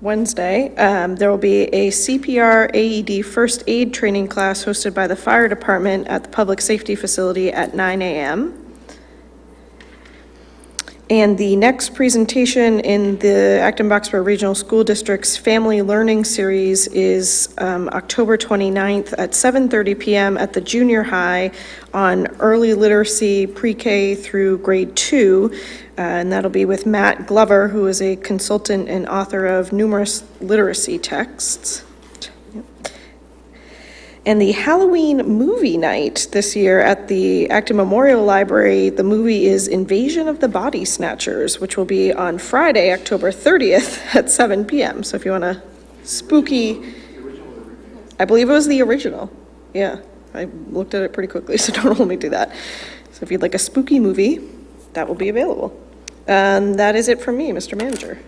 Wednesday, there will be a CPR AED first aid training class hosted by the fire department at the public safety facility at 9 a.m. And the next presentation in the Acton Boxborough Regional School District's Family Learning Series is October 29th at 7:30 p.m. at the junior high on early literacy pre-K through grade 2. And that'll be with Matt Glover, who is a consultant and author of numerous literacy texts. And the Halloween movie night this year at the Acton Memorial Library, the movie is Invasion of the Body Snatchers, which will be on Friday, October 30th at 7 p.m. So if you want a spooky, I believe it was the original. Yeah, I looked at it pretty quickly, so don't hold me to that. So if you'd like a spooky movie, that will be available. And that is it from me, Mr. Manager.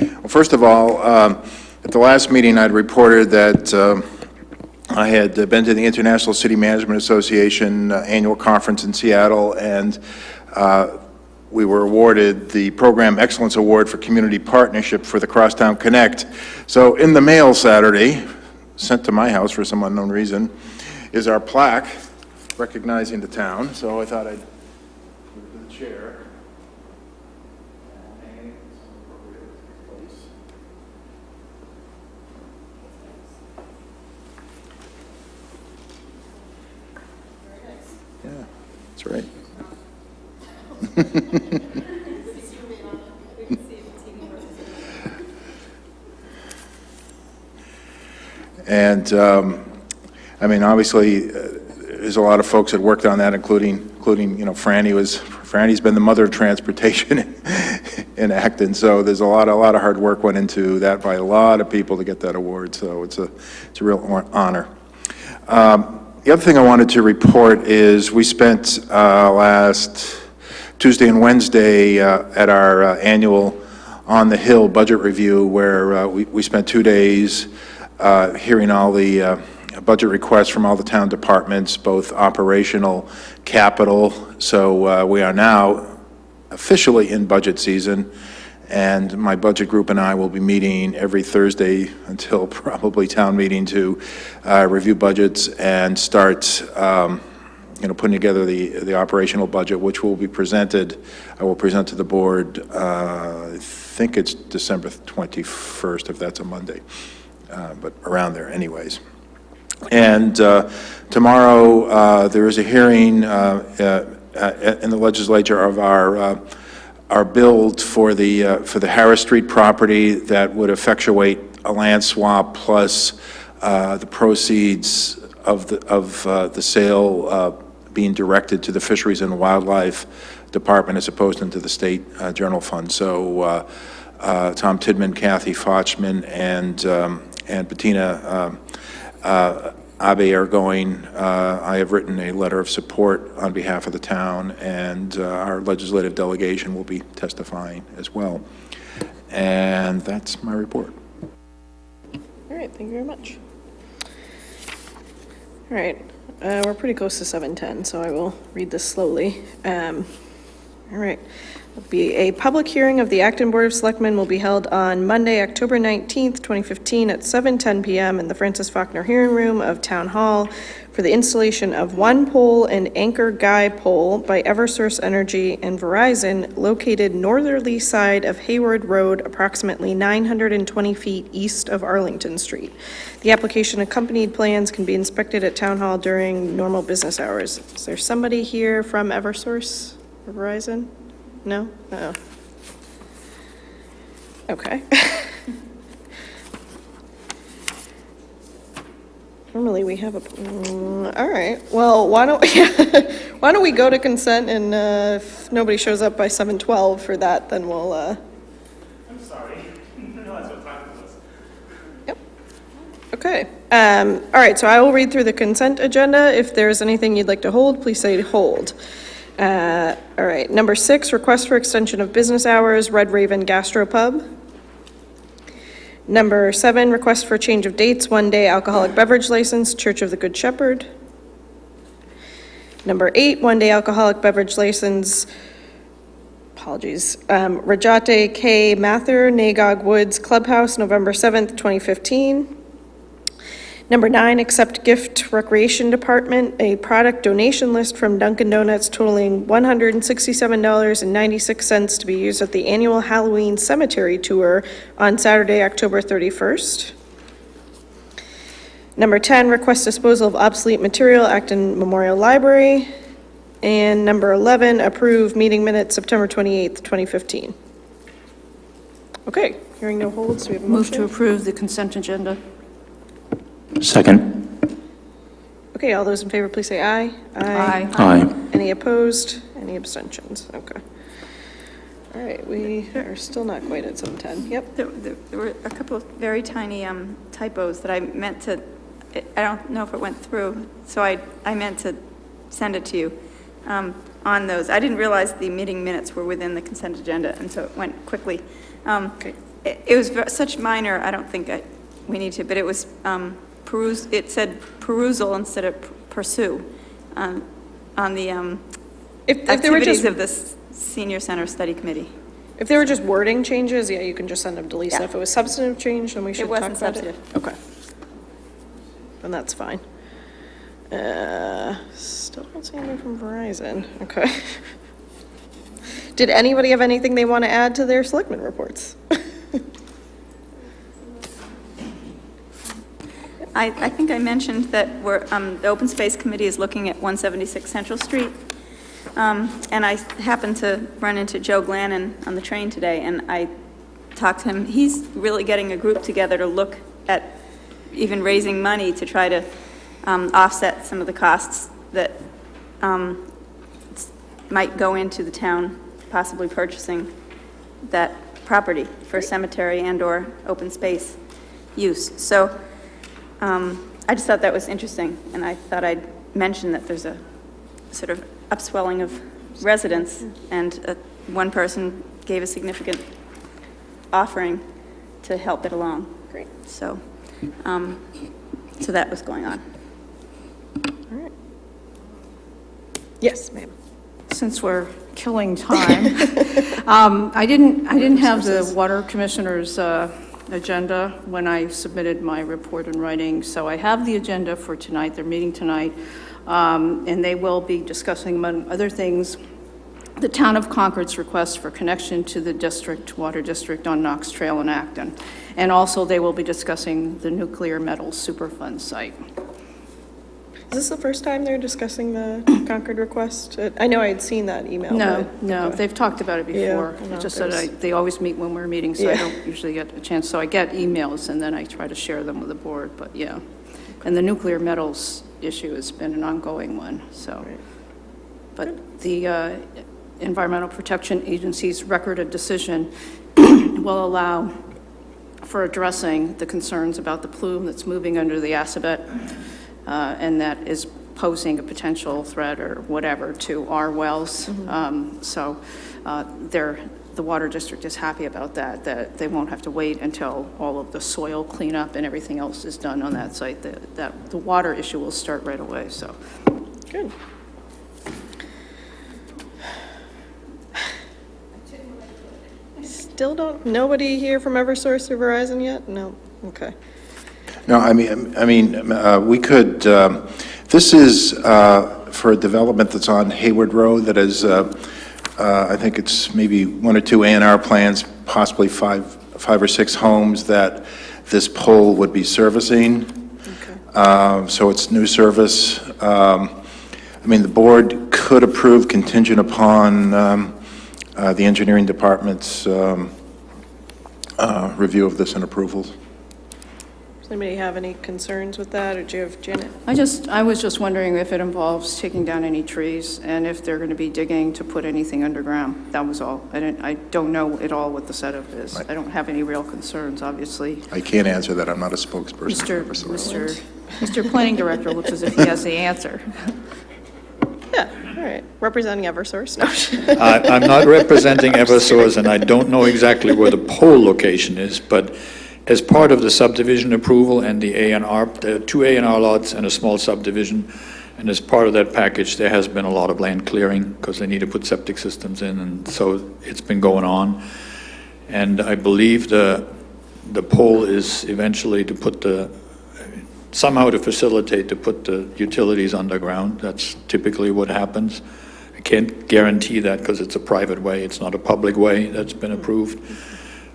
Well, first of all, at the last meeting, I'd reported that I had been to the International City Management Association annual conference in Seattle, and we were awarded the Program Excellence Award for Community Partnership for the Crosstown Connect. So in the mail Saturday, sent to my house for some unknown reason, is our plaque recognizing the town. So I thought I'd move to the chair. Yeah, that's right. And I mean, obviously, there's a lot of folks that worked on that, including Franny's been the mother of transportation in Acton. So there's a lot of hard work went into that by a lot of people to get that award. So it's a real honor. The other thing I wanted to report is we spent last Tuesday and Wednesday at our annual On the Hill budget review, where we spent 2 days hearing all the budget requests from all the town departments, both operational, capital. So we are now officially in budget season, and my budget group and I will be meeting every Thursday until probably town meeting to review budgets and start putting together the operational budget, which will be presented. I will present to the board, I think it's December 21st, if that's a Monday, but around there anyways. And tomorrow there is a hearing in the legislature of our build for the Harris Street property that would effectuate a land swap plus the proceeds of the sale being directed to the Fisheries and Wildlife Department as opposed to the state general fund. So Tom Tidman, Kathy Fochman, and Bettina Abe are going. I have written a letter of support on behalf of the town, and our legislative delegation will be testifying as well. And that's my report. All right, thank you very much. All right, we're pretty close to 7:10, so I will read this slowly. All right. It'll be a public hearing of the Acton Board of Selectmen will be held on Monday, October 19th, 2015 at 7:10 p.m. in the Francis Faulkner Hearing Room of Town Hall for the installation of one pole and anchor guy pole by Eversource Energy and Verizon located northerly side of Hayward Road, approximately 920 feet east of Arlington Street. The application accompanied plans can be inspected at Town Hall during normal business hours. Is there somebody here from Eversource or Verizon? No? Uh-oh. Okay. Normally we have a, all right. Well, why don't we go to consent, and if nobody shows up by 7:12 for that, then we'll, I'm sorry. No, that's what time it was. Yep. Okay. All right, so I will read through the consent agenda. If there's anything you'd like to hold, please say hold. All right, number 6, request for extension of business hours, Red Raven Gastropub. Number 7, request for change of dates, 1-day alcoholic beverage license, Church of the Good Shepherd. Number 8, 1-day alcoholic beverage license, apologies. Rajate K. Mathur, Nygaax Woods Clubhouse, November 7th, 2015. Number 9, accept gift recreation department, a product donation list from Dunkin' Donuts totaling $167.96 to be used at the annual Halloween cemetery tour on Saturday, October 31st. Number 10, request disposal of obsolete material, Acton Memorial Library. And number 11, approve meeting minutes, September 28th, 2015. Okay, hearing no holds, do we have a Move motion? to approve the consent agenda. Second. Okay, all those in favor, please say aye. Aye. Aye. Any opposed? Any abstentions? Okay. All right, we are still not quite at 7:10. Yep. There were a couple of very tiny typos that I meant to, I don't know if it went through, so I meant to send it to you on those. I didn't realize the meeting minutes were within the consent agenda, and so it went quickly. Okay. It was such minor, I don't think we need to, but it was it said perusal instead of pursue on the If they were just, activities of the Senior Center Study Committee. if they were just wording changes, yeah, you can just send them to Lisa. Yeah. If it was substantive change, then we should talk about it. wasn't substantive. Okay. Then that's fine. Still don't see anything from Verizon. Okay. Did anybody have anything they want to add to their selectmen reports? I think I mentioned that the Open Space Committee is looking at 176 Central Street. And I happened to run into Joe Glennon on the train today, and I talked to him. He's really getting a group together to look at even raising money to try to offset some of the costs that might go into the town possibly purchasing that property for cemetery and/or open space use. So I just thought that was interesting, and I thought I'd mention that there's a sort of upswelling of residents, and one person gave a significant offering to help it along. Great. So, so that was going on. All right. Yes, ma'am. Since we're killing time, I didn't have the Water Commissioner's agenda when I submitted my report in writing, so I have the agenda for tonight. They're meeting tonight, and they will be discussing, among other things, the Town of Concord's request for connection to the water district on Knox Trail in Acton. And also, they will be discussing the nuclear metals Superfund site. Is this the first time they're discussing the Concord request? I know I had seen that email. No, but- they've talked about it before. I know, It's just that there's- they always meet when we're meeting, so I Yeah. don't usually get a chance. So I get emails, and then I try to share them with the board, but yeah. And the nuclear metals issue has been an ongoing one, so. Right. But the Environmental Protection Agency's record of decision will allow for addressing the concerns about the plume that's moving under the Acebet, and that is posing a potential threat or whatever to our wells. So the water district is happy about that they won't have to wait until all of the soil cleanup and everything else is done on that site. That the water issue will start right away, so. Good. Still nobody here from Eversource or Verizon yet? No, okay. No, I mean, we could, this is for a development that's on Hayward Road that is, I think it's maybe 1 or 2 A&R plans, possibly five or six homes that this pole would be servicing. Okay. So it's new service. I mean, the board could approve contingent upon the engineering department's review of this and approvals. Does anybody have any concerns with that, or do you have Janet? I was just wondering if it involves taking down any trees and if they're going to be digging to put anything underground. That was all. I don't know at all what the setup is. Right. I don't have any real concerns, obviously. I can't answer that. I'm not a spokesperson for Eversource. Mr. Planning Director looks as if he has the answer. Yeah, all right. Representing Eversource? No. I'm not representing Eversource, and I don't know exactly where the pole location is, but as part of the subdivision approval and the A&R, there are 2 A&R lots and a small subdivision, and as part of that package, there has been a lot of land clearing because they need to put septic systems in, and so it's been going on. And I believe the poll is eventually to put somehow to facilitate to put the utilities underground. That's typically what happens. I can't guarantee that because it's a private way. It's not a public way that's been approved.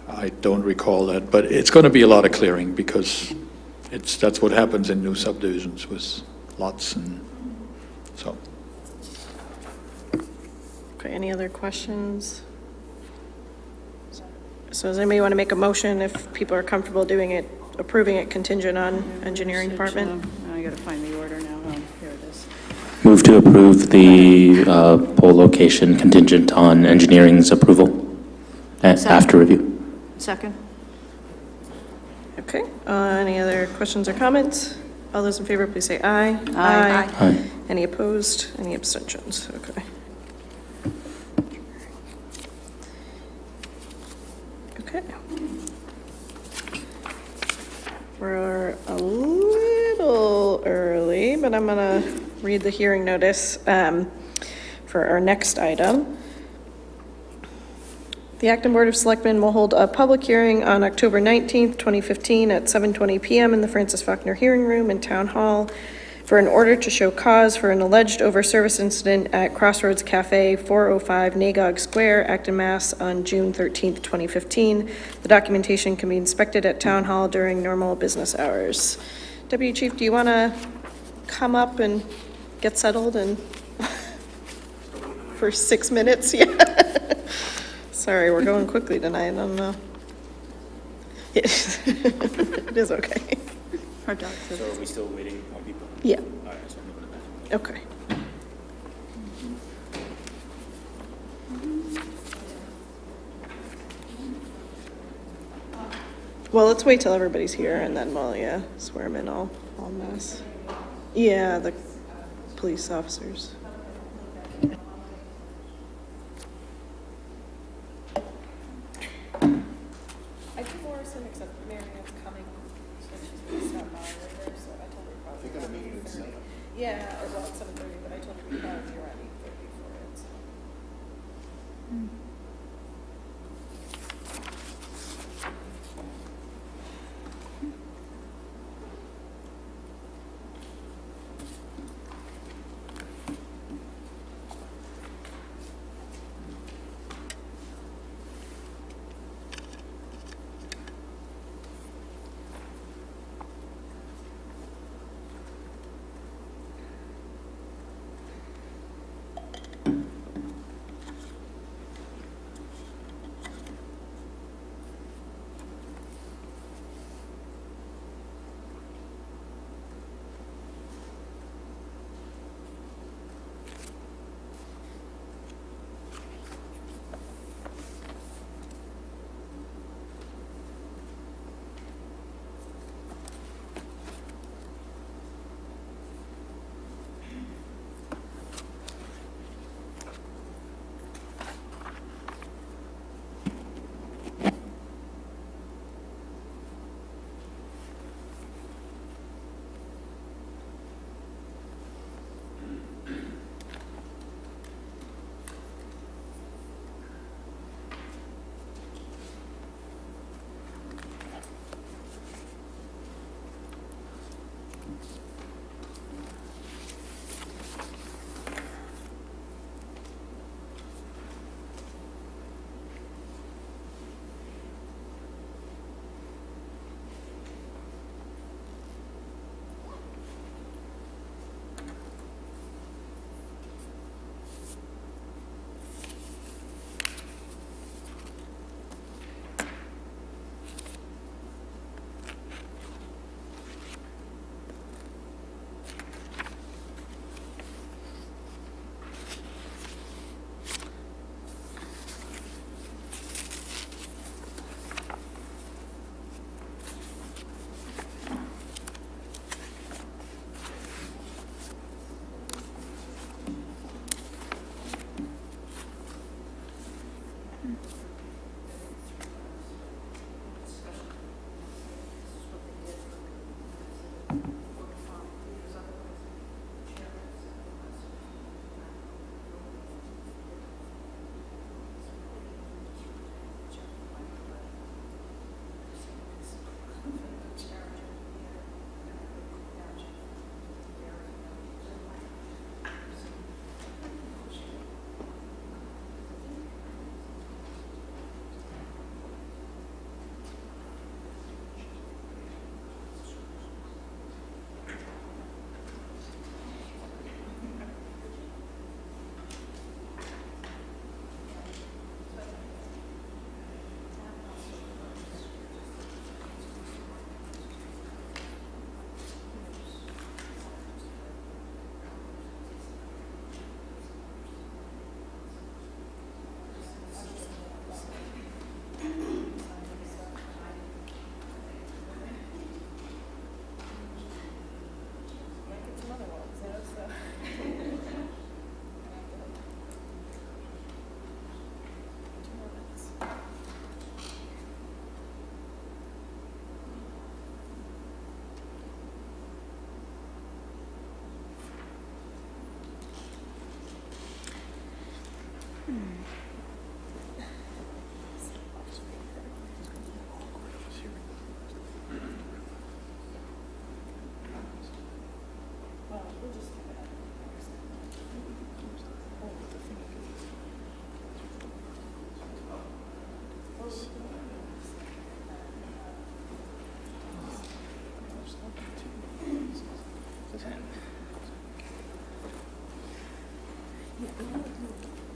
I don't recall that, but it's going to be a lot of clearing because that's what happens in new subdivisions with lots, and so. Okay, any other questions? So does anybody want to make a motion if people are comfortable doing it, approving it contingent on engineering department? I got to find the order now. Oh, here it is. Move to approve the pole location contingent on engineering's approval after review. Second? Okay, any other questions or comments? All those in favor, please say aye. Aye. Aye. Any opposed? Any abstentions? Okay. Okay. We're a little early, but I'm gonna read the hearing notice for our next item. The Acton Board of Selectmen will hold a public hearing on October 19th, 2015 at 7:20 PM in the Francis Faulkner Hearing Room in Town Hall for an order to show cause for an alleged over-service incident at Crossroads Cafe, 405 Nygaax Square, Acton, Mass. On June 13th, 2015. The documentation can be inspected at Town Hall during normal business hours. Deputy Chief, do you want to come up and get settled and for 6 minutes? Yeah. Sorry, we're going quickly tonight, I don't know. It is okay. Our dog says So are we still waiting on people? Yeah, All right, so I'm moving it back. okay. Well, let's wait till everybody's here and then we'll, yeah, swear them in all mass. Yeah, the police officers. I think Morrison, except Mary Ann's coming, so she's gonna stop by later, so I told her probably. I think the meeting is 7. Yeah, or well, it's 7:30, but I told her we'd probably be around 8:30 for it, so.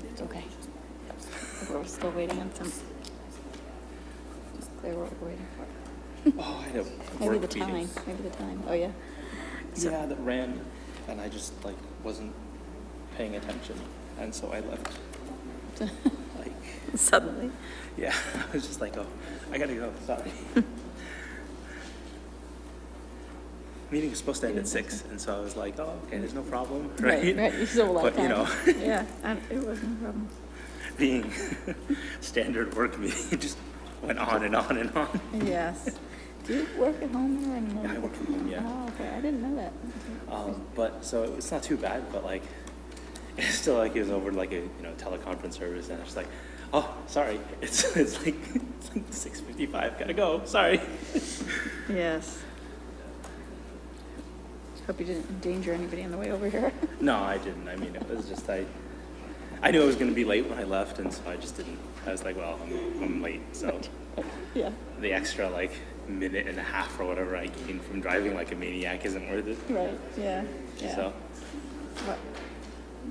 It's okay. We're still waiting on some. Just clear what we're waiting for. Oh, I had a Maybe work the meeting. time, maybe the time. Oh, yeah. Yeah, that ran, and I just like wasn't paying attention, and so I left. Like, Suddenly. yeah, I was just like, oh, I gotta go. Sorry. Meeting was supposed to end at 6, and so I was like, oh, okay, there's no problem, right? Right, you still have But you know, Yeah, it wasn't a problem. being standard work meeting just went on and on and on. Yes. Do you work at home or in? I work from home, yeah. Oh, okay, I didn't know that. But so it's not too bad, but like it's still like it was over like a teleconference service, and I was like, oh, sorry, it's like 6:55, gotta go, sorry. Yes. Hope you didn't endanger anybody on the way over here. No, I didn't. I mean, it was just I knew I was gonna be late when I left, and so I just didn't. I was like, well, I'm late, so Yeah. the extra like minute and a half or whatever I gained from driving like a maniac isn't worth it. Right, yeah, yeah. So What?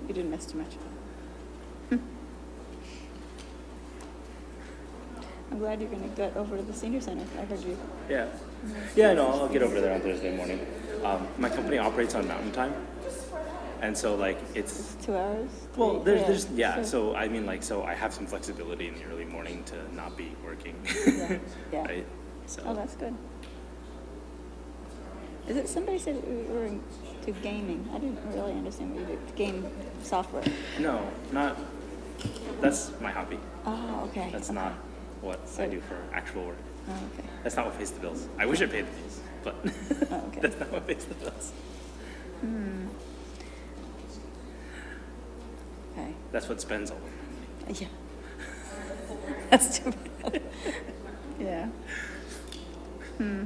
You didn't miss too much. I'm glad you're gonna get over to the senior center. I heard you. yeah, no, I'll get over there on Thursday morning. My company operates on Mountain Time, and so like it's 2 hours? well, Three? there's Sure. So I mean like so I have some flexibility in the early morning to not be working. Yeah, yeah. Right? So Oh, that's good. Is it, somebody said we were into gaming. I didn't really understand what you do. Game software. no, not that's my hobby. Oh, okay. That's okay. not what I do for actual work. Oh, okay. That's not what pays the bills. I wish it paid the bills, but Oh, okay. that's not what pays the bills. Okay. That's what spends all the money. Yeah. That's too bad. Yeah. Yeah.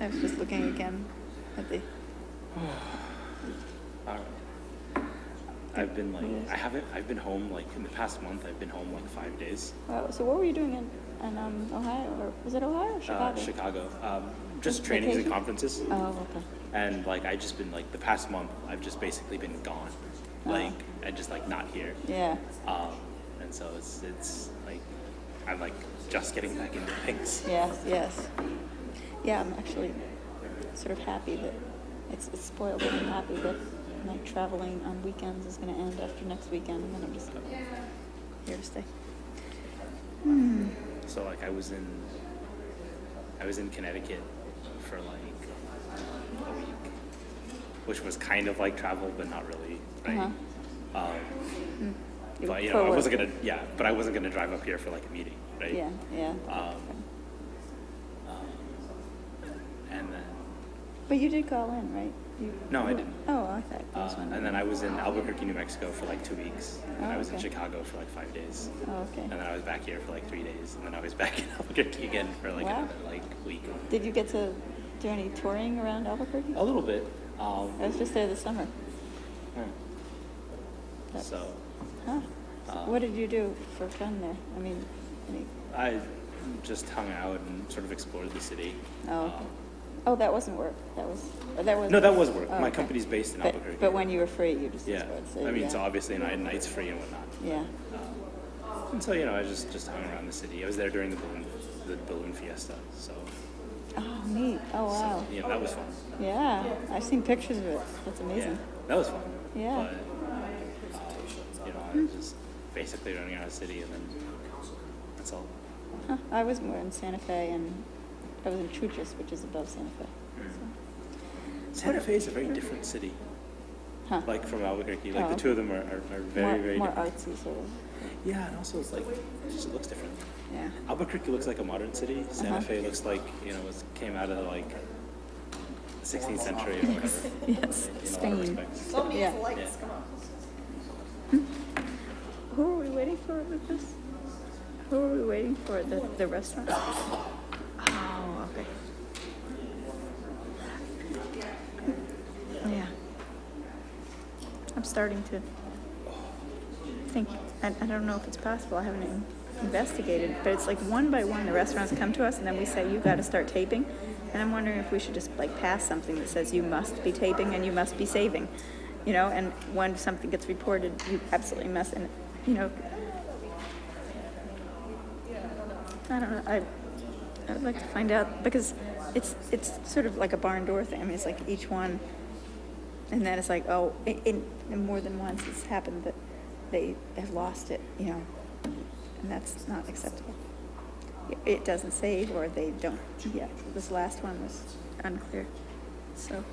I was just looking again at the, All right. I've been like I've been home like in the past month. I've been home like 5 days. wow, so what were you doing in Ohio, or was it Ohio or Chicago? Chicago. Just trainings and Vacation? conferences. Oh, okay. And like I just been like the past month, I've just basically been gone, like and just like not here. Yeah. And so it's like I'm like just getting back into things. Yes, yes. Yeah, I'm actually sort of happy that it's spoiled, but I'm happy that my traveling on weekends is going to end after next weekend, and then I'm just here to stay. So like I was in Connecticut for like a week, which was kind of like travel, but not really, right? But For I work. wasn't gonna drive up here for like a meeting, right? Yeah, yeah. And then But you did call in, right? no, I didn't. Oh, I thought. I was wondering. And then I was in Albuquerque, New Mexico for like 2 weeks. And Oh, I was in okay. Chicago for like 5 days. Oh, okay. And then I was back here for like 3 days. And then I was back in Albuquerque again for like Wow. another like week. Did you get to do any touring around Albuquerque? A little bit. I was just there this summer. That's- So Huh. So what did you do for fun there? I mean, I just hung out and sort of explored the city. oh, okay. Oh, that wasn't work. That was No, that was work. Oh, My okay. company's based in Albuquerque. But when you were free, you just yeah, explored. So, I mean, yeah. so obviously I had nights free and whatnot. Yeah. And so I just hung around the city. I was there during the balloon fiesta. So Oh, neat. Oh, wow. that was fun. Yeah, I've seen pictures of it. That's Yeah, amazing. that was fun. Yeah. But I was just basically running around the city, and then that's all. Huh. I was more in Santa Fe, and I was in Chuchas, which is above Santa Fe. Santa Fe is a very different city. Huh. Like from Albuquerque, like Oh, the two of them are very, very more different. artsy, sort of. Yeah, and also it's like it looks different. Yeah. Albuquerque looks like a modern city. Santa Fe looks like it came out of like the 16th century or whatever. Yes, In a lot of Spain. respects. Yeah. Yeah. Who are we waiting for with this? Who are we waiting for? The restaurant? Oh, okay. Yeah. I'm starting to think, I don't know if it's possible, I haven't investigated, but it's like one by one the restaurants come to us and then we say, you gotta start taping. And I'm wondering if we should just like pass something that says you must be taping and you must be saving. you know, and when something gets reported, you absolutely mess, and, you know, I don't know, I would like to find out, because it's sort of like a barn door thing. I mean, it's like each one, and then it's like, oh, in more than once it's happened that they have lost it, you know, and that's not acceptable. It doesn't say, or they don't, yeah, this last one was unclear, so.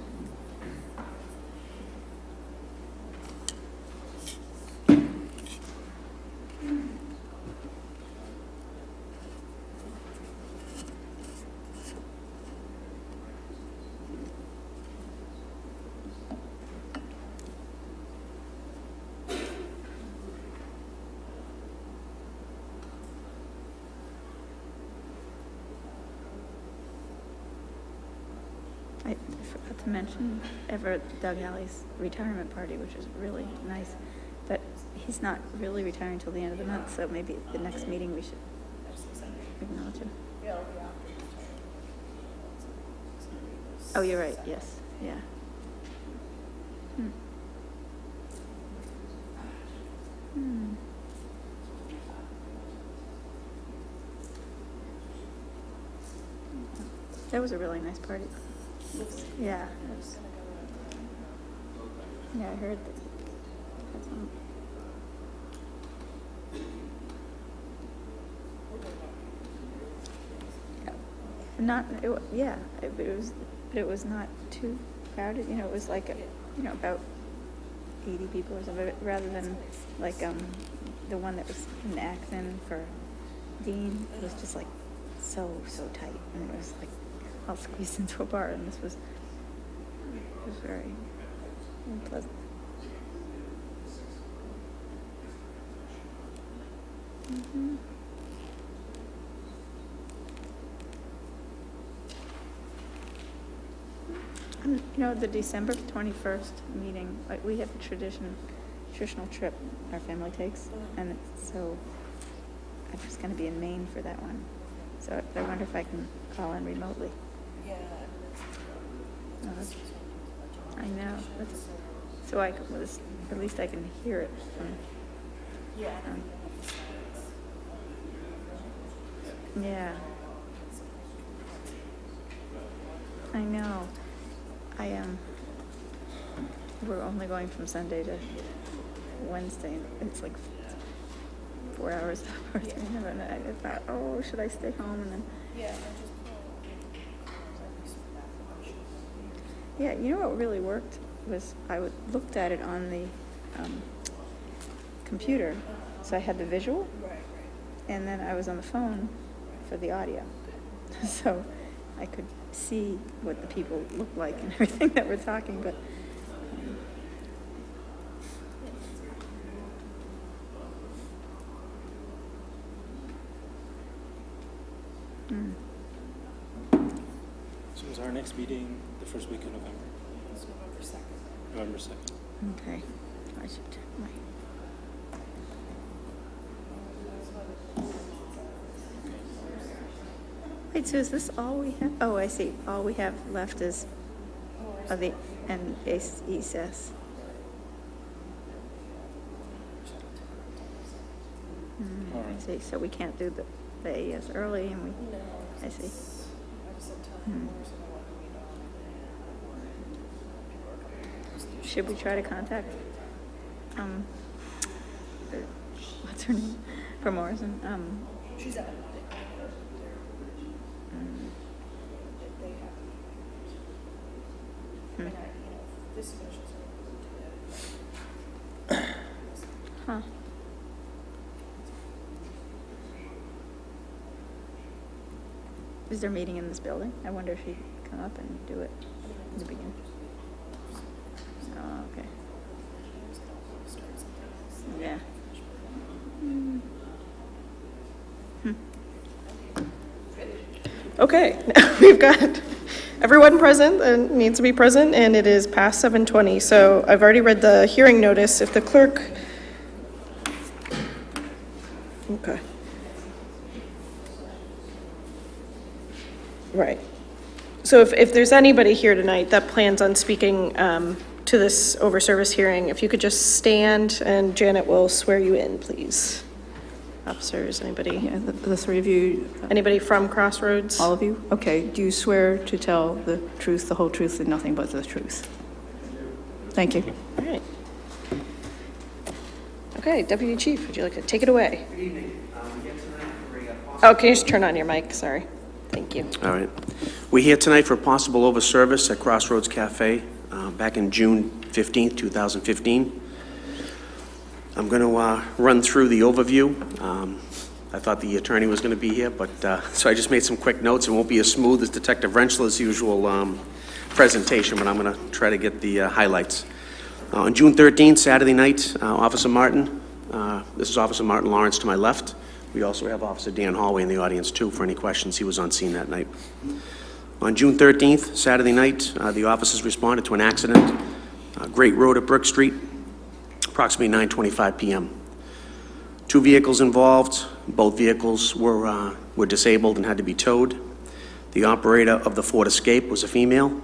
I forgot to mention Everett Doug Alley's retirement party, which is really nice, but he's not really retiring till the end of the month, so maybe at the next meeting we should acknowledge him. Oh, you're right, yes, yeah. That was a really nice party. Yeah. Yeah, I heard that. That's not, it was not too crowded, you know, it was like, you know, about 80 people or something, rather than like, the one that was in Acton for Dean. It was just like so tight, and it was like all squeezed into a bar, and this was very unpleasant. You know, the December 21st meeting, like, we have a traditional trip our family takes, and so I'm just going to be in Maine for that one. So I wonder if I can call in remotely. Yeah. I know. So at least I can hear it from. Yeah. Yeah. I know. We're only going from Sunday to Wednesday. It's like 4 hours apart. And I thought, oh, should I stay home? And then. Yeah, you know what really worked was I looked at it on the computer, so I had the visual, and then I was on the phone for the audio, so I could see what the people looked like and everything that we're talking, but So is our next meeting the first week of November? It's November 2nd. November 2nd. Okay. I should check my. Wait, so is this all we have? Oh, I see. All we have left is the ESS. I see. So we can't do the AES early, and we. I see. Should we try to contact, what's her name, from Morrison? She's at Huh. Is there a meeting in this building? I wonder if she'd come up and do it in the beginning. Oh, okay. Yeah. Okay, we've got everyone present and needs to be present, and it is past 7:20. So I've already read the hearing notice. If the clerk, okay. Right. So if there's anybody here tonight that plans on speaking to to this over-service hearing, if you could just stand and Janet will swear you in, please. Officers, anybody? Yeah, the three of you, Anybody from Crossroads? all of you? Okay, do you swear to tell the truth, the whole truth, and nothing but the truth? Thank you. All right. Okay, Deputy Chief, would you like to take it away? Good evening. We're here tonight for a Oh, can you just turn on your mic? Sorry. Thank you. All right. We're here tonight for a possible over-service at Crossroads Cafe back in June 15th, 2015. I'm going to run through the overview. I thought the attorney was going to be here, but so I just made some quick notes. It won't be as smooth as Detective Rensselaer's usual presentation, but I'm going to try to get the highlights. On June 13th, Saturday night, Officer Martin, this is Officer Martin Lawrence to my left. We also have Officer Dan Hallway in the audience, too, for any questions. He was on scene that night. On June 13th, Saturday night, the officers responded to an accident, Great Road at Brook Street, approximately 9:25 p.m. 2 vehicles involved. Both vehicles were disabled and had to be towed. The operator of the Ford Escape was a female.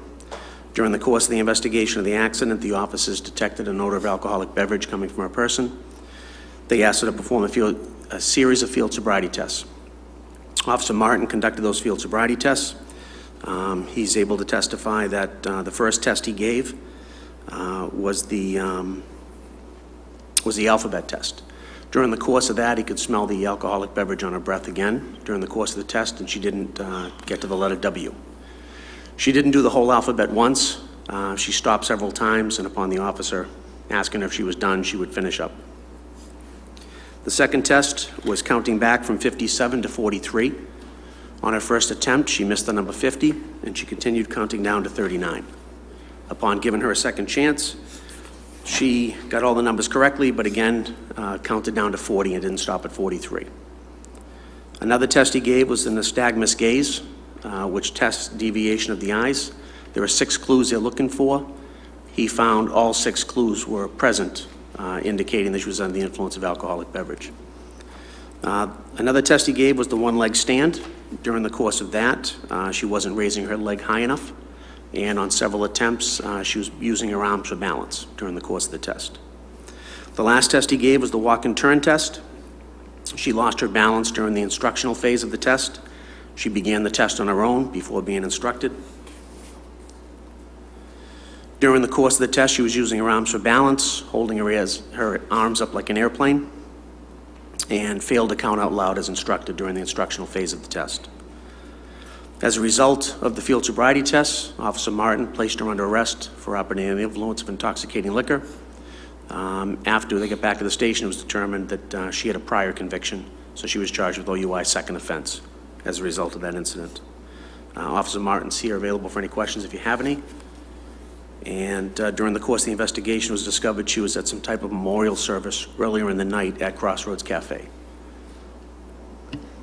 During the course of the investigation of the accident, the officers detected an odor of alcoholic beverage coming from a person. They asked her to perform a series of field sobriety tests. Officer Martin conducted those field sobriety tests. He's able to testify that the first test he gave was the alphabet test. During the course of that, he could smell the alcoholic beverage on her breath again during the course of the test, and she didn't get to the letter W. She didn't do the whole alphabet once. She stopped several times, and upon the officer asking her if she was done, she would finish up. The second test was counting back from 57 to 43. On her first attempt, she missed the number 50, and she continued counting down to 39. Upon giving her a second chance, she got all the numbers correctly, but again, counted down to 40 and didn't stop at 43. Another test he gave was the Nystagmus gaze, which tests deviation of the eyes. There are 6 clues they're looking for. He found all 6 clues were present, indicating that she was under the influence of alcoholic beverage. Another test he gave was the one-leg stand. During the course of that, she wasn't raising her leg high enough, and on several attempts, she was using her arms for balance during the course of the test. The last test he gave was the walk and turn test. She lost her balance during the instructional phase of the test. She began the test on her own before being instructed. During the course of the test, she was using her arms for balance, holding her arms up like an airplane, and failed to count out loud as instructed during the instructional phase of the test. As a result of the field sobriety tests, Officer Martin placed her under arrest for operating under the influence of intoxicating liquor. After they got back to the station, it was determined that she had a prior conviction, so she was charged with OUI second offense as a result of that incident. Officer Martin's here, available for any questions if you have any. And during the course of the investigation, it was discovered she was at some type of memorial service earlier in the night at Crossroads Cafe.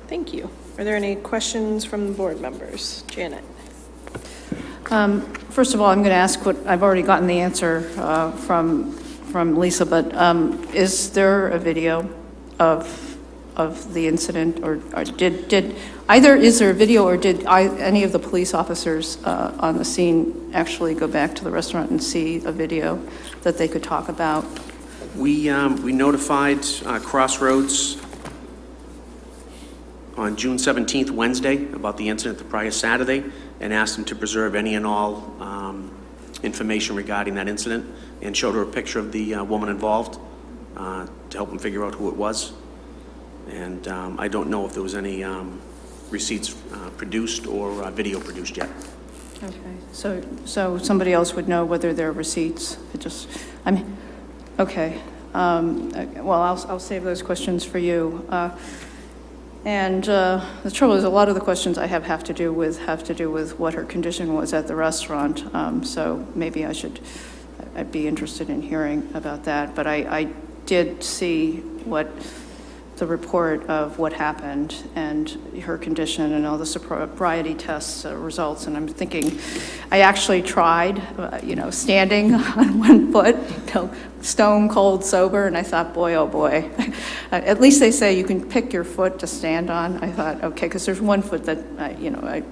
Thank you. Are there any questions from the board members? Janet? First of all, I'm going to ask what I've already gotten the answer from Lisa, but is there a video of the incident, or did either is there a video, or did any of the police officers on the scene actually go back to the restaurant and see a video that they could talk about? We notified Crossroads on June 17th, Wednesday, about the incident the prior Saturday, and asked them to preserve any and all information regarding that incident, and showed her a picture of the woman involved to help them figure out who it was. And I don't know if there was any receipts produced or video produced yet. Okay, so somebody else would know whether there are receipts. Okay. Well, I'll save those questions for you. And the trouble is, a lot of the questions I have to do with what her condition was at the restaurant. So maybe I'd be interested in hearing about that. But I did see what the report of what happened and her condition and all the sobriety tests results. And I'm thinking, I actually tried, standing on one foot, stone cold sober, and I thought, boy, oh boy. At least they say you can pick your foot to stand on. I thought, okay, because there's one foot that, I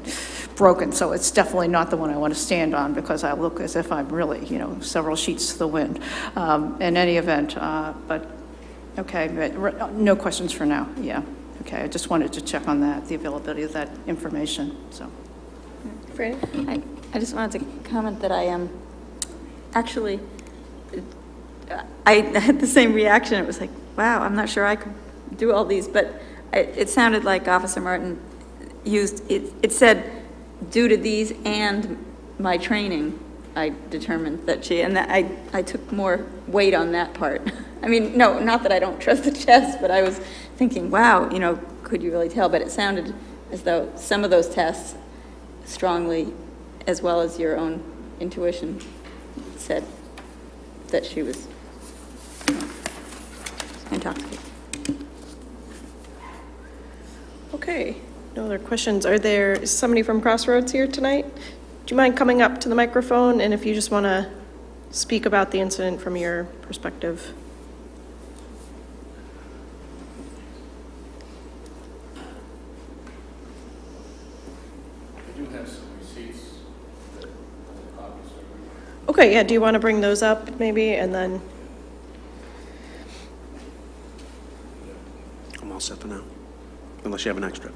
broken, so it's definitely not the one I want to stand on because I look as if I'm really, several sheets to the wind. In any event, but okay, but no questions for now. Yeah, okay. I just wanted to check on that, the availability of that information. So, Franny? I just wanted to comment that I am actually, I had the same reaction. It was like, wow, I'm not sure I could do all these, but it sounded like Officer Martin used, it said, due to these and my training, I determined that and that I took more weight on that part. I mean, no, not that I don't trust the chest, but I was thinking, wow, could you really tell? But it sounded as though some of those tests strongly, as well as your own intuition, said that she was intoxicated. Okay, no other questions. Is somebody from Crossroads here tonight? Do you mind coming up to the microphone, and if you just want to speak about the incident from your perspective? I do have some receipts. Okay, yeah, do you want to bring those up maybe, and then? I'm all set for now, unless you have an extra.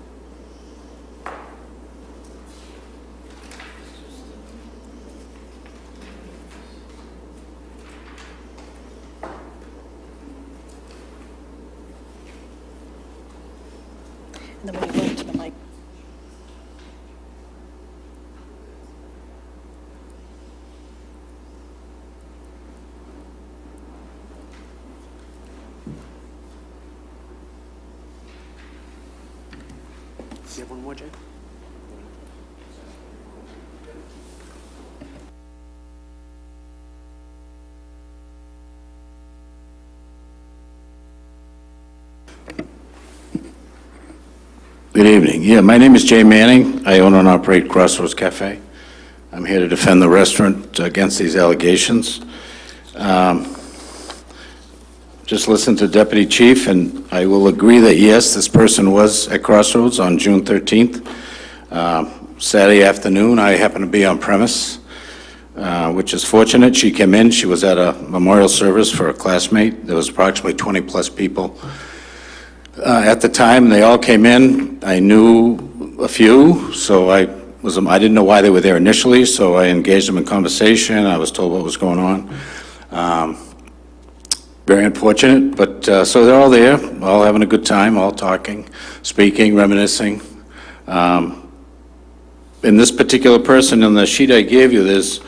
And then when you go into the mic. Do you have one more, Jay? Good evening. Yeah, my name is Jay Manning. I own and operate Crossroads Cafe. I'm here to defend the restaurant against these allegations. Just listened to Deputy Chief, and I will agree that, yes, this person was at Crossroads on June 13th. Saturday afternoon, I happened to be on premise, which is fortunate. She came in. She was at a memorial service for a classmate. There was approximately 20-plus people. At the time, they all came in. I knew a few, so I didn't know why they were there initially, so I engaged them in conversation. I was told what was going on. Very unfortunate, but so they're all there, all having a good time, all talking, speaking, reminiscing. In this particular person, in the sheet I gave you, there's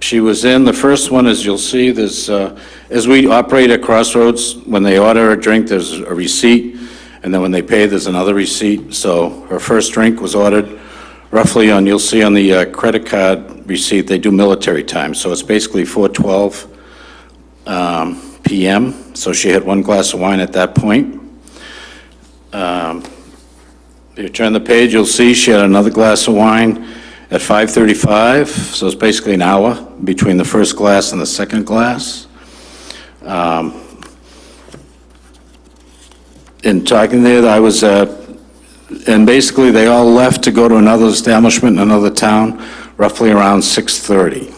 she was in, the first one, as you'll see, there's, as we operate at Crossroads, when they order a drink, there's a receipt, and then when they pay, there's another receipt. So her first drink was ordered roughly on, you'll see on the credit card receipt, they do military time, so it's basically 4:12 p.m., so she had one glass of wine at that point. If you turn the page, you'll see she had another glass of wine at 5:35, so it's basically an hour between the first glass and the second glass. In talking there, I was and basically they all left to go to another establishment in another town, roughly around 6:30.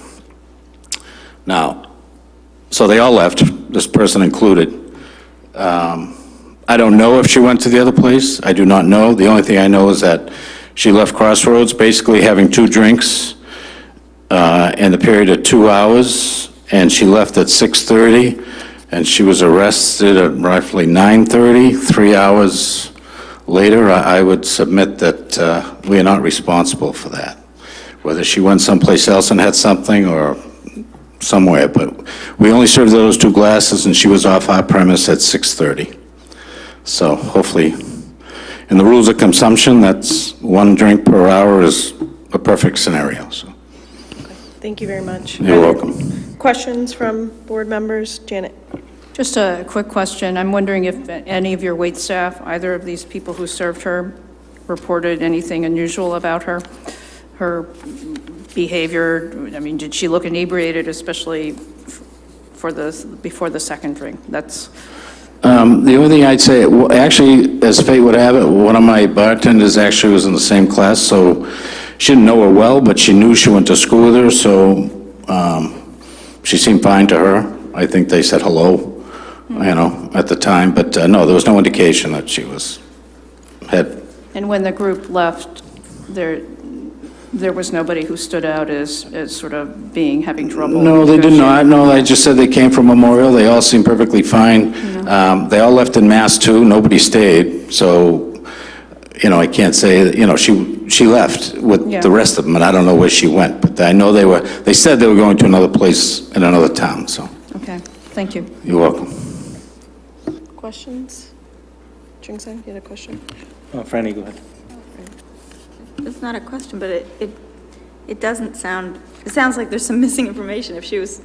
Now, so they all left, this person included. I don't know if she went to the other place. I do not know. The only thing I know is that she left Crossroads basically having 2 drinks in the period of 2 hours, and she left at 6:30, and she was arrested at roughly 9:30, 3 hours later. I would submit that we are not responsible for that, whether she went someplace else and had something or somewhere, but we only served those 2 glasses, and she was off our premise at 6:30. So hopefully, in the rules of consumption, that's 1 drink per hour is a perfect scenario, so. Thank you very much. You're welcome. Questions from board members? Janet? Just a quick question. I'm wondering if any of your wait staff, either of these people who served her, reported anything unusual about her behavior. I mean, did she look inebriated, especially before the second drink? That's... The only thing I'd say, actually, as fate would have it, one of my bartenders actually was in the same class, so she didn't know her well, but she knew she went to school with her, so she seemed fine to her. I think they said hello, at the time, but no, there was no indication that she had. And when the group left, there was nobody who stood out as sort of having trouble? No, they did not. No, I just said they came from Memorial. They all seemed perfectly fine. They all left in Mass, too. Nobody stayed. So, I can't say, she left with the rest of them, and I don't know where she went. But I know they said they were going to another place in another town, so. Okay, thank you. You're welcome. Questions? Jingsen, you had a question? Franny, go ahead. It's not a question, but it doesn't sound, it sounds like there's some missing information. If she was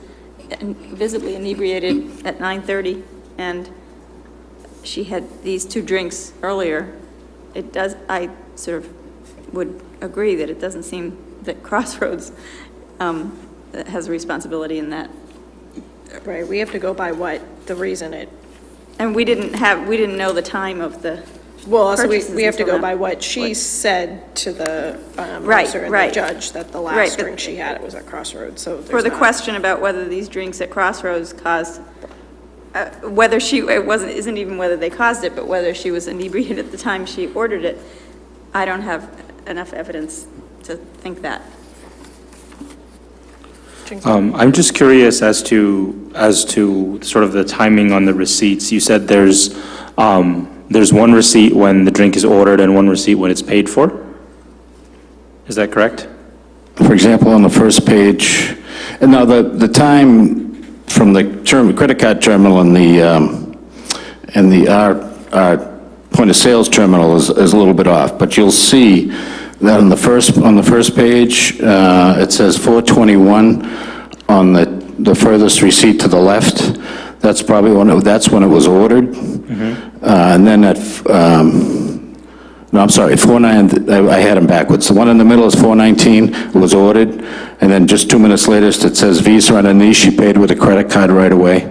visibly inebriated at 9:30 and she had these 2 drinks earlier, I sort of would agree that it doesn't seem that Crossroads has a responsibility in that. Right, we have to go by the reason it... And we didn't know the time of the Well, also, purchases we have to until go by now. what she said to the Right, officer and the right. judge, that the Right, last but- drink she had, it was at Crossroads, so For there's the not... question about whether these drinks at Crossroads caused, whether isn't even whether they caused it, but whether she was inebriated at the time she ordered it, I don't have enough evidence to think that. I'm just curious as to sort of the timing on the receipts. You said there's one receipt when the drink is ordered and one receipt when it's paid for? Is that correct? For example, on the first page, and now the time from the credit card terminal and our point of sales terminal is a little bit off, but you'll see that on the first page, it says 421 on the furthest receipt to the left. That's probably when it was ordered. And then no, I'm sorry, 49, I had them backwards. The one in the middle is 419, it was ordered, and then just 2 minutes later, it says Visa underneath, she paid with a credit card right away.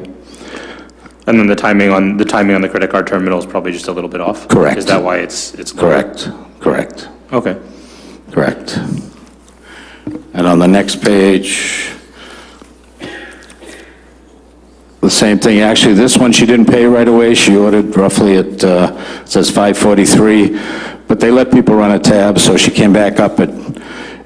And then the timing on the credit card terminal is probably just a little bit off? Correct. Is that why it's lower? Correct. Okay. Correct. And on the next page, the same thing. Actually, this one she didn't pay right away. She ordered roughly at, it says 5:43, but they let people run a tab, so she came back up at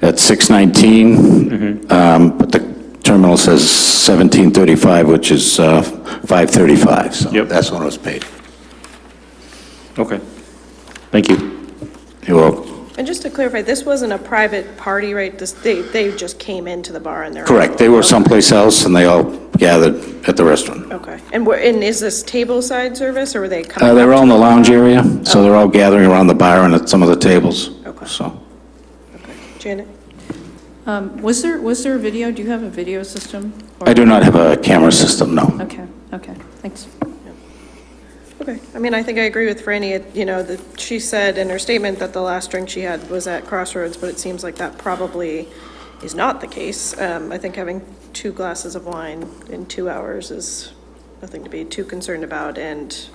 6:19, but the terminal says 17:35, which is 5:35, so that's when it was paid. Okay. Thank you. You're welcome. And just to clarify, this wasn't a private party, right? They just came into the bar and they're... Correct. They were someplace else, and they all gathered at the restaurant. Okay. And is this table-side service, or were they coming They're up all in to the lounge bar? area, so they're all gathering around the bar and at some of the tables. Okay. So, Okay. Janet? Was there a video? Do you have a video system? I do not have a camera system, no. Okay, thanks. Okay. I mean, I think I agree with Franny. She said in her statement that the last drink she had was at Crossroads, but it seems like that probably is not the case. I think having 2 glasses of wine in 2 hours is nothing to be too concerned about, and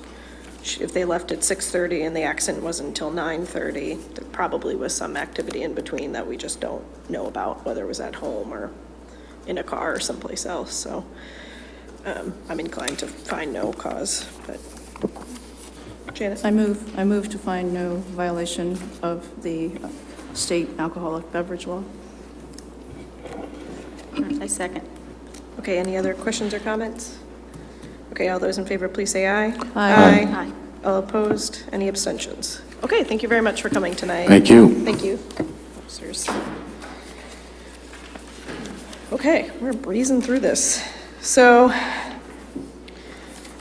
if they left at 6:30 and the accident wasn't until 9:30, there probably was some activity in between that we just don't know about, whether it was at home or in a car or someplace else. So I'm inclined to find no cause, but Janice? I move to find no violation of the state alcoholic beverage law. I second. Okay, any other questions or comments? Okay, all those in favor, please say aye. Aye. Aye. All opposed? Any abstentions? Okay, thank you very much for coming tonight. Thank you. Thank you. Officers. Okay, we're breezing through this. So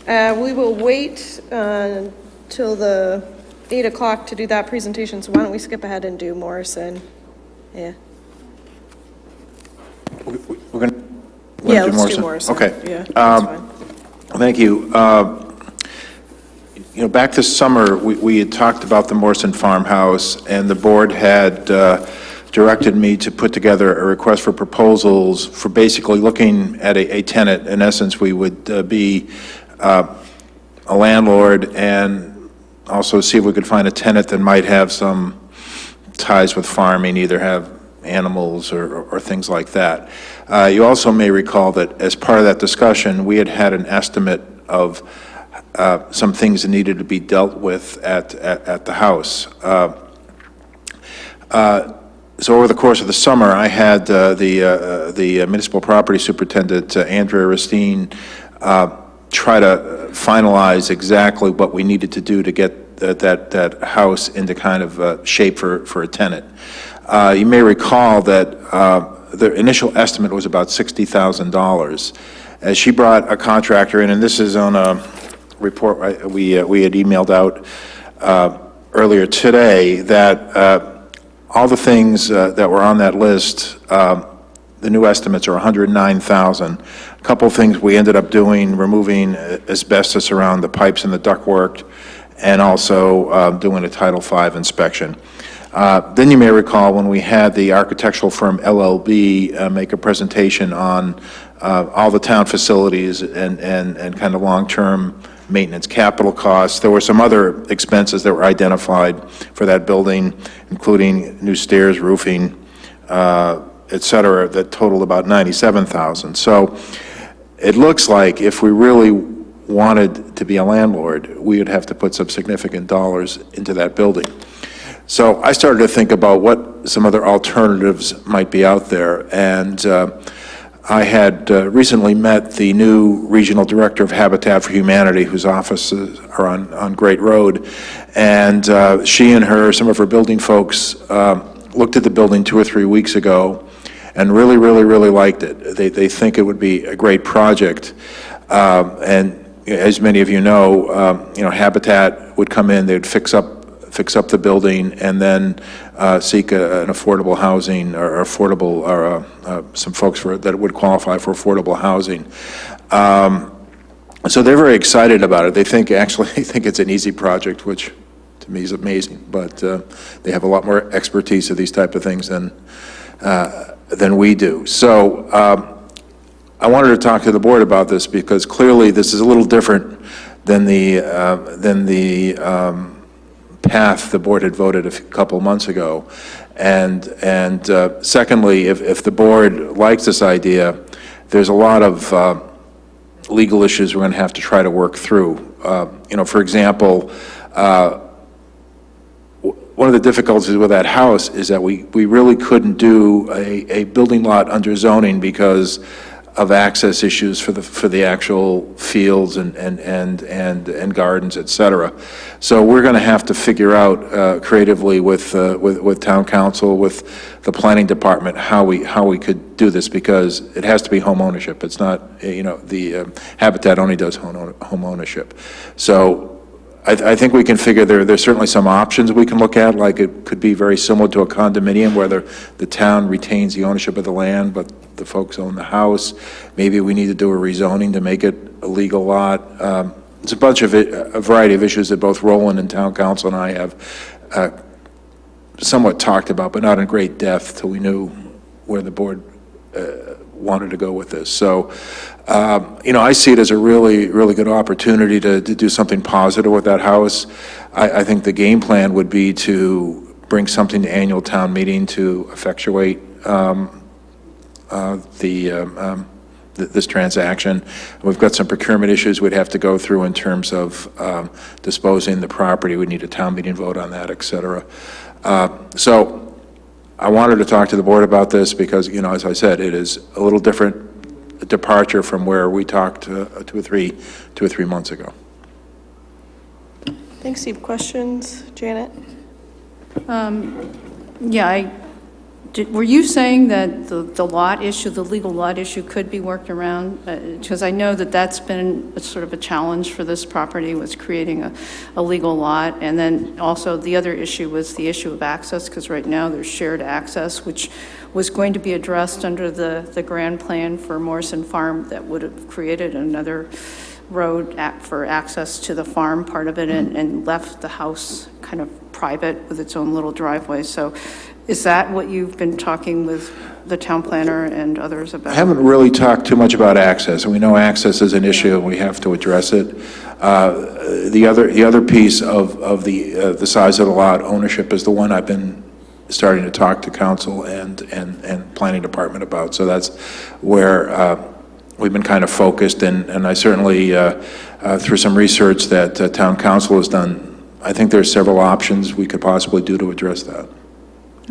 we will wait till the 8 o'clock to do that presentation, so why don't we skip ahead and do Morrison? Yeah. We're going to... Yeah, let's do Morrison. Okay. Yeah, that's fine. Thank you. Back this summer, we had talked about the Morrison farmhouse, and the board had directed me to put together a request for proposals for basically looking at a tenant. In essence, we would be a landlord and also see if we could find a tenant that might have some ties with farming, either have animals or things like that. You also may recall that as part of that discussion, we had an estimate of some things that needed to be dealt with at the house. So over the course of the summer, I had the municipal property superintendent, Andrea Ristine, try to finalize exactly what we needed to do to get that house into kind of shape for a tenant. You may recall that the initial estimate was about $60,000. As she brought a contractor in, and this is on a report we had emailed out earlier today, that all the things that were on that list, the new estimates are $109,000. A couple of things we ended up doing, removing asbestos around the pipes and the ductwork, and also doing a Title V inspection. Then you may recall when we had the architectural firm LLB make a presentation on all the town facilities and kind of long-term maintenance capital costs. There were some other expenses that were identified for that building, including new stairs, roofing, et cetera, that totaled about $97,000. So it looks like if we really wanted to be a landlord, we would have to put some significant dollars into that building. So I started to think about what some other alternatives might be out there, and I had recently met the new regional director of Habitat for Humanity, whose offices are on Great Road, and she and some of her building folks looked at the building 2 or 3 weeks ago and really, really, really liked it. They think it would be a great project, and as many of you know, Habitat would come in, they'd fix up the building, and then seek an affordable housing or some folks that would qualify for affordable housing. So they're very excited about it. They think it's an easy project, which to me is amazing. But they have a lot more expertise of these type of things than we do. So I wanted to talk to the board about this because clearly this is a little different than the path the board had voted a couple months ago. And secondly, if the board likes this idea, there's a lot of legal issues we're going to have to try to work through. For example, one of the difficulties with that house is that we really couldn't do a building lot under zoning because of access issues for the actual fields and gardens, et cetera. So we're going to have to figure out creatively with town council, with the planning department, how we could do this, because it has to be home ownership. It's not, the Habitat only does home ownership. So I think we can figure there's certainly some options we can look at, like it could be very similar to a condominium where the town retains the ownership of the land, but the folks own the house. Maybe we need to do a rezoning to make it a legal lot. It's a variety of issues that both Roland and town council and I have somewhat talked about, but not in great depth till we knew where the board wanted to go with this. So, I see it as a really, really good opportunity to do something positive with that house. I think the game plan would be to bring something to annual town meeting to effectuate this transaction. We've got some procurement issues we'd have to go through in terms of disposing the property. We need a town meeting vote on that, et cetera. So I wanted to talk to the board about this because, as I said, it is a little different departure from where we talked 2 or 3 months ago. Thanks, Steve. Questions? Janet? Yeah, were you saying that the lot issue, the legal lot issue could be worked around? Because I know that's been sort of a challenge for this property, was creating a legal lot. And then also the other issue was the issue of access, because right now there's shared access, which was going to be addressed under the grand plan for Morrison Farm that would have created another road for access to the farm part of it and left the house kind of private with its own little driveway. So is that what you've been talking with the town planner and others about? I haven't really talked too much about access, and we know access is an issue, and we have to address it. The other piece of the size of the lot, ownership, is the one I've been starting to talk to council and planning department about. So that's where we've been kind of focused, and I certainly, through some research that town council has done, I think there's several options we could possibly do to address that.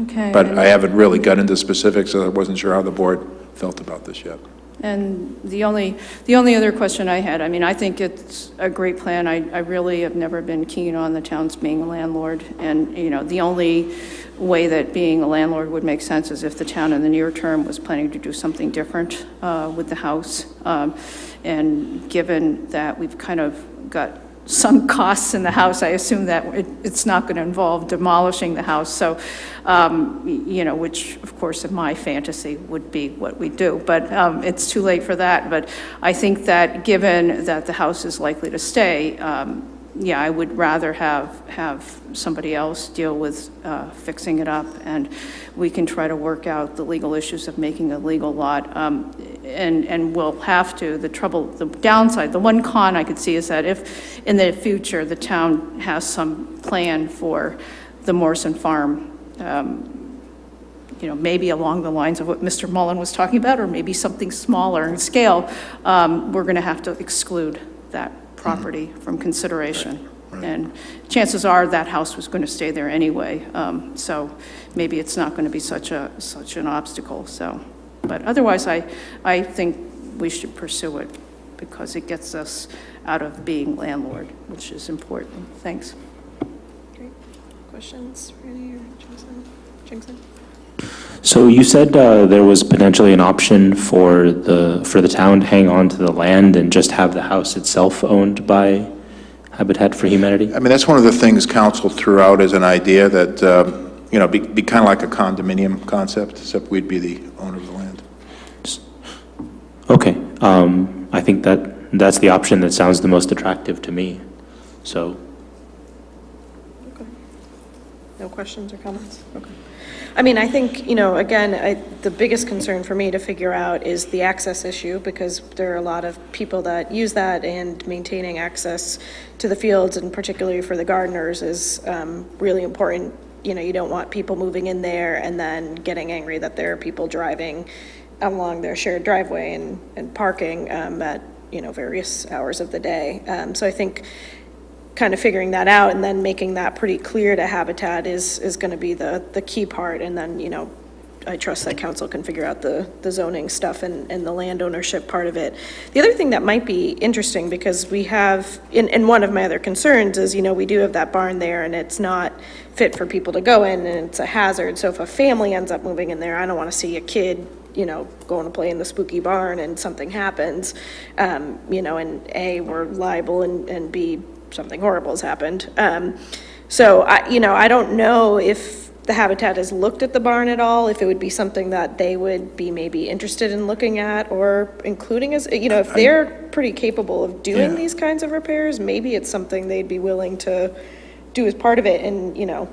Okay. But I haven't really got into specifics, so I wasn't sure how the board felt about this yet. And the only other question I had, I mean, I think it's a great plan. I really have never been keen on the towns being a landlord. And, you know, the only way that being a landlord would make sense is if the town in the near term was planning to do something different with the house. And given that we've kind of got sunk costs in the house, I assume that it's not going to involve demolishing the house. So, you know, which of course in my fantasy would be what we do, but it's too late for that. But I think that given that the house is likely to stay, yeah, I would rather have somebody else deal with fixing it up, and we can try to work out the legal issues of making a legal lot. And we'll have to, the downside, the one con I could see is that if in the future the town has some plan for the Morrison Farm, you know, maybe along the lines of what Mr. Mullen was talking about, or maybe something smaller in scale, we're going to have to exclude that property from consideration. Right. And chances are that house was going to stay there anyway, so maybe it's not going to be such an obstacle. So, but otherwise, I think we should pursue it because it gets us out of being landlord, which is important. Thanks. Great. Questions for any or Jason? So you said there was potentially an option for the town to hang on to the land and just have the house itself owned by Habitat for Humanity? I mean, that's one of the things council threw out as an idea that, you know, be kind of like a condominium concept, except we'd be the owner of the land. Okay. I think that's the option that sounds the most attractive to me. So. Okay. No questions or comments? Okay. I mean, I think, you know, again, the biggest concern for me to figure out is the access issue, because there are a lot of people that use that, and maintaining access to the fields, and particularly for the gardeners, is really important. You know, you don't want people moving in there and then getting angry that there are people driving along their shared driveway and parking at, you know, various hours of the day. So I think kind of figuring that out and then making that pretty clear to Habitat is going to be the key part. And then, you know, I trust that council can figure out the zoning stuff and the land ownership part of it. The other thing that might be interesting, because we have, and one of my other concerns is, you know, we do have that barn there and it's not fit for people to go in, and it's a hazard. So if a family ends up moving in there, I don't want to see a kid, you know, going to play in the spooky barn and something happens, you know, and A, we're liable, and B, something horrible has happened. So, you know, I don't know if the Habitat has looked at the barn at all, if it would be something that they would be maybe interested in looking at or including as, you know, if they're pretty capable of doing these kinds of repairs, maybe it's something they'd be willing to do as part of it, and, you know,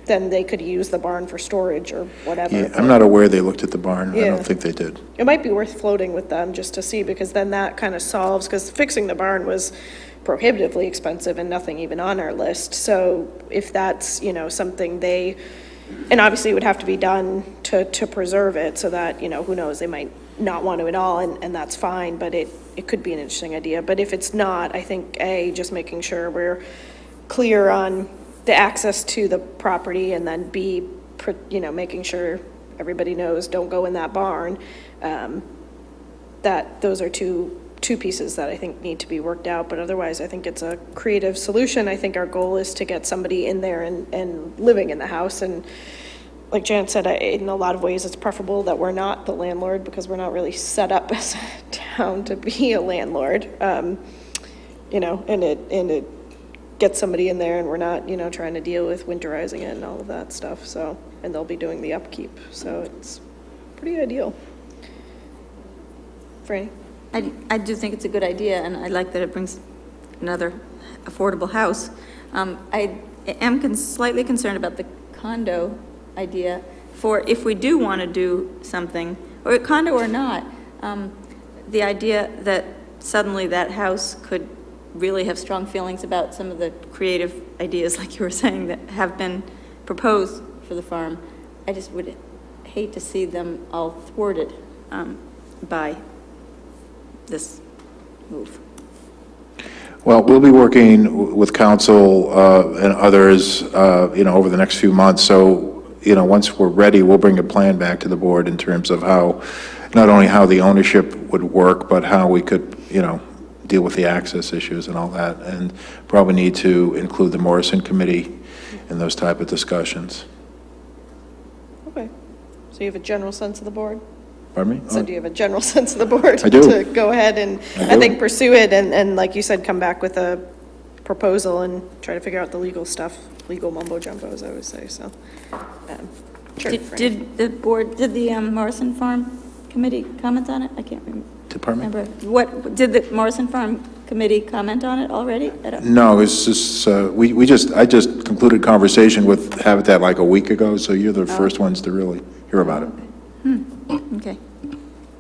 then they could use the barn for storage or whatever. Yeah, I'm not aware they looked at the barn. Yeah. I don't think they did. It might be worth floating with them just to see, because then that kind of solves, because fixing the barn was prohibitively expensive and nothing even on our list. So if that's, you know, something they, and obviously it would have to be done to preserve it, so that, you know, who knows, they might not want to at all, and that's fine, but it could be an interesting idea. But if it's not, I think, A, just making sure we're clear on the access to the property, and then B, you know, making sure everybody knows, don't go in that barn. That those are two pieces that I think need to be worked out, but otherwise I think it's a creative solution. I think our goal is to get somebody in there and living in the house, and like Janet said, in a lot of ways it's preferable that we're not the landlord, because we're not really set up as a town to be a landlord, you know, and it gets somebody in there, and we're not, you know, trying to deal with winterizing it and all of that stuff. So, and they'll be doing the upkeep, so it's pretty ideal. Franny? I do think it's a good idea, and I like that it brings another affordable house. I am slightly concerned about the condo idea for if we do want to do something, or condo or not, the idea that suddenly that house could really have strong feelings about some of the creative ideas, like you were saying, that have been proposed for the farm. I just would hate to see them all thwarted by this move. Well, we'll be working with council and others, over the next few months. So, once we're ready, we'll bring a plan back to the board in terms of how, not only how the ownership would work, but how we could, deal with the access issues and all that. And probably need to include the Morrison Committee in those type of discussions. Okay. So you have a general sense of the board? Pardon me? So do you have a general sense of the board? I do. To go ahead and, I think, pursue it and like you said, come back with a proposal and try to figure out the legal stuff, legal mumbo jumbo, as I would say, so. Sure. Did the Morrison Farm Committee comment on it? I can't remember. Department? What, did the Morrison Farm Committee comment on it already? No, it's just, I just concluded conversation with Habitat like a week ago, so you're the first ones to really hear about it. Okay.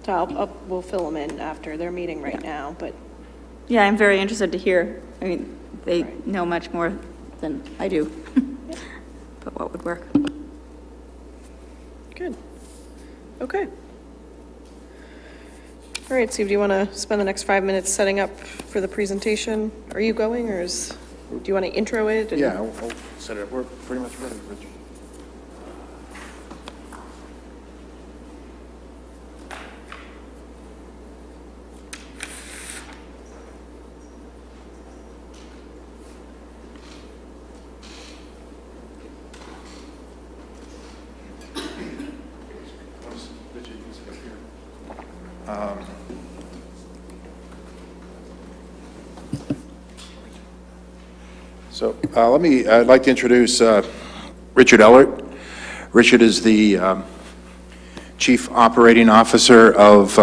So we'll fill them in after their meeting right now, but. Yeah, I'm very interested to hear. I mean, they know much more than I do. But what would work? Good. Okay. All right, Steve, do you want to spend the next 5 minutes setting up for the presentation? Are you going, or do you want to intro it? Yeah, I'll set it up. We're pretty much ready, Richard. So I'd like to introduce Richard Ellert. Richard is the Chief Operating Officer of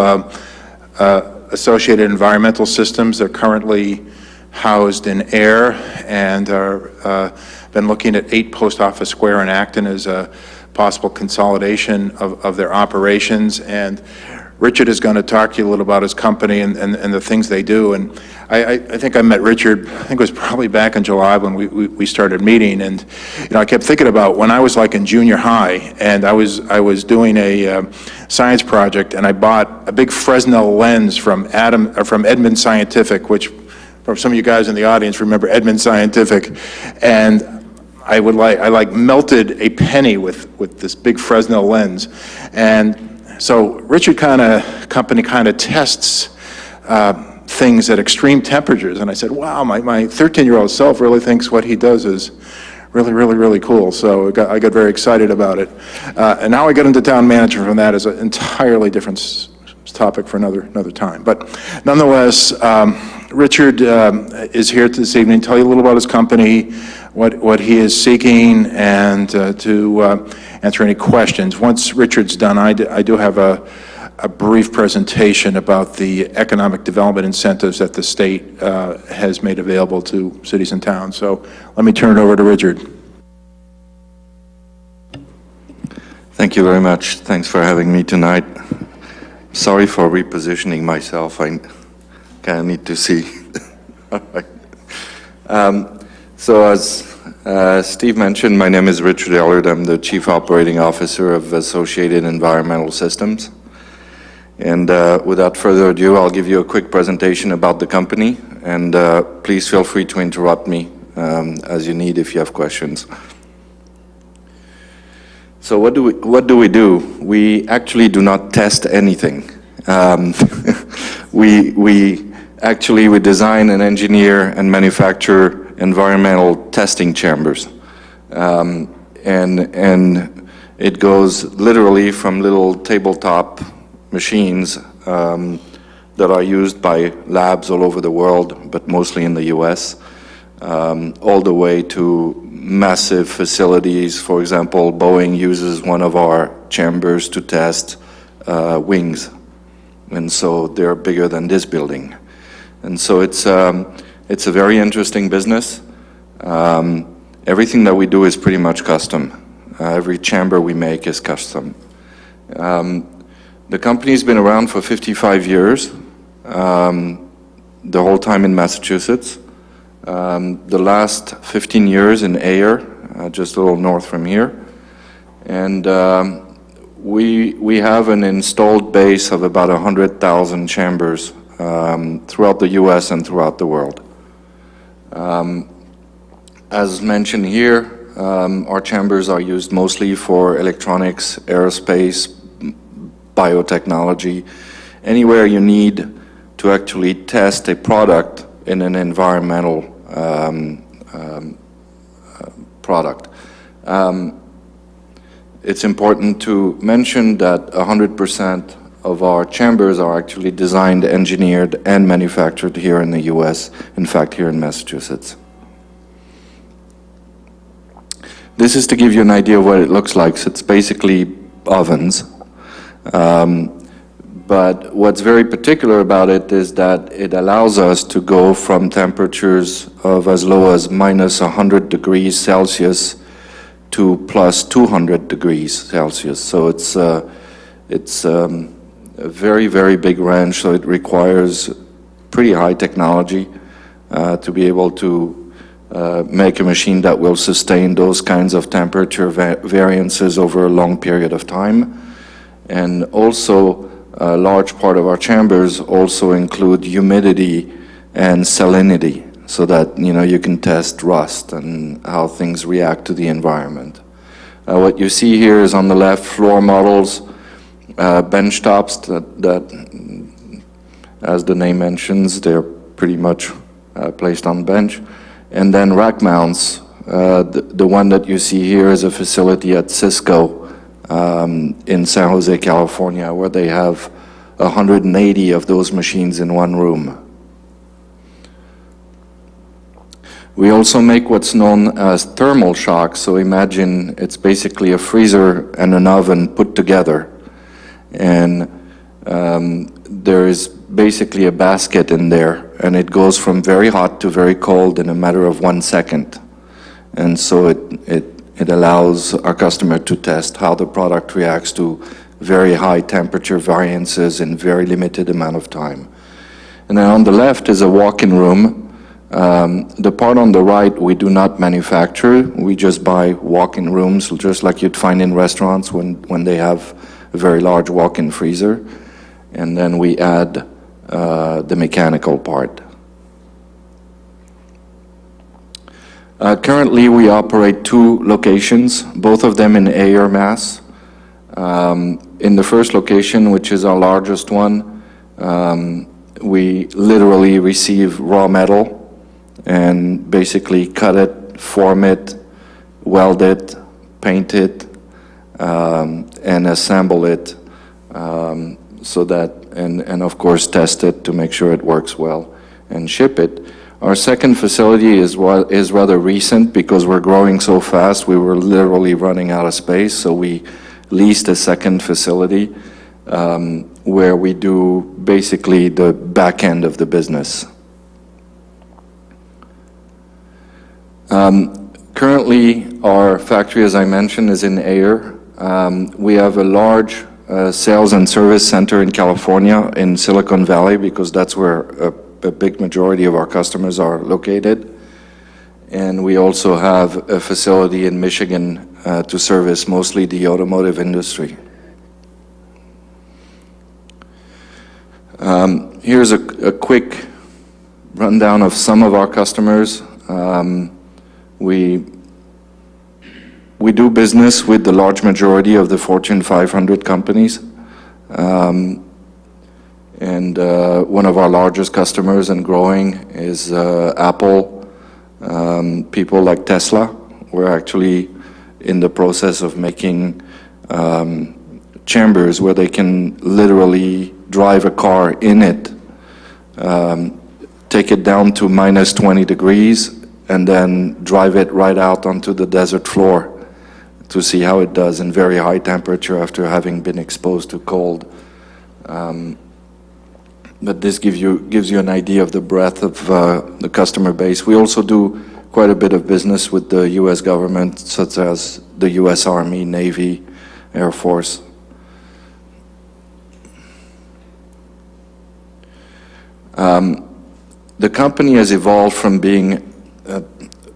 Associated Environmental Systems. They're currently housed in AIR and are been looking at 8 Post Office Square in Acton as a possible consolidation of their operations. And Richard is going to talk to you a little about his company and the things they do. And I think I met Richard, I think it was probably back in July when we started meeting. And, I kept thinking about when I was like in junior high and I was doing a science project and I bought a big Fresnel lens from Edmund Scientific, which for some of you guys in the audience remember Edmund Scientific. And I melted a penny with this big Fresnel lens. And so Richard company tests things at extreme temperatures. And I said, wow, my 13-year-old self really thinks what he does is really, really, really cool. So I got very excited about it. And now I get into town manager from that as an entirely different topic for another time. But nonetheless, Richard is here this evening to tell you a little about his company, what he is seeking, and to answer any questions. Once Richard's done, I do have a brief presentation about the economic development incentives that the state has made available to cities and towns. So let me turn it over to Richard. Thank you very much. Thanks for having me tonight. Sorry for repositioning myself. I kind of need to see. All right. So as Steve mentioned, my name is Richard Ellert. I'm the Chief Operating Officer of Associated Environmental Systems. And without further ado, I'll give you a quick presentation about the company. And please feel free to interrupt me as you need if you have questions. So what do we do? We actually do not test anything. We design and engineer and manufacture environmental testing chambers. And it goes literally from little tabletop machines that are used by labs all over the world, but mostly in the US, all the way to massive facilities. For example, Boeing uses one of our chambers to test wings. And so they're bigger than this building. And so it's a very interesting business. Everything that we do is pretty much custom. Every chamber we make is custom. The company's been around for 55 years, the whole time in Massachusetts. The last 15 years in Ayer, just a little north from here. And we have an installed base of about 100,000 chambers throughout the US and throughout the world. As mentioned here, our chambers are used mostly for electronics, aerospace, biotechnology, anywhere you need to actually test a product in an environmental product. It's important to mention that 100% of our chambers are actually designed, engineered, and manufactured here in the US, in fact, here in Massachusetts. This is to give you an idea of what it looks like. So it's basically ovens. But what's very particular about it is that it allows us to go from temperatures of as low as minus 100 degrees Celsius to plus 200 degrees Celsius. So it's a very, very big range, so it requires pretty high technology to be able to make a machine that will sustain those kinds of temperature variances over a long period of time. And also, a large part of our chambers also include humidity and salinity, so that you can test rust and how things react to the environment. What you see here is on the left floor models, bench tops that, as the name mentions, they're pretty much placed on bench. And then rack mounts. The one that you see here is a facility at Cisco in San Jose, California, where they have 180 of those machines in one room. We also make what's known as thermal shock. So imagine it's basically a freezer and an oven put together. And there is basically a basket in there, and it goes from very hot to very cold in a matter of 1 second. And so it allows our customer to test how the product reacts to very high temperature variances in very limited amount of time. And then on the left is a walk-in room. The part on the right we do not manufacture. We just buy walk-in rooms, just like you'd find in restaurants when they have a very large walk-in freezer. And then we add the mechanical part. Currently, we operate 2 locations, both of them in Ayer, Mass. In the first location, which is our largest one, we literally receive raw metal and basically cut it, form it, weld it, paint it, and assemble it so that, and of course test it to make sure it works well and ship it. Our second facility is rather recent because we're growing so fast. We were literally running out of space, so we leased a second facility where we do basically the back end of the business. Currently, our factory, as I mentioned, is in Ayer. We have a large sales and service center in California, in Silicon Valley, because that's where a big majority of our customers are located. And we also have a facility in Michigan to service mostly the automotive industry. Here's a quick rundown of some of our customers. We do business with the large majority of the Fortune 500 companies. And one of our largest customers and growing is Apple. People like Tesla. We're actually in the process of making chambers where they can literally drive a car in it, take it down to minus 20 degrees, and then drive it right out onto the desert floor to see how it does in very high temperature after having been exposed to cold. but this gives you an idea of the breadth of the customer base. We also do quite a bit of business with the U.S. government, such as the U.S. Army, Navy, Air Force. The company has evolved from being a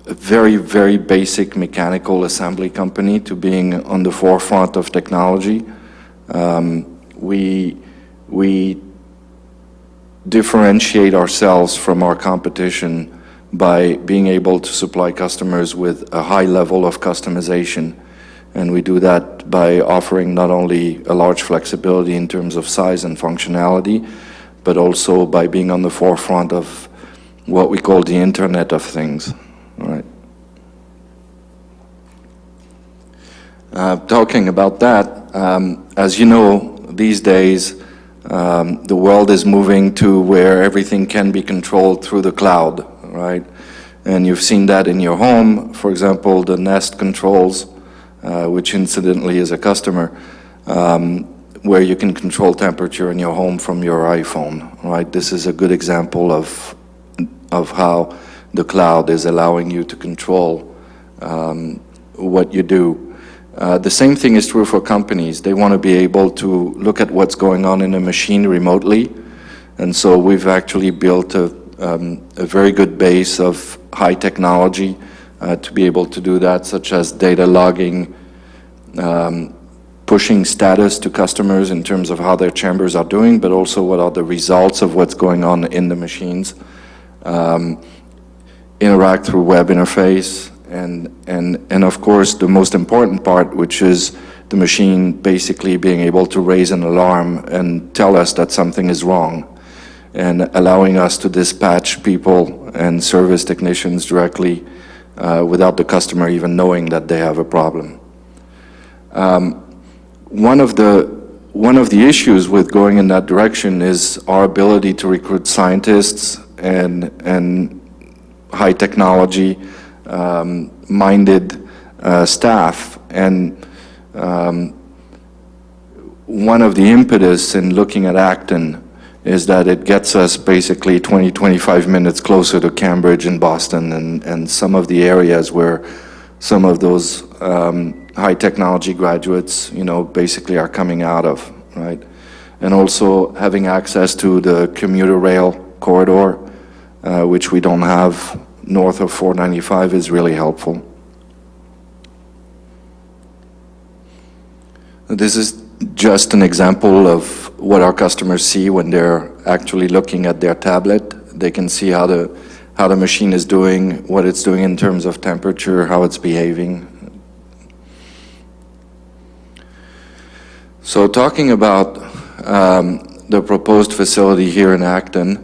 very, very basic mechanical assembly company to being on the forefront of technology. We differentiate ourselves from our competition by being able to supply customers with a high level of customization. And we do that by offering not only a large flexibility in terms of size and functionality, but also by being on the forefront of what we call the Internet of Things. All right. Talking about that, as you know, these days, the world is moving to where everything can be controlled through the cloud, right? And you've seen that in your home, for example, the Nest controls, which incidentally is a customer, where you can control temperature in your home from your iPhone, right? This is a good example of how the cloud is allowing you to control what you do. The same thing is true for companies. They want to be able to look at what's going on in a machine remotely. And so we've actually built a very good base of high technology to be able to do that, such as data logging, pushing status to customers in terms of how their chambers are doing, but also what are the results of what's going on in the machines. Interact through web interface, and of course the most important part, which is the machine basically being able to raise an alarm and tell us that something is wrong, and allowing us to dispatch people and service technicians directly without the customer even knowing that they have a problem. One of the issues with going in that direction is our ability to recruit scientists and high technology minded staff. And one of the impetus in looking at Acton is that it gets us basically 20-25 minutes closer to Cambridge and Boston and some of the areas where some of those high technology graduates, basically are coming out of, right? And also having access to the commuter rail corridor, which we don't have north of 495, is really helpful. This is just an example of what our customers see when they're actually looking at their tablet. They can see how the machine is doing, what it's doing in terms of temperature, how it's behaving. So talking about the proposed facility here in Acton,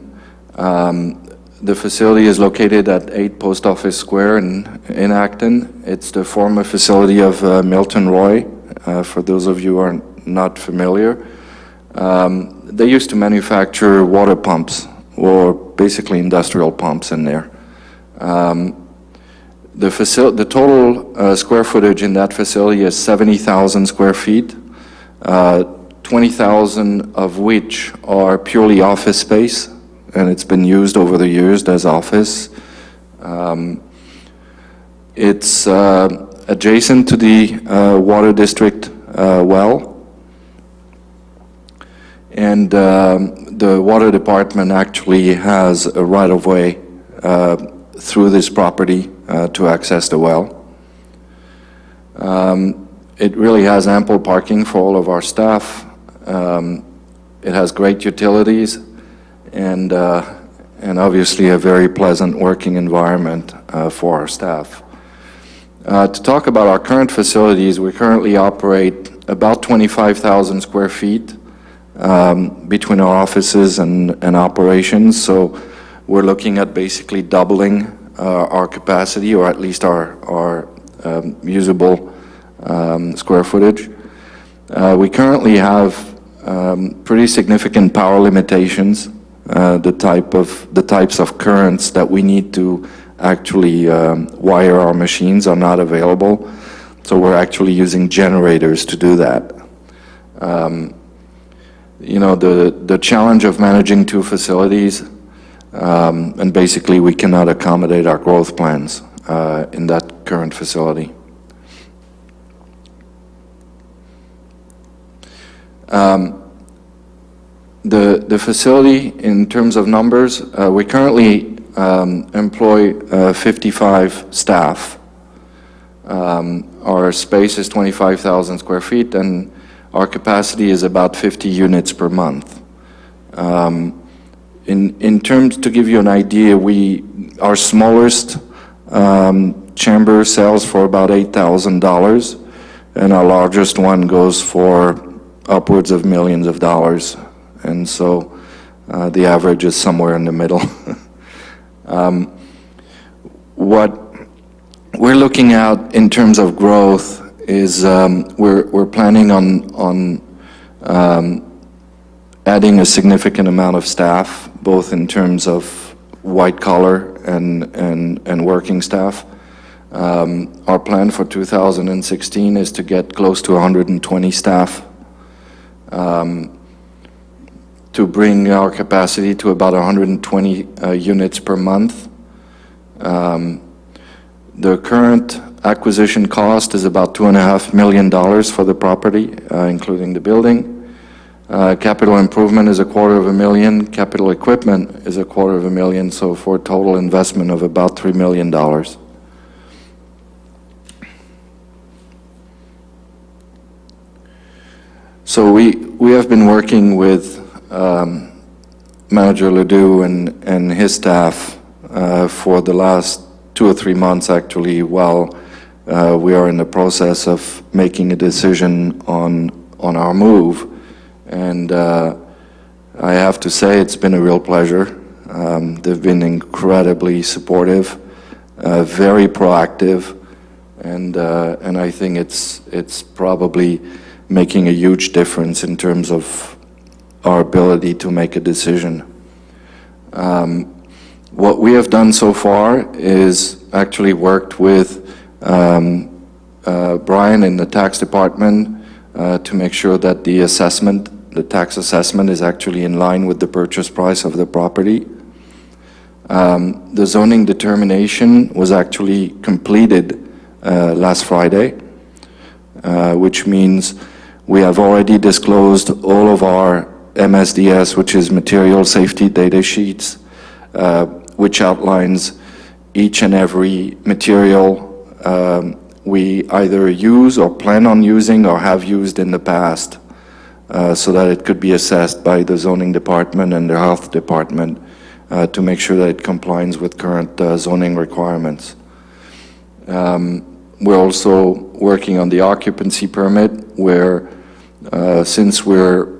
the facility is located at 8 Post Office Square in Acton. It's the former facility of Milton Roy, for those of you who are not familiar. They used to manufacture water pumps, or basically industrial pumps in there. The total square footage in that facility is 70,000 square feet, 20,000 of which are purely office space, and it's been used over the years as office. It's adjacent to the water district well, and the water department actually has a right-of-way through this property to access the well. It really has ample parking for all of our staff. It has great utilities and obviously a very pleasant working environment for our staff. To talk about our current facilities, we currently operate about 25,000 square feet between our offices and operations. So we're looking at basically doubling our capacity, or at least our usable square footage. We currently have pretty significant power limitations. The types of currents that we need to actually wire our machines are not available. So we're actually using generators to do that. the challenge of managing two facilities, and basically we cannot accommodate our growth plans in that current facility. The facility, in terms of numbers, we currently employ 55 staff. Our space is 25,000 square feet, and our capacity is about 50 units per month. In terms, to give you an idea, our smallest chamber sells for about $8,000, and our largest one goes for upwards of millions of dollars. And so the average is somewhere in the middle. What we're looking at in terms of growth is we're planning on adding a significant amount of staff, both in terms of white collar and working staff. Our plan for 2016 is to get close to 120 staff, to bring our capacity to about 120 units per month. The current acquisition cost is about $2.5 million for the property, including the building. Capital improvement is $250,000. Capital equipment is $250,000, so for a total investment of about $3 million. So we have been working with Manager Ledoux and his staff for the last 2 or 3 months, actually, while we are in the process of making a decision on our move. And I have to say it's been a real pleasure. They've been incredibly supportive, very proactive, and I think it's probably making a huge difference in terms of our ability to make a decision. What we have done so far is actually worked with Brian in the tax department to make sure that the tax assessment is actually in line with the purchase price of the property. The zoning determination was actually completed last Friday, which means we have already disclosed all of our MSDS, which is material safety data sheets, which outlines each and every material we either use or plan on using or have used in the past, so that it could be assessed by the zoning department and the health department to make sure that it complies with current zoning requirements. We're also working on the occupancy permit, where since we're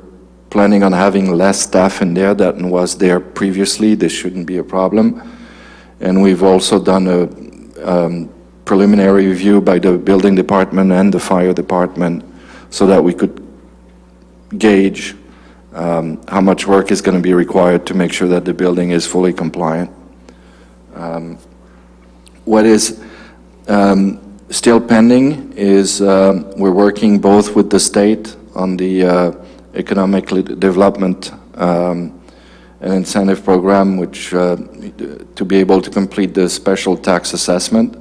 planning on having less staff in there than was there previously, this shouldn't be a problem. And we've also done a preliminary review by the building department and the fire department so that we could gauge how much work is going to be required to make sure that the building is fully compliant. What is still pending is we're working both with the state on the economic development and incentive program, which to be able to complete the special tax assessment.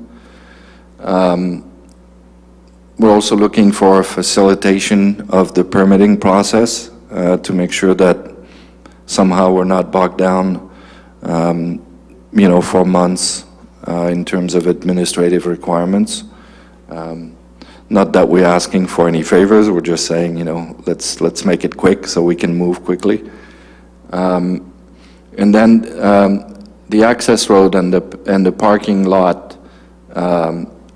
We're also looking for a facilitation of the permitting process to make sure that somehow we're not bogged down, for months in terms of administrative requirements. Not that we're asking for any favors, we're just saying, let's make it quick so we can move quickly. And then the access road and the parking lot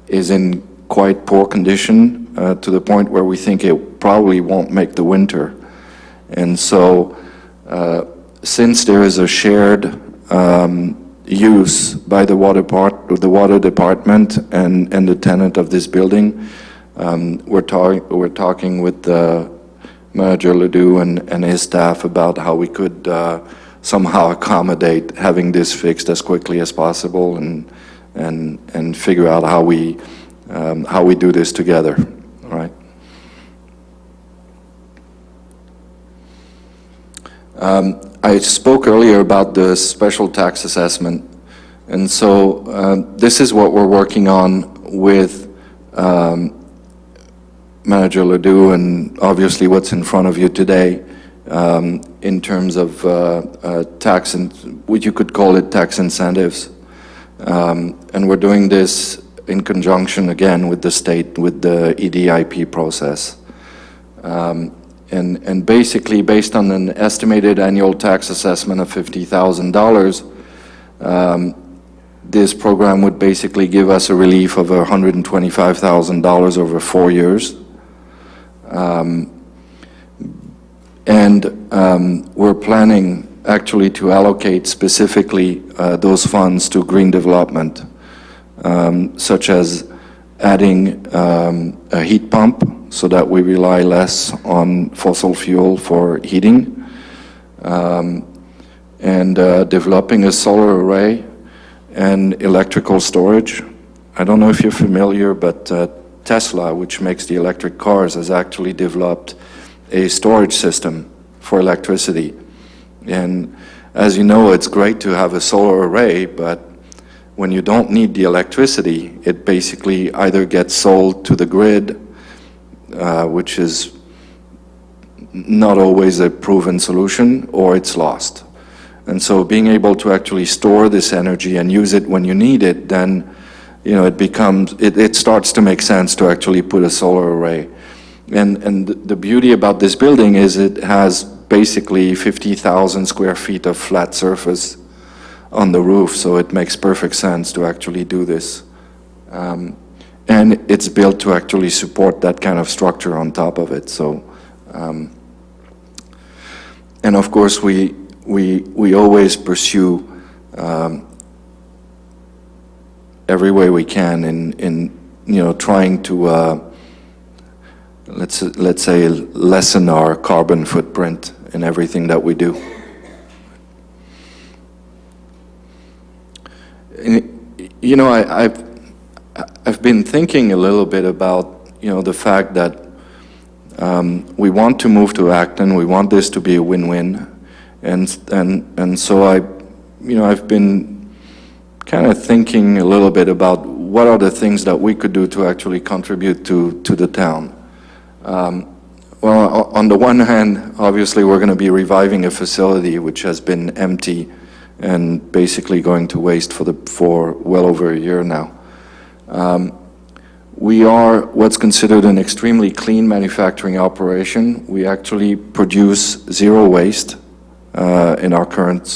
is in quite poor condition to the point where we think it probably won't make the winter. And so since there is a shared use by the water department and the tenant of this building, we're talking with Manager Ledoux and his staff about how we could somehow accommodate having this fixed as quickly as possible and figure out how we do this together, all right? I spoke earlier about the special tax assessment, and so this is what we're working on with Manager Ledoux, and obviously what's in front of you today in terms of tax, and what you could call it tax incentives. And we're doing this in conjunction again with the state, with the EDIP process. And basically, based on an estimated annual tax assessment of $50,000, this program would basically give us a relief of $125,000 over 4 years. We're planning actually to allocate specifically those funds to green development, such as adding a heat pump so that we rely less on fossil fuel for heating, and developing a solar array and electrical storage. I don't know if you're familiar, but Tesla, which makes the electric cars, has actually developed a storage system for electricity. And as you know, it's great to have a solar array, but when you don't need the electricity, it basically either gets sold to the grid, which is not always a proven solution, or it's lost. And so being able to actually store this energy and use it when you need it, then it starts to make sense to actually put a solar array. And the beauty about this building is it has basically 50,000 square feet of flat surface on the roof, so it makes perfect sense to actually do this. And it's built to actually support that kind of structure on top of it. So, and of course we always pursue every way we can in trying to let's say lessen our carbon footprint in everything that we do. I've been thinking a little bit about the fact that we want to move to Acton. We want this to be a win-win, and so I've been kind of thinking a little bit about what are the things that we could do to actually contribute to the town. Well, on the one hand, obviously we're going to be reviving a facility which has been empty and basically going to waste for well over a year now. We are what's considered an extremely clean manufacturing operation. We actually produce zero waste in our current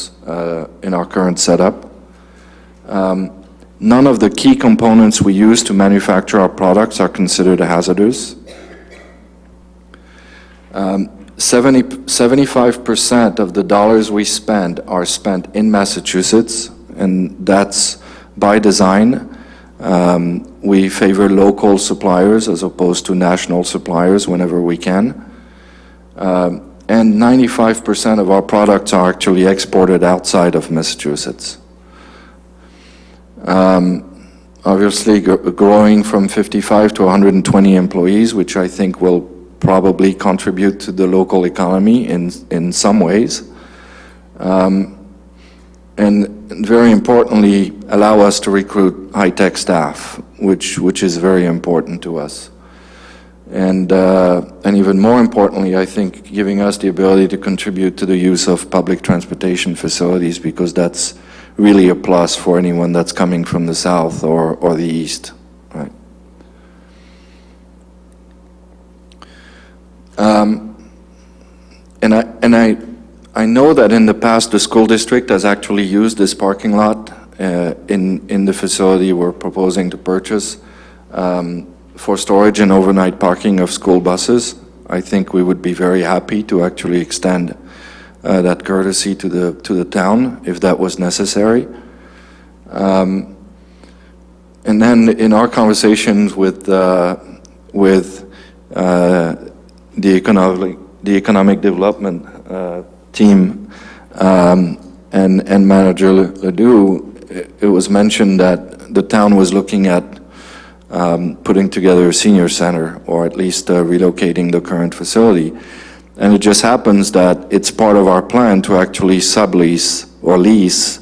setup. None of the key components we use to manufacture our products are considered hazardous. 75% of the dollars we spend are spent in Massachusetts, and that's by design. We favor local suppliers as opposed to national suppliers whenever we can. And 95% of our products are actually exported outside of Massachusetts. Obviously, growing from 55 to 120 employees, which I think will probably contribute to the local economy in some ways. And very importantly, allow us to recruit high-tech staff, which is very important to us. And even more importantly, I think giving us the ability to contribute to the use of public transportation facilities, because that's really a plus for anyone that's coming from the south or the east, right? I know that in the past the school district has actually used this parking lot in the facility we're proposing to purchase for storage and overnight parking of school buses. I think we would be very happy to actually extend that courtesy to the town if that was necessary. And then in our conversations with the economic development team and Manager Ledoux, it was mentioned that the town was looking at putting together a senior center, or at least relocating the current facility. And it just happens that it's part of our plan to actually sublease or lease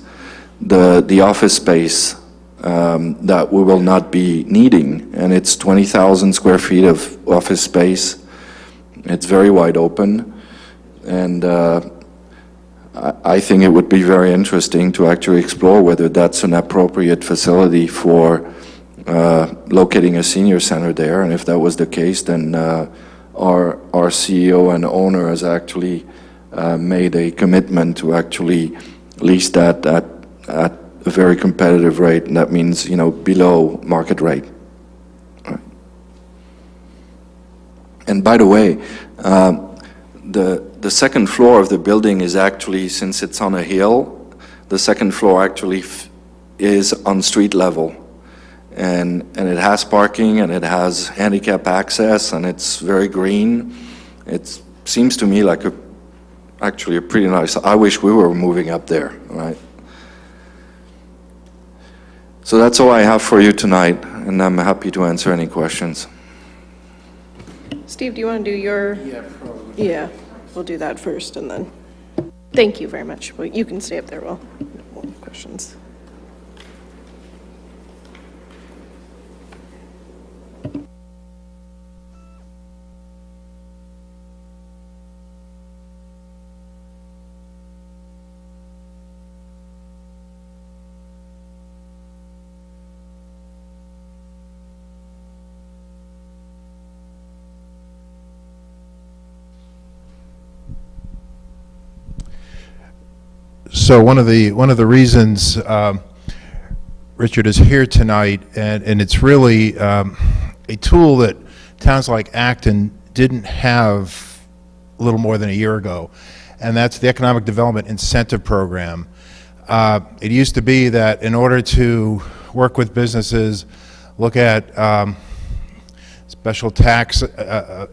the office space that we will not be needing. And it's 20,000 square feet of office space. It's very wide open. And I think it would be very interesting to actually explore whether that's an appropriate facility for locating a senior center there. And if that was the case, then our CEO and owner has actually made a commitment to actually lease that at a very competitive rate, and that means, below market rate. Right. And by the way, the second floor of the building is actually, since it's on a hill, the second floor actually is on street level. And it has parking, and it has handicap access, and it's very green. It seems to me like actually a pretty nice, I wish we were moving up there, right? So that's all I have for you tonight, and I'm happy to answer any questions. Steve, do you want to do your? Yeah, probably. Yeah, we'll do that first, and then, thank you very much. Well, you can stay up there while questions. So one of the reasons Richard is here tonight, and it's really a tool that towns like Acton didn't have a little more than a year ago, and that's the Economic Development Incentive Program. It used to be that in order to work with businesses, look at special tax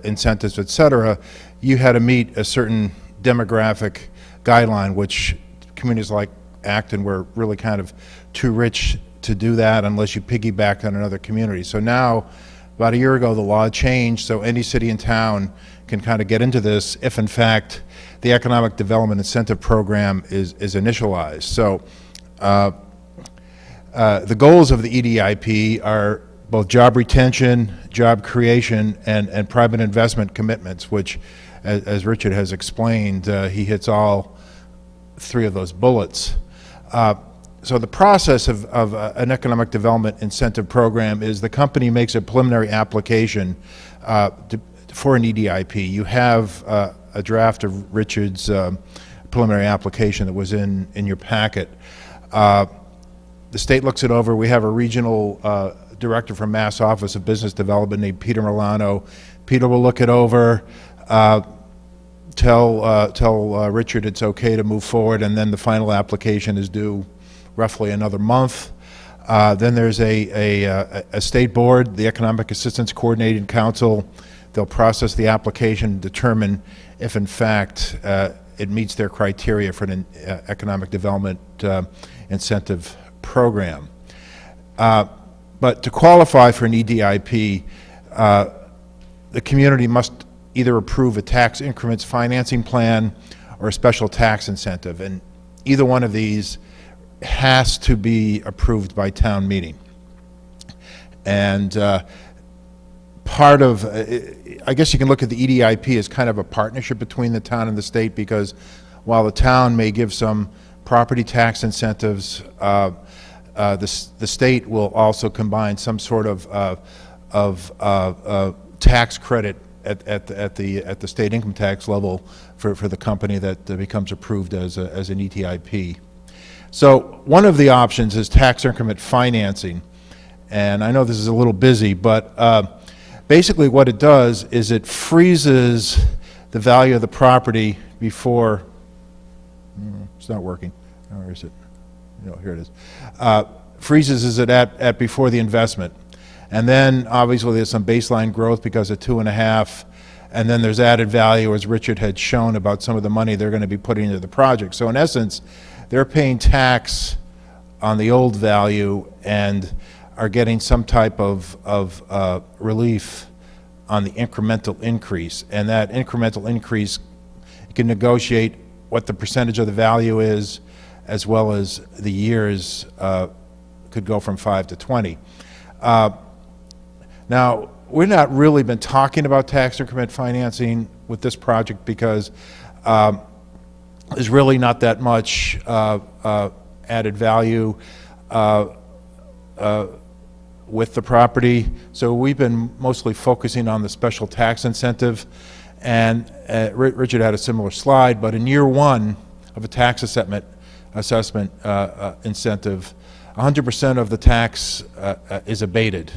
incentives, et cetera, you had to meet a certain demographic guideline, which communities like Acton were really kind of too rich to do that unless you piggybacked on another community. So now, about a year ago, the law changed, so any city and town can kind of get into this if, in fact, the Economic Development Incentive Program is initialized. So the goals of the EDIP are both job retention, job creation, and private investment commitments, which, as Richard has explained, he hits all three of those bullets. So the process of an economic development incentive program is the company makes a preliminary application for an EDIP. You have a draft of Richard's preliminary application that was in your packet. The state looks it over. We have a regional director from Mass Office of Business Development named Peter Milano. Peter will look it over, tell Richard it's okay to move forward, and then the final application is due roughly another month. Then there's a state board, the Economic Assistance Coordinating Council. They'll process the application, determine if in fact it meets their criteria for an economic development incentive program. But to qualify for an EDIP, the community must either approve a tax increments financing plan or a special tax incentive, and either one of these has to be approved by town meeting. And part of, I guess you can look at the EDIP as kind of a partnership between the town and the state, because while the town may give some property tax incentives, the state will also combine some sort of tax credit at the state income tax level for the company that becomes approved as an EDIP. So one of the options is tax increment financing, and I know this is a little busy, but basically what it does is it freezes the value of the property before, it's not working, where is it? No, here it is. Freezes it at before the investment. And then obviously there's some baseline growth because of 2.5, and then there's added value, as Richard had shown, about some of the money they're going to be putting into the project. So in essence, they're paying tax on the old value and are getting some type of relief on the incremental increase. And that incremental increase You can negotiate what the percentage of the value is, as well as the years could go from 5 to 20. Now, we've not really been talking about tax increment financing with this project because there's really not that much added value with the property. So we've been mostly focusing on the special tax incentive. And Richard had a similar slide, but in year one of a tax assessment incentive, 100% of the tax is abated.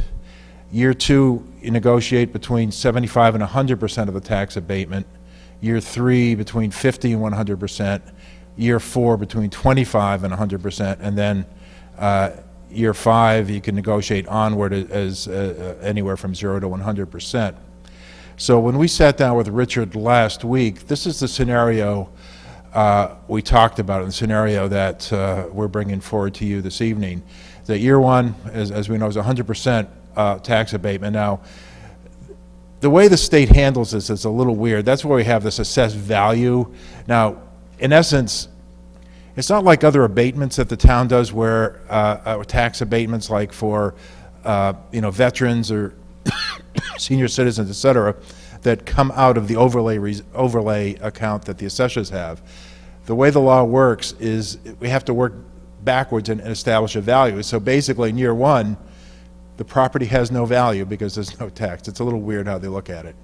Year two, you negotiate between 75 and 100% of the tax abatement. Year three, between 50 and 100%. Year four, between 25 and 100%. And then year five, you can negotiate onward as anywhere from 0 to 100%. So when we sat down with Richard last week, this is the scenario we talked about, and the scenario that we're bringing forward to you this evening. That year one, as we know, is 100% tax abatement. Now, the way the state handles this is a little weird. That's where we have this assessed value. Now, in essence, it's not like other abatements that the town does where tax abatements like for veterans or senior citizens, et cetera, that come out of the overlay account that the assessors have. The way the law works is we have to work backwards and establish a value. So basically in year one, the property has no value because there's no tax. It's a little weird how they look at it.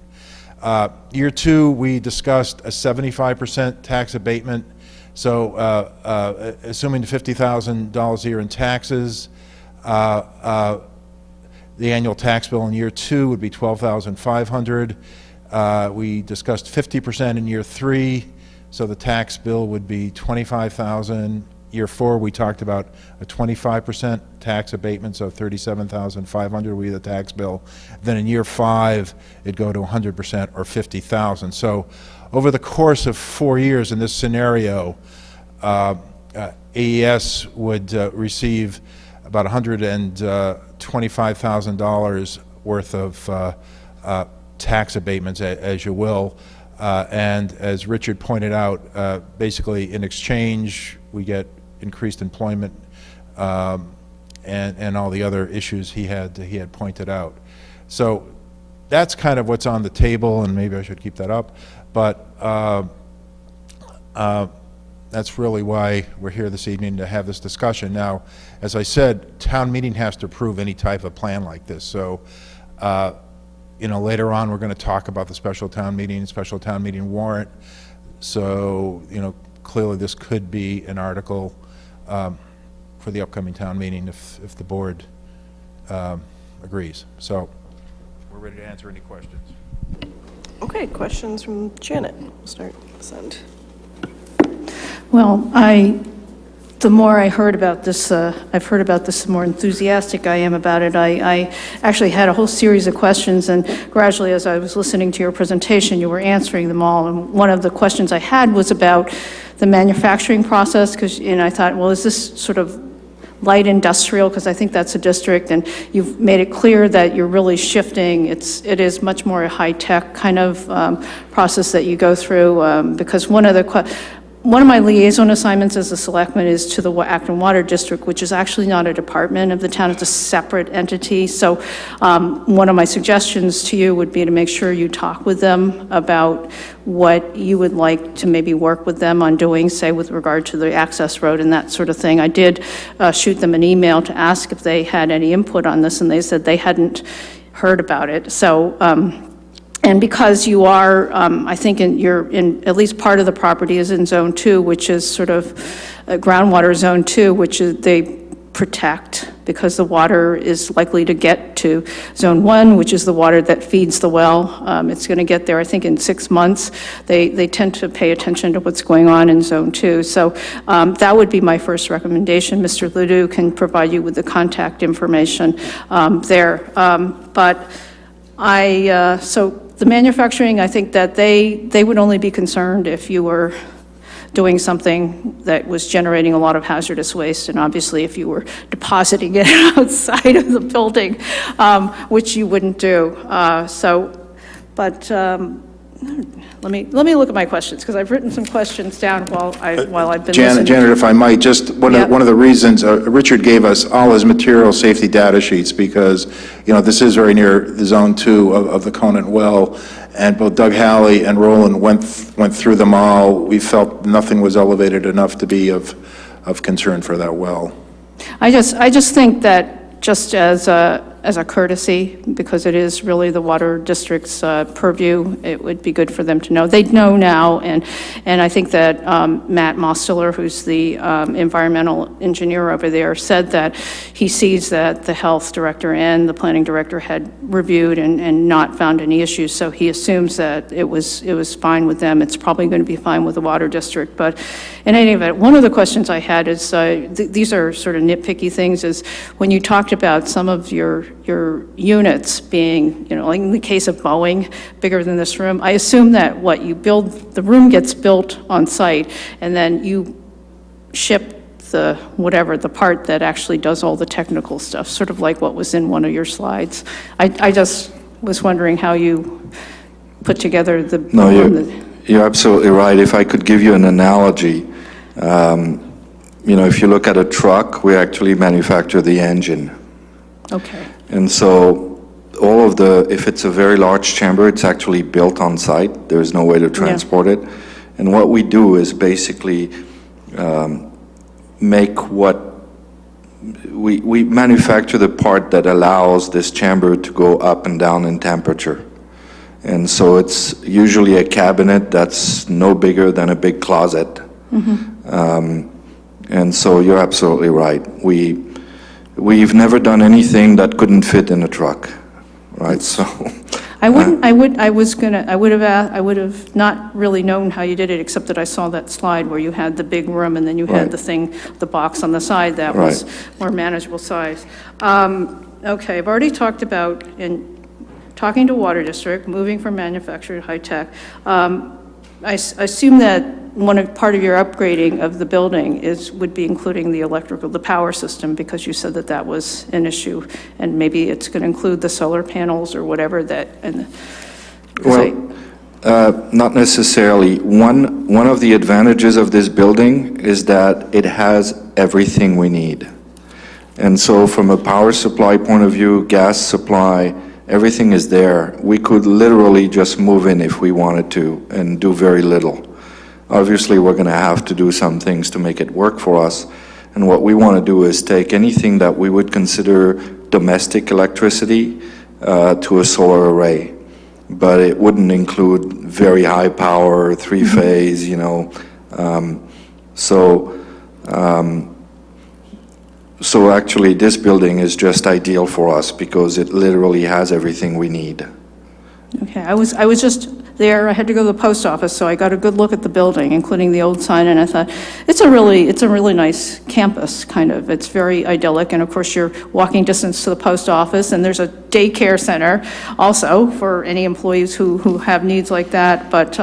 Year two, we discussed a 75% tax abatement. So assuming $50,000 a year in taxes, the annual tax bill in year two would be $12,500. We discussed 50% in year three, so the tax bill would be $25,000. Year four, we talked about a 25% tax abatement, so $37,500 would be the tax bill. Then in year five, it'd go to 100% or $50,000. So over the course of 4 years in this scenario, AES would receive about $125,000 worth of tax abatements, as you will. And as Richard pointed out, basically in exchange, we get increased employment and all the other issues he had pointed out. So that's kind of what's on the table, and maybe I should keep that up. But that's really why we're here this evening, to have this discussion. Now, as I said, town meeting has to approve any type of plan like this. So, later on, we're going to talk about the special town meeting warrant. So, clearly this could be an article for the upcoming town meeting if the board agrees. So, we're ready to answer any questions. Okay, questions from Janet. We'll start this end. Well, the more I heard about this, I've heard about this, the more enthusiastic I am about it. I actually had a whole series of questions, and gradually as I was listening to your presentation, you were answering them all. And one of the questions I had was about the manufacturing process, and I thought, well, is this sort of light industrial? Because I think that's a district, and you've made it clear that you're really shifting. It is much more a high-tech kind of process that you go through, because one of my liaison assignments as a selectman is to the Acton Water District, which is actually not a department of the town, it's a separate entity. So one of my suggestions to you would be to make sure you talk with them about what you would like to maybe work with them on doing, say with regard to the access road and that sort of thing. I did shoot them an email to ask if they had any input on this, and they said they hadn't heard about it. So and because you are, I think you're in, at least part of the property is in Zone 2, which is sort of groundwater Zone 2, which is, they protect because the water is likely to get to Zone 1, which is the water that feeds the well. It's going to get there, I think, in 6 months. They tend to pay attention to what's going on in Zone 2. So that would be my first recommendation. Mr. Ledoux can provide you with the contact information there. But so the manufacturing, I think that they would only be concerned if you were doing something that was generating a lot of hazardous waste, and obviously if you were depositing it outside of the building, which you wouldn't do. let me look at my questions, because I've written some questions down while I've been Janet, listening. if I might, just one Yeah. of the reasons, Richard gave us all his material safety data sheets because, this is very near the Zone 2 of the Conant well, and both Doug Halley and Roland went through them all. We felt nothing was elevated enough to be of concern for that well. I just think that just as a courtesy, because it is really the water district's purview, it would be good for them to know. They know now, and I think that Matt Mosteller, who's the environmental engineer over there, said that he sees that the health director and the planning director had reviewed and not found any issues, so he assumes that it was fine with them. It's probably going to be fine with the water district, but in any event, one of the questions I had is, these are sort of nitpicky things, is when you talked about some of your units being, like in the case of Boeing, bigger than this room, I assume that the room gets built on site, and then you ship the part that actually does all the technical stuff, sort of like what was in one of your slides. I just was wondering how you put together the room. No, you're absolutely right. If I could give you an analogy, if you look at a truck, we actually manufacture the engine. Okay. And so if it's a very large chamber, it's actually built on site. There's no way to transport it. And what we do is basically we manufacture the part that allows this chamber to go up and down in temperature. And so it's usually a cabinet that's no bigger than a big closet. Mm-hmm. And so you're absolutely right. We've never done anything that couldn't fit in a truck, right? So I would have not really known how you did it, except that I saw that slide where you had the big room and then you had the box on the side that was more manageable size. Okay, I've already talked about talking to Water District, moving from manufactured to high-tech. I assume that part of your upgrading of the building would be including the power system, because you said that was an issue, and maybe it's going to include the solar panels or whatever that. Not necessarily. One of the advantages of this building is that it has everything we need. And so from a power supply point of view, gas supply, everything is there. We could literally just move in if we wanted to and do very little. Obviously, we're going to have to do some things to make it work for us. And what we want to do is take anything that we would consider domestic electricity to a solar array. But it wouldn't include very high power, three-phase, So actually, this building is just ideal for us because it literally has everything we need. Okay, I was just there. I had to go to the post office, so I got a good look at the building, including the old sign, and I thought it's a really nice campus, kind of. It's very idyllic, and of course you're walking distance to the post office, and there's a daycare center also for any employees who have needs like that. But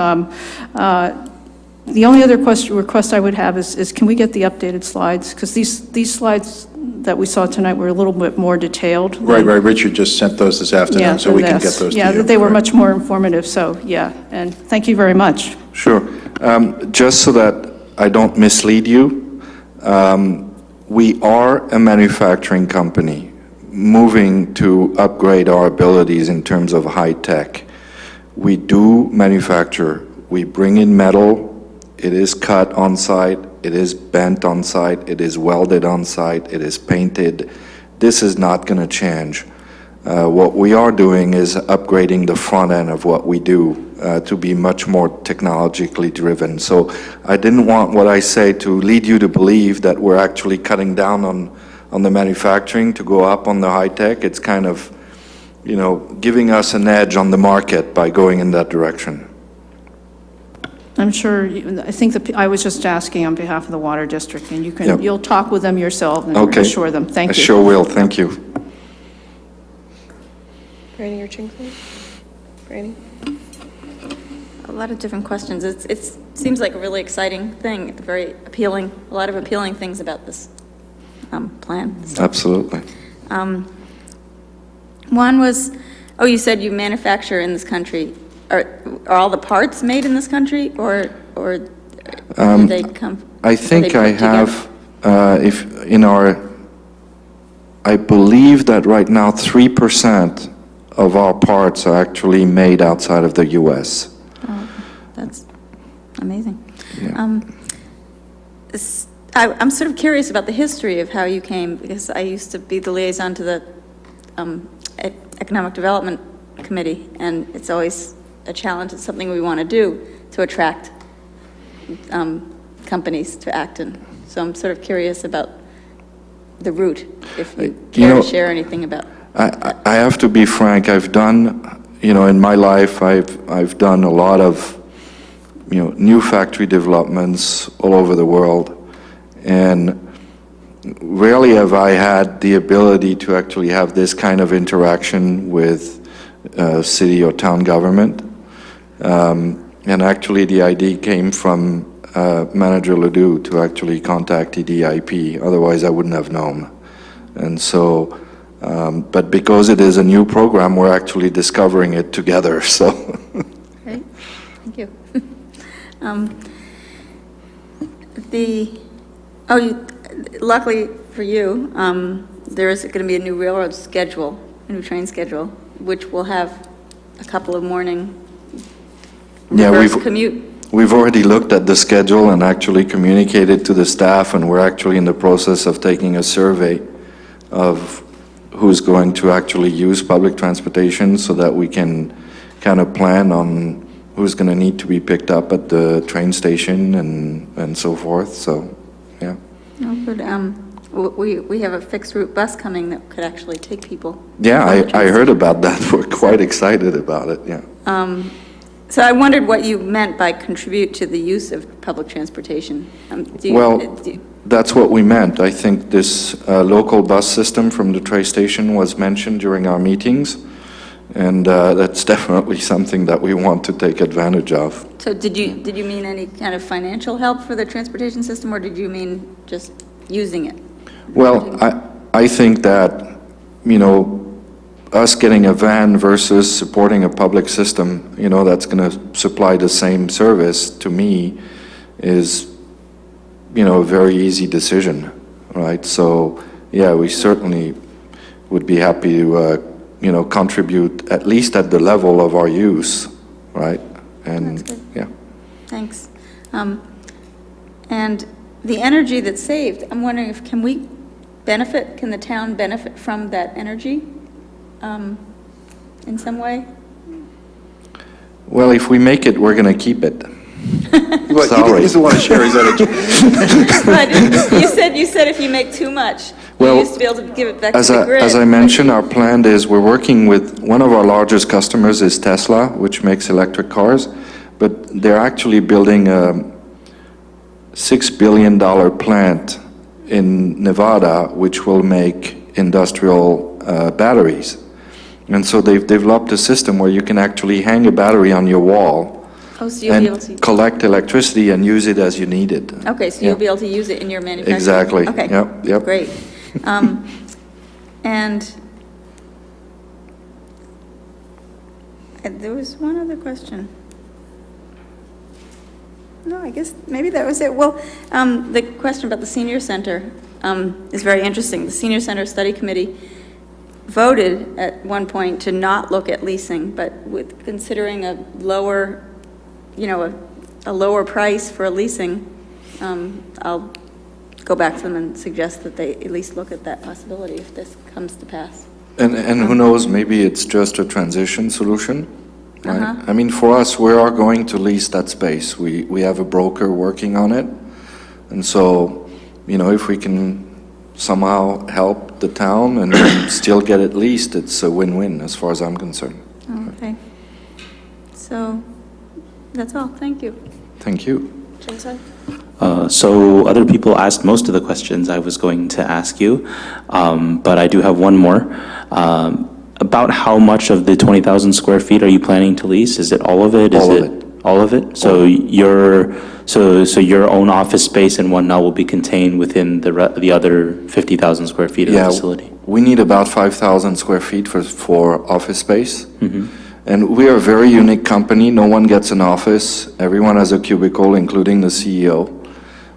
the only other request I would have is can we get the updated slides? Because these slides that we saw tonight were a little bit more detailed. Right. Richard just sent those this afternoon, so we can get those to you. Yeah, they were much more informative, so, yeah, and thank you very much. Sure. Just so that I don't mislead you, we are a manufacturing company moving to upgrade our abilities in terms of high tech. We do manufacture. We bring in metal. It is cut on site, it is bent on site, it is welded on site, it is painted. This is not going to change. What we are doing is upgrading the front end of what we do to be much more technologically driven. So I didn't want what I say to lead you to believe that we're actually cutting down on the manufacturing to go up on the high tech. It's kind of, giving us an edge on the market by going in that direction. I'm sure, I think I was just asking on behalf of the Water District, and you'll talk with them yourself and assure them. Thank you. I sure will, thank you. Brady or Chinkley? Brady? A lot of different questions. It seems like a really exciting thing, very appealing, a lot of appealing things about this plan. Absolutely. One was, you said you manufacture in this country. are all the parts made in this country, or do they come? I are think they I put have, together? I believe that right now 3% of our parts are actually made outside of the U.S. Oh, that's amazing. Yeah. I'm sort of curious about the history of how you came, because I used to be the liaison to the Economic Development Committee, and it's always a challenge. It's something we want to do to attract companies to Acton. So I'm sort of curious about the route, if you care to share anything about that. I have to be frank, I've done, in my life, I've done a lot of, new factory developments all over the world, and rarely have I had the ability to actually have this kind of interaction with city or town government. And actually the idea came from Manager Ledoux to actually contact the DIP, otherwise I wouldn't have known. And so, but because it is a new program, we're actually discovering it together, so. Great, thank you. Luckily for you, there is going to be a new railroad schedule, a new train schedule, which will have a couple of morning reverse commute. We've already looked at the schedule and actually communicated to the staff, and we're actually in the process of taking a survey of who's going to actually use public transportation so that we can kind of plan on who's going to need to be picked up at the train station and so forth, so, yeah. Oh, good. We have a fixed route bus coming that could actually take people. Yeah, I heard about that. We're quite excited about it, yeah. So I wondered what you meant by contribute to the use of public transportation. That's what we meant. I think this local bus system from the train station was mentioned during our meetings, and that's definitely something that we want to take advantage of. So did you mean any kind of financial help for the transportation system, or did you mean just using it? Well, I think that, us getting a van versus supporting a public system, that's going to supply the same service, to me, is, a very easy decision, right? So, yeah, we certainly would be happy to, contribute at least at the level of our use, right? And, That's good. yeah. Thanks. And the energy that's saved, I'm wondering if, can the town benefit from that energy in some way? Well, if we make it, we're going to keep it. He doesn't want to share his energy. But you said if you make too much, you used to be able to give it back to the grid. As I mentioned, our plan is we're working with, one of our largest customers is Tesla, which makes electric cars, but they're actually building a $6 billion plant in Nevada, which will make industrial batteries. And so they've developed a system where you can actually hang a battery on your wall and collect electricity and use it as you need it. Okay, so you'll be able to use it in your manufacturing. Exactly. Okay. Yep. Great. And there was one other question. No, I guess maybe that was it. Well, the question about the senior center is very interesting. The Senior Center Study Committee voted at one point to not look at leasing, but with considering a lower, a lower price for leasing, I'll go back to them and suggest that they at least look at that possibility if this comes to pass. And who knows, maybe it's just a transition solution, right? Uh-huh. I mean, for us, we are going to lease that space. We have a broker working on it. And so, if we can somehow help the town and still get it leased, it's a win-win as far as I'm concerned. Okay. So, that's all. Thank you. Thank you. Jason? So other people asked most of the questions I was going to ask you, but I do have one more. About how much of the 20,000 square feet are you planning to lease? Is it all of it? All of it. All of it? So your own office space and whatnot will be contained within the other 50,000 square feet of the facility? We need about 5,000 square feet for office space. Mm-hmm. And we are a very unique company. No one gets an office. Everyone has a cubicle, including the CEO.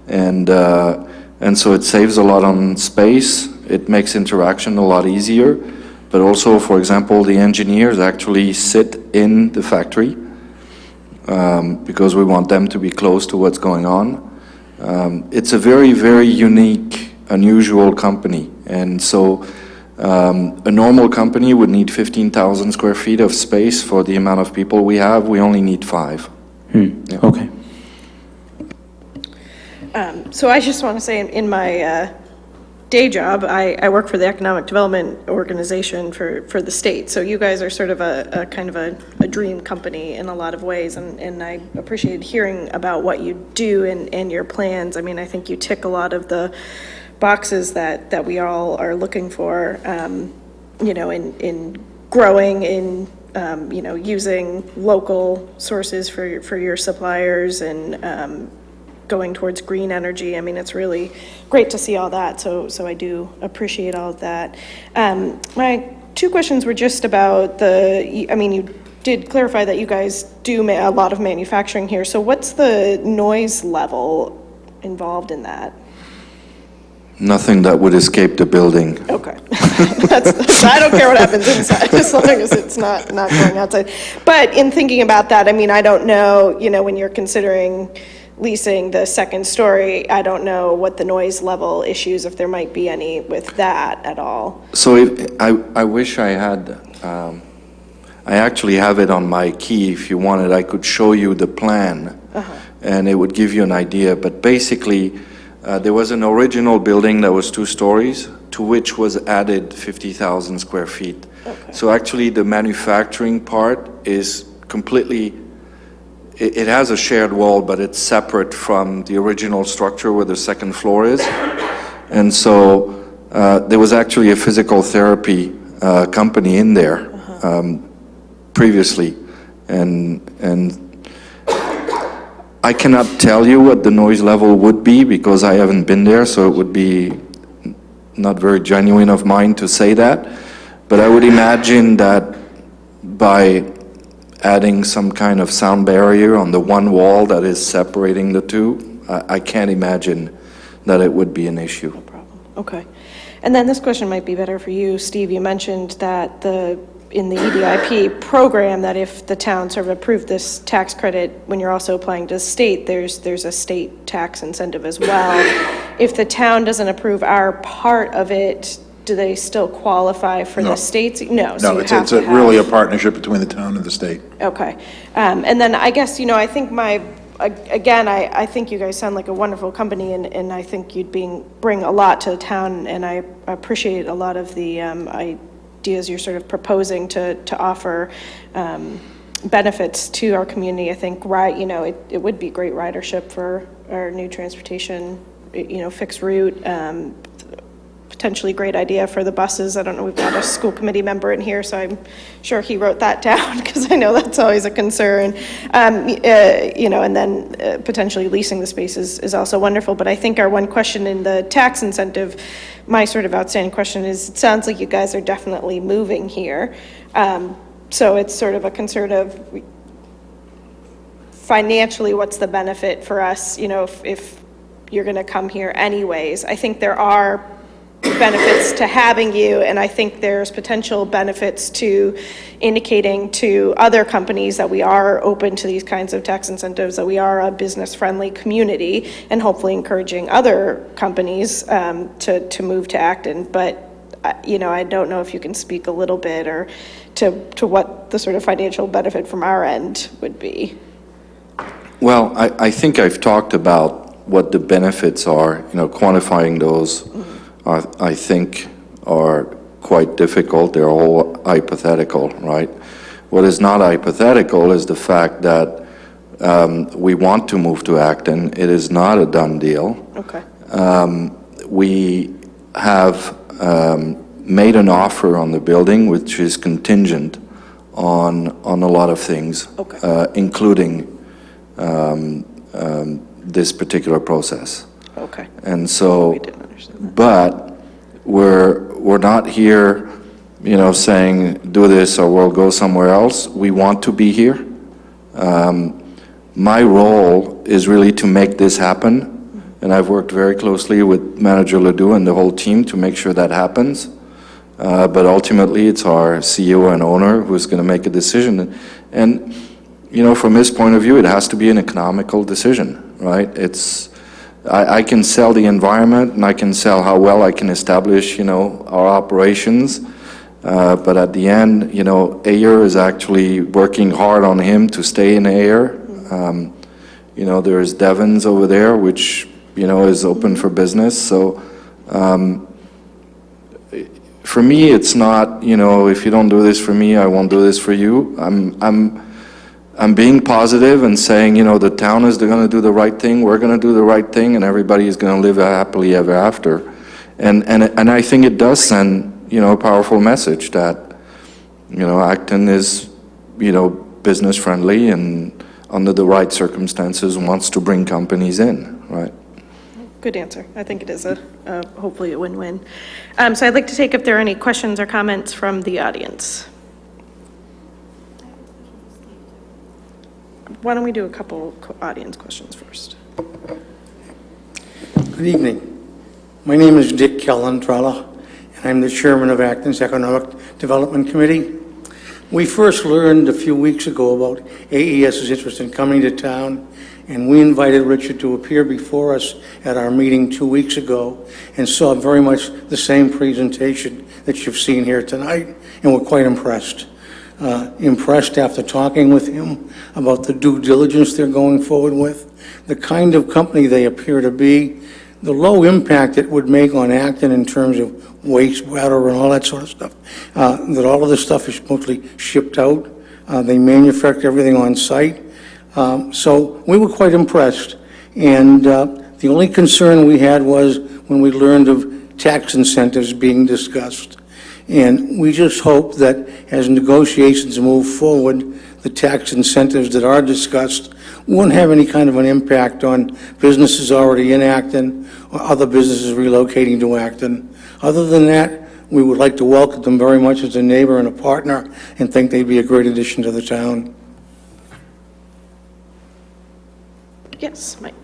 And so it saves a lot on space. It makes interaction a lot easier. But also, for example, the engineers actually sit in the factory because we want them to be close to what's going on. It's a very, very unique, unusual company. And so a normal company would need 15,000 square feet of space for the amount of people we have. We only need 5. Yeah. Okay. So I just want to say, in my day job, I work for the Economic Development Organization for the state. So you guys are sort of a kind of a dream company in a lot of ways, and I appreciated hearing about what you do and your plans. I mean, I think you tick a lot of the boxes that we all are looking for, you know, in growing, in you know, using local sources for your suppliers, and going towards green energy. I mean, it's really great to see all that, so I do appreciate all of that. My 2 questions were just about I mean, you did clarify that you guys do a lot of manufacturing here, so what's the noise level involved in that? Nothing that would escape the building. Okay. I don't care what happens inside, as long as it's not going outside. But in thinking about that, I mean, I don't know, you know, when you're considering leasing the second story, I don't know what the noise level issues, if there might be any with that at all. So I wish I had, I actually have it on my key. If you wanted, I could show you the plan, and it would give you an idea. But basically, there was an original building that was 2 stories, to which was added 50,000 square feet. Okay. So actually, the manufacturing part is completely, it has a shared wall, but it's separate from the original structure where the second floor is. And so there was actually a physical therapy company in there previously. And I cannot tell you what the noise level would be because I haven't been there, so it would be not very genuine of mine to say that. But I would imagine that by adding some kind of sound barrier on the one wall that is separating the two, I can't imagine that it would be an issue. No problem. Okay. And then this question might be better for you, Steve. You mentioned that in the EDIP program, that if the town sort of approved this tax credit, when you're also applying to the state, there's a state tax incentive as well. If the town doesn't approve our part of it, do they still qualify for the state's? No. So No, it's really a partnership between the town and the state. Okay. And then I guess, you know, I think I think you guys sound like a wonderful company, and I think you'd bring a lot to the town, and I appreciate a lot of the ideas you're sort of proposing to offer benefits to our community. I think, you know, it would be great ridership for our new transportation, you know, fixed route, potentially great idea for the buses. I don't know, we've got a school committee member in here, so I'm sure he wrote that down, because I know that's always a concern. You know, and then potentially leasing the spaces is also wonderful. But I think our one question in the tax incentive, my sort of outstanding question is, it sounds like you guys are definitely moving here. So it's sort of a concern of financially, what's the benefit for us, you know, if you're going to come here anyways. I think there are benefits to having you, and I think there's potential benefits to indicating to other companies that we are open to these kinds of tax incentives, that we are a business-friendly community, and hopefully encouraging other companies to move to Acton. But you know, I don't know if you can speak a little bit or to what the sort of financial benefit from our end would be. Well, I think I've talked about what the benefits are. You know, quantifying those, I think, are quite difficult. They're all hypothetical, right? What is not hypothetical is the fact that we want to move to Acton. It is not a done deal. Okay. We have made an offer on the building, which is contingent on a lot of things, okay. Including this particular process. Okay. And so, We didn't understand that. but we're not here saying, do this or we'll go somewhere else. We want to be here. My role is really to make this happen, and I've worked very closely with Manager Ledoux and the whole team to make sure that happens. But ultimately, it's our CEO and owner who's going to make a decision. And, from his point of view, it has to be an economical decision, right? I can sell the environment, and I can sell how well I can establish, our operations. But at the end, Ayer is actually working hard on him to stay in Ayer. There's Devon's over there, which, is open for business. So for me, it's not, if you don't do this for me, I won't do this for you. I'm being positive and saying, the town is going to do the right thing, we're going to do the right thing, and everybody is going to live happily ever after. And I think it does send, a powerful message that, Acton is, business friendly and under the right circumstances wants to bring companies in, right? Good answer. I think it is hopefully a win-win. So I'd like to take if there are any questions or comments from the audience. Why don't we do a couple audience questions first? Good evening. My name is Dick Kellentrella, and I'm the chairman of Acton's Economic Development Committee. We first learned a few weeks ago about AES's interest in coming to town, and we invited Richard to appear before us at our meeting 2 weeks ago and saw very much the same presentation that you've seen here tonight, and we're quite impressed. Impressed after talking with him about the due diligence they're going forward with, the kind of company they appear to be, the low impact it would make on Acton in terms of wastewater and all that sort of stuff, that all of this stuff is mostly shipped out. They manufacture everything on site. So we were quite impressed. And the only concern we had was when we learned of tax incentives being discussed. And we just hope that as negotiations move forward, the tax incentives that are discussed won't have any kind of an impact on businesses already in Acton or other businesses relocating to Acton. Other than that, we would like to welcome them very much as a neighbor and a partner and think they'd be a great addition to the town. Yes, Mike.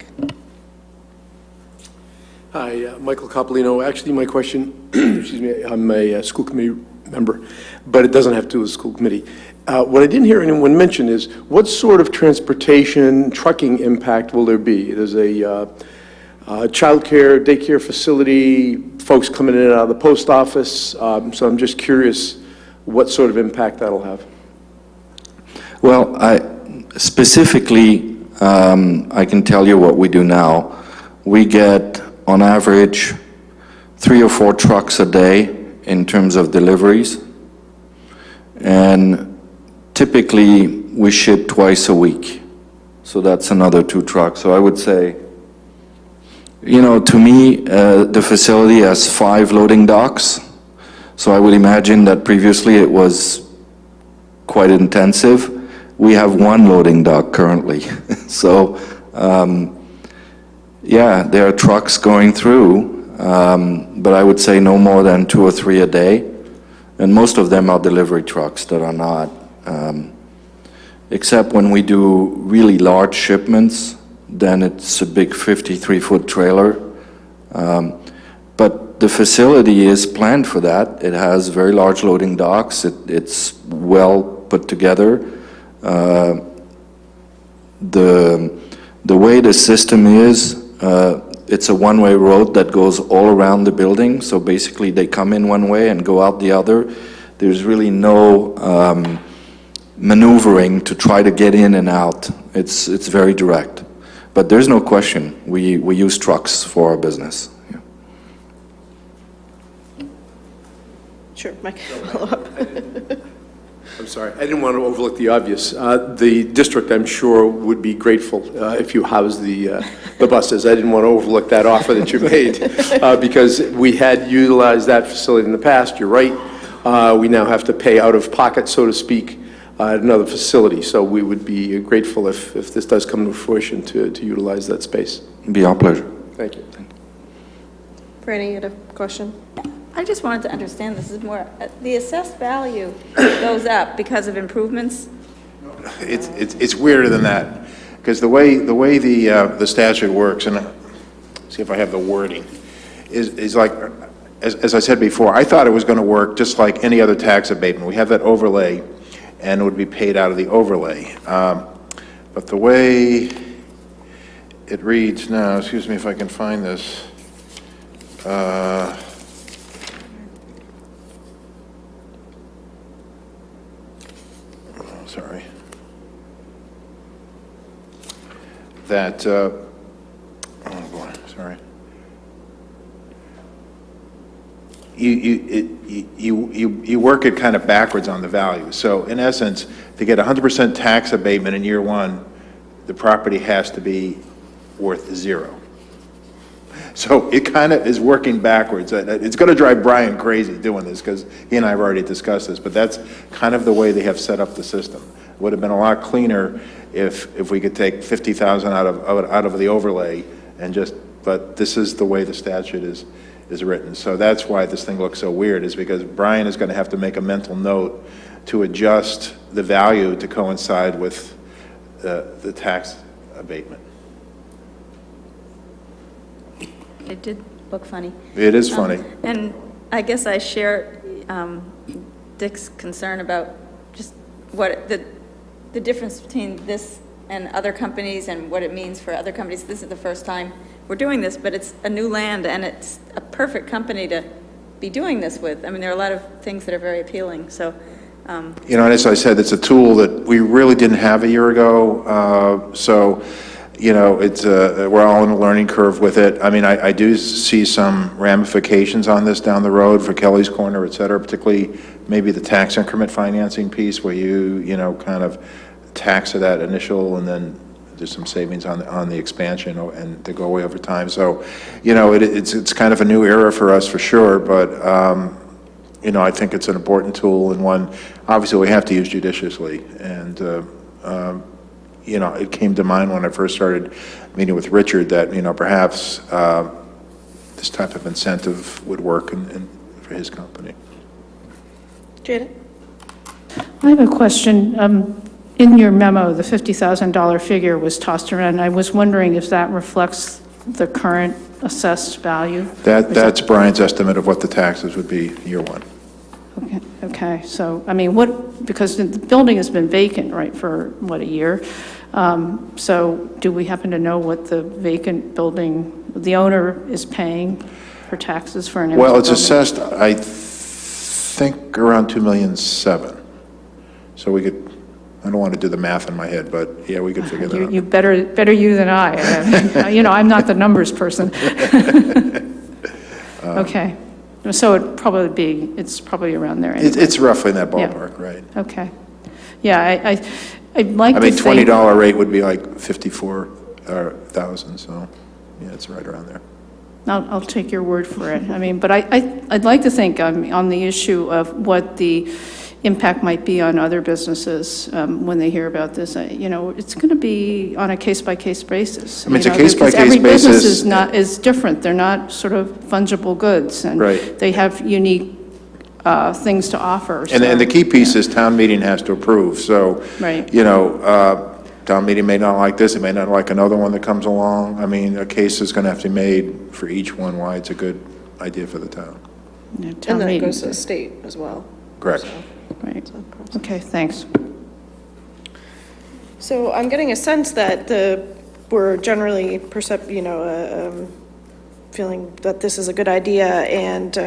Hi, Michael Coppolino. Actually, my question, excuse me, I'm a school committee member, but it doesn't have to do with the school committee. What I didn't hear anyone mention is what sort of transportation, trucking impact will there be? There's a childcare, daycare facility, folks coming in and out of the post office. So I'm just curious what sort of impact that'll have. Well, specifically, I can tell you what we do now. We get, on average, 3 or 4 trucks a day in terms of deliveries. And typically, we ship twice a week. So that's another 2 trucks. So I would say, to me, the facility has 5 loading docks. So I would imagine that previously it was quite intensive. We have 1 loading dock currently. So, yeah, there are trucks going through, but I would say no more than 2 or 3 a day. And most of them are delivery trucks that are not, except when we do really large shipments, then it's a big 53-foot trailer. But the facility is planned for that. It has very large loading docks. It's well put together. The way the system is, it's a one-way road that goes all around the building. So basically, they come in one way and go out the other. There's really no maneuvering to try to get in and out. It's very direct. But there's no question, we use trucks for our business. Yeah. Sure, Mike, follow up. I'm sorry, I didn't want to overlook the obvious. The district, I'm sure, would be grateful if you housed the buses. I didn't want to overlook that offer that you made because we had utilized that facility in the past. You're right. We now have to pay out of pocket, so to speak, at another facility. So we would be grateful if this does come to fruition to utilize that space. It'd be our pleasure. Thank you. Franny, you had a question? I just wanted to understand, this is more, the assessed value goes up because of improvements? It's weirder than that, because the way the statute works, and see if I have the wording, is like, as I said before, I thought it was going to work just like any other tax abatement. We have that overlay, and it would be paid out of the overlay. But the way it reads now, excuse me if I can find this. Sorry. That, oh boy, sorry. You work it kind of backwards on the value. So in essence, to get 100% tax abatement in year one, the property has to be worth 0. So it kind of is working backwards. It's going to drive Brian crazy doing this, because he and I have already discussed this, but that's kind of the way they have set up the system. It would have been a lot cleaner if we could take 50,000 out of the overlay and just, but this is the way the statute is written. So that's why this thing looks so weird, is because Brian is going to have to make a mental note to adjust the value to coincide with the tax abatement. It did look funny. It is funny. And I guess I share Dick's concern about just what the difference between this and other companies and what it means for other companies. This is the first time we're doing this, but it's a new land and it's a perfect company to be doing this with. I mean, there are a lot of things that are very appealing, so. You know, and as I said, it's a tool that we really didn't have a year ago, so, you know, it's we're all on a learning curve with it. I mean, I do see some ramifications on this down the road for Kelly's Corner, et cetera, particularly maybe the tax increment financing piece where you know, kind of tax that initial and then there's some savings on the expansion and they go away over time. So, you know, it's kind of a new era for us for sure, but, you know, I think it's an important tool and one, obviously, we have to use judiciously. And, you know, it came to mind when I first started meeting with Richard that, you know, perhaps this type of incentive would work for his company. Janet? I have a question. In your memo, the $50,000 figure was tossed around. I was wondering if that reflects the current assessed value? That's Brian's estimate of what the taxes would be year one. Okay, so, I mean, because the building has been vacant, right, for, what, a year? So do we happen to know what the vacant building, the owner is paying for taxes for an empty building? Well, it's assessed, I think, around $2.7 million. So we could, I don't want to do the math in my head, but yeah, we could figure that out. You better you than I. You know, I'm not the numbers person. Okay. So it's probably around there anyway. It's roughly in that ballpark, right? Okay. Yeah, I'd like to think... I mean, $20 rate would be like 54,000, so yeah, it's right around there. I'll take your word for it. I mean, but I'd like to think on the issue of what the impact might be on other businesses when they hear about this. You know, it's going to be on a case-by-case basis. I mean, it's a Because case-by-case every business basis. is different. They're not sort of fungible goods, and Right. they have unique things to offer. And the key piece is town meeting has to approve, so, Right. you know, town meeting may not like this, it may not like another one that comes along. I mean, a case is going to have to be made for each one, why it's a good idea for the town. Yeah, And town then it meeting. goes to the state as well. Correct. So. Right. Okay, thanks. So I'm getting a sense that we're generally feeling that this is a good idea and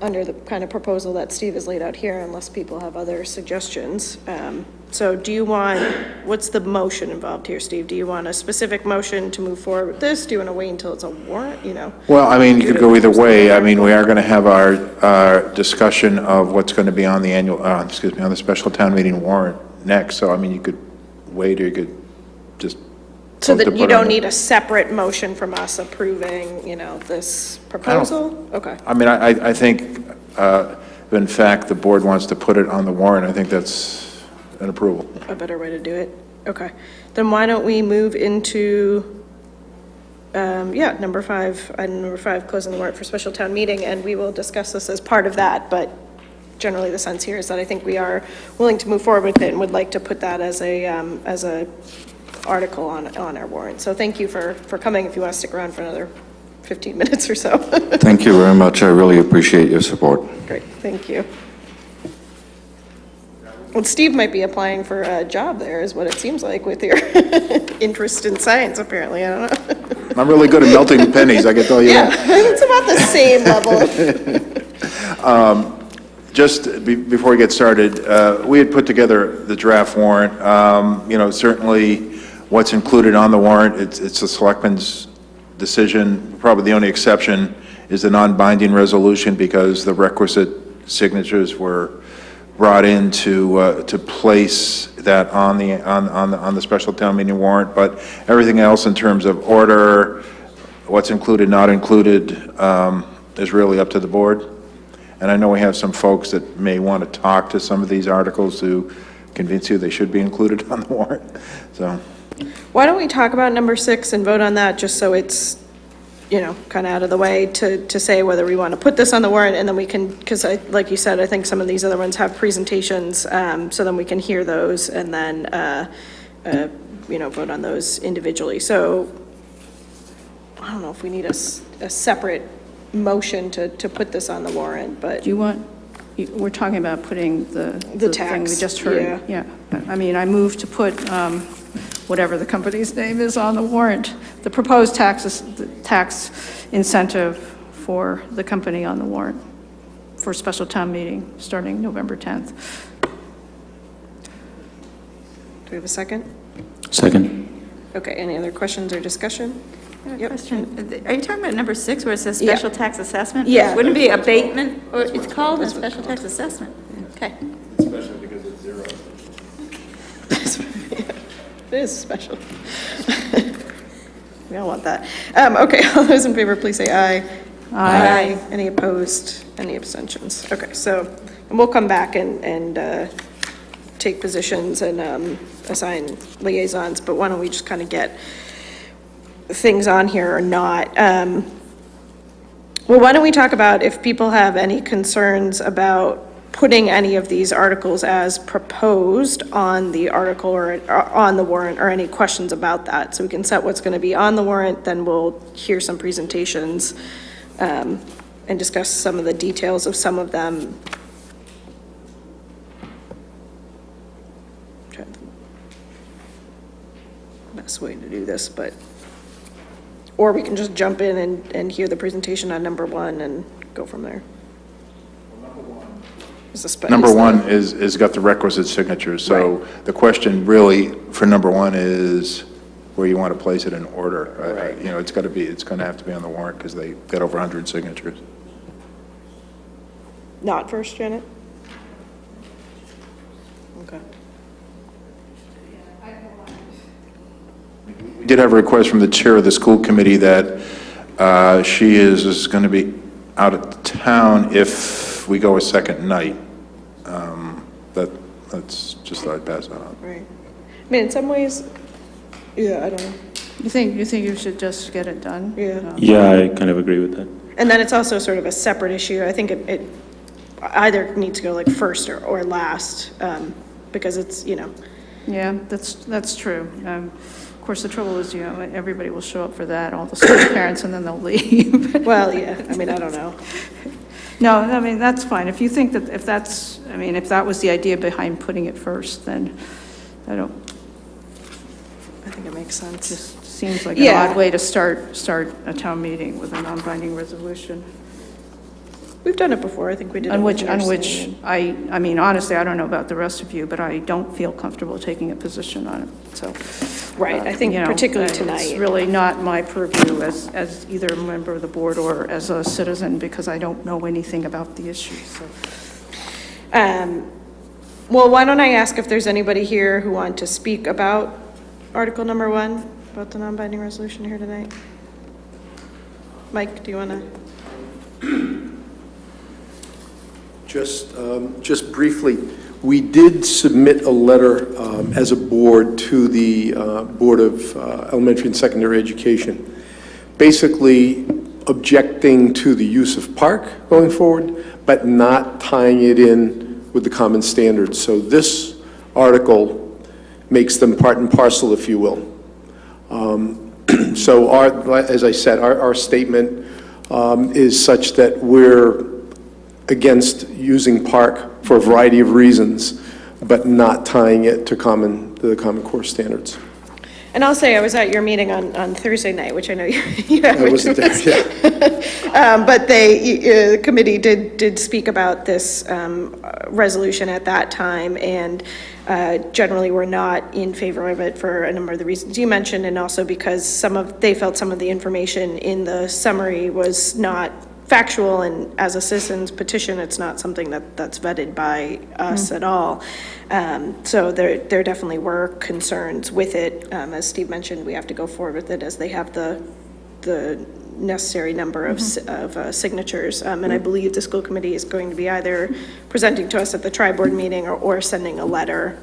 under the kind of proposal that Steve has laid out here, unless people have other suggestions. So what's the motion involved here, Steve? Do you want a specific motion to move forward with this? Do you want to wait until it's a warrant, you know? Well, I mean, you could go either way. I mean, we are going to have our discussion of what's going to be on the on the special town meeting warrant next. So, I mean, you could wait or you could just. So vote to that you put on don't the- need a separate motion from us approving, you know, this proposal? Okay. I mean, I think, if in fact, the board wants to put it on the warrant, I think that's an approval. A better way to do it? Okay. Then why don't we move into number 5, item number 5, closing the warrant for special town meeting, and we will discuss this as part of that, but generally the sense here is that I think we are willing to move forward with it and would like to put that as a article on our warrant. So thank you for coming, if you want to stick around for another 15 minutes or so. Thank you very much. I really appreciate your support. Great, thank you. Well, Steve might be applying for a job there, is what it seems like, with your interest in science, apparently, I don't know. I'm really good at melting pennies, I can tell you Yeah, that. it's about the same level. Just before we get started, we had put together the draft warrant. Certainly what's included on the warrant, it's the selectmen's decision. Probably the only exception is the non-binding resolution, because the requisite signatures were brought in to place that on the special town meeting warrant. But everything else in terms of order, what's included, not included, is really up to the board. And I know we have some folks that may want to talk to some of these articles to convince you they should be included on the warrant. So, Why don't we talk about number 6 and vote on that, just so it's, kind of out of the way, to say whether we want to put this on the warrant, and then we can, because like you said, I think some of these other ones have presentations, so then we can hear those and then, vote on those individually. So I don't know if we need a separate motion to put this on the warrant, but. Do you want, we're talking about putting the thing we tax, just heard. yeah. I mean, I move to put whatever the company's name is on the warrant, the proposed tax incentive for the company on the warrant for special town meeting starting November 10th. Do we have a second? Second. Okay, any other questions or discussion? Yep. Question, are you talking about number 6 where it says Yeah. special tax assessment? Yeah. Wouldn't it be abatement, or it's called a special tax assessment? Okay. especially because it's 0. It is special. We all want that. Okay, all those in favor, please say aye. Aye. Any opposed? Any abstentions? Okay, so, and we'll come back and take positions and assign liaisons, but why don't we just kind of get things on here or not? Well, why don't we talk about if people have any concerns about putting any of these articles as proposed on the article or on the warrant, or any questions about that. So we can set what's going to be on the warrant, then we'll hear some presentations and discuss some of the details of some of them. Trying to best way to do this, but, or we can just jump in and hear the presentation on number 1 and go from there. Number 1 is got the requisite signatures, so the question really for number 1 is where you want to place it in order. Right. It's going to have to be on the warrant because they got over 100 signatures. Not first, Janet? Okay. We did have a request from the chair of the school committee that she is going to be out of town if we go a second night. That's just thought I'd pass that on. Right. I mean, in some ways, yeah, I don't know. You think you should just get it done? Yeah. Yeah, I kind of agree with that. And then it's also sort of a separate issue. I think it either needs to go like first or last, because it's, Yeah, that's true. Of course, the trouble is, everybody will show up for that, all the school parents, and then they'll leave. well, yeah, I mean, I don't know. No, I mean, that's fine. If you think that, if that was the idea behind putting it first, then I think it makes sense. Just seems like an Yeah. odd way to start a town meeting with a non-binding resolution. We've done it before. I think we did it. On with which nursing. I mean, honestly, I don't know about the rest of you, but I don't feel comfortable taking a position on it, so. Right, I think particularly It's tonight. really not my purview as either a member of the board or as a citizen, because I don't know anything about the issue, so. Well, why don't I ask if there's anybody here who want to speak about Article number 1, about the non-binding resolution here tonight? Mike, do you want to? Just briefly, we did submit a letter as a board to the Board of Elementary and Secondary Education basically objecting to the use of park going forward, but not tying it in with the common standards. So this article makes them part and parcel, if you will. So as I said, our statement is such that we're against using park for a variety of reasons, but not tying it to the Common Core standards. And I'll say, I was at your meeting on Thursday night, which I know you had. I wasn't there, yeah. But the committee did speak about this resolution at that time, and generally were not in favor of it for a number of the reasons you mentioned, and also because they felt some of the information in the summary was not factual, and as a citizen's petition, it's not something that's vetted by us at all. So there definitely were concerns with it. As Steve mentioned, we have to go forward with it as they have the necessary number of signatures. And I believe the school committee is going to be either presenting to us at the tri-board meeting or sending a letter.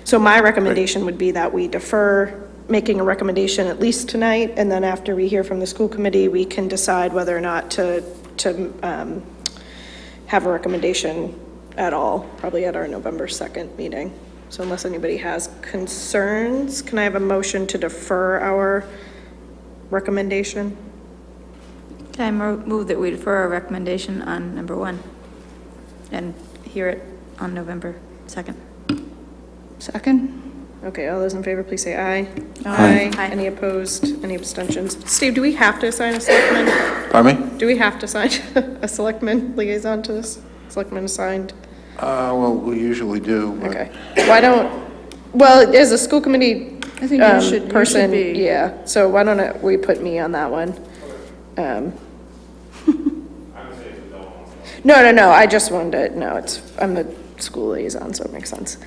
So my recommendation would be that we defer making a recommendation at least tonight, and then after we hear from the school committee, we can decide whether or not to have a recommendation at all, probably at our November 2nd meeting. So unless anybody has concerns, can I have a motion to defer our recommendation? Can I move that we defer our recommendation on number 1 and hear it on November 2nd? Second? Okay, all those in favor, please say aye. Aye. Aye. Any opposed? Any abstentions? Steve, do we have to assign a selectman? Pardon me? Do we have to assign a selectman liaison to this? Selectman assigned? Well, we usually do. But Okay. Why don't, well, as a school committee I think you should person, be. yeah, so why don't we put me on that one? No, I just wanted to, no, I'm the school liaison, so it makes sense.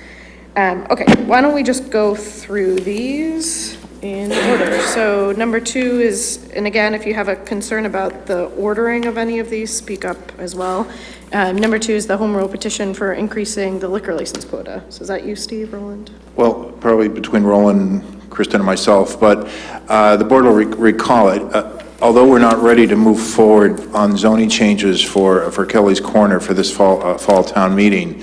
Okay, why don't we just go through these in order? So number 2 is, and again, if you have a concern about the ordering of any of these, speak up as well. Number 2 is the home rule petition for increasing the liquor license quota. So is that you, Steve, Roland? Well, probably between Roland, Kristen, and myself, but the board will recall it. Although we're not ready to move forward on zoning changes for Kelly's Corner for this fall town meeting,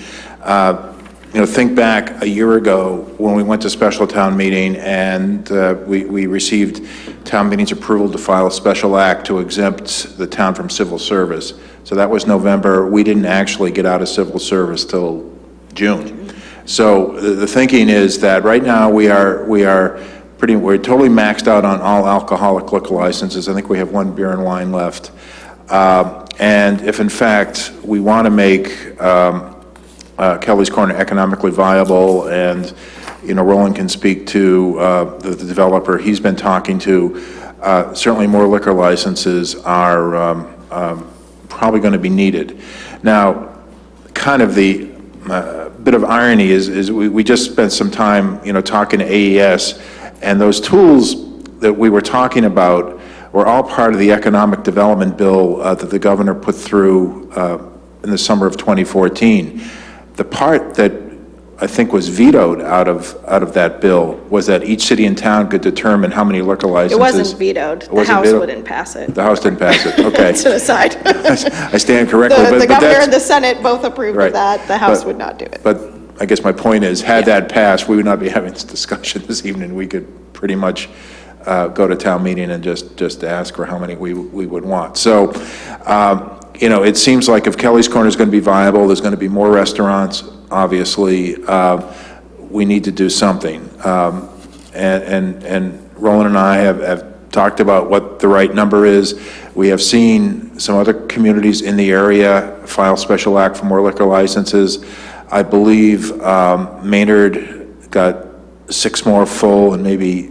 think back a year ago when we went to special town meeting and we received town meeting's approval to file a special act to exempt the town from civil service. So that was November. We didn't actually get out of civil service till June. So the thinking is that right now we're totally maxed out on all alcoholic liquor licenses. I think we have 1 beer and wine left. And if in fact we want to make Kelly's Corner economically viable, and Roland can speak to the developer he's been talking to, certainly more liquor licenses are probably going to be needed. Now, kind of the bit of irony is we just spent some time talking to AES, and those tools that we were talking about were all part of the economic development bill that the governor put through in the summer of 2014. The part that I think was vetoed out of that bill was that each city and town could determine how many liquor licenses. It wasn't vetoed. The House wouldn't pass it. The House didn't pass it, okay. To the side. I stand corrected. The but governor that's- and the Senate both approved Right. of that. The House But- would not do it. But I guess my point is, had that passed, we would not be having this discussion this evening. We could pretty much go to town meeting and just ask for how many we would want. So, it seems like if Kelly's Corner is going to be viable, there's going to be more restaurants, obviously. We need to do something. And Roland and I have talked about what the right number is. We have seen some other communities in the area file special act for more liquor licenses. I believe Maynard got 6 more full and maybe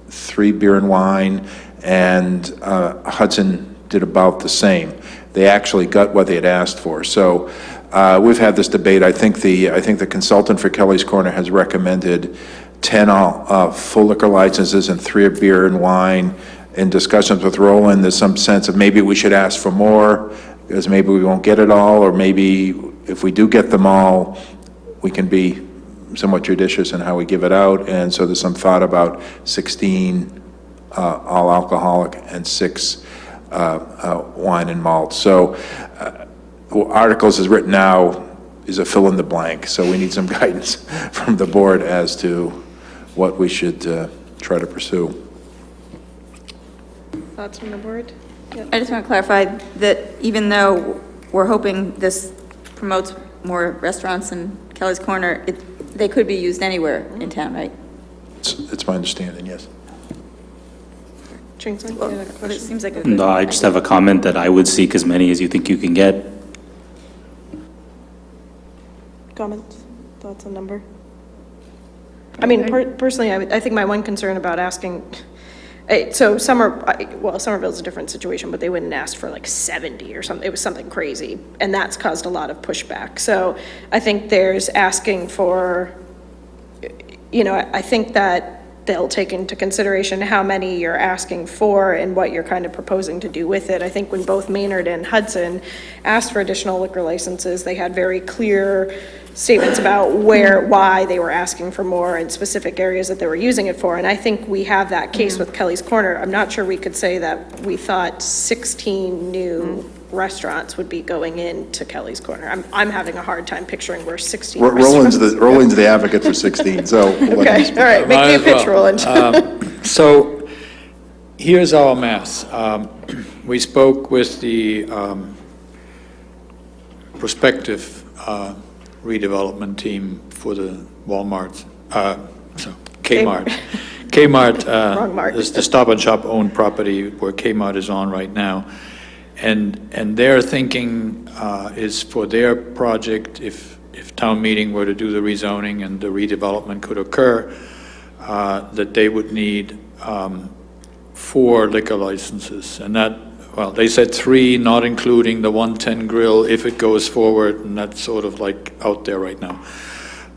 3 beer and wine, and Hudson did about the same. They actually got what they had asked for. So we've had this debate. I think the consultant for Kelly's Corner has recommended 10 full liquor licenses and 3 beer and wine. In discussions with Roland, there's some sense of maybe we should ask for more, because maybe we won't get it all, or maybe if we do get them all, we can be somewhat judicious in how we give it out. And so there's some thought about 16 all alcoholic, and 6 wine and malt. So articles as written now is a fill in the blank, so we need some guidance from the board as to what we should try to pursue. Thoughts from the board? Yep. I just want to clarify that even though we're hoping this promotes more restaurants in Kelly's Corner, they could be used anywhere in town, right? It's my understanding, yes. Ching-Sung, Well, you had a it question? seems like a good No, I just have a comment that I would seek as many as you think you can get. Comments, thoughts on number? I mean, personally, I think my one concern about asking, so Somerville's a different situation, but they wouldn't ask for like 70 or something. It was something crazy, and that's caused a lot of pushback. So I think there's asking for, I think that they'll take into consideration how many you're asking for and what you're kind of proposing to do with it. I think when both Maynard and Hudson asked for additional liquor licenses, they had very clear statements about why they were asking for more and specific areas that they were using it for. And I think we have that case with Kelly's Corner. I'm not sure we could say that we thought 16 new restaurants would be going into Kelly's Corner. I'm having a hard time picturing where 16 Roland's restaurants. the advocate for 16, so. we'll let him Okay, speak. all right, make me a pitch, Roland. So here's our math. We spoke with the prospective redevelopment team for the Walmart, Kmart. Kmart Wrong Mart. is the Stop and Shop owned property where Kmart is on right now. And their thinking is for their project, if town meeting were to do the rezoning and the redevelopment could occur, that they would need 4 liquor licenses. And that, well, they said 3, not including the 110 grill if it goes forward, and that's sort of like out there right now.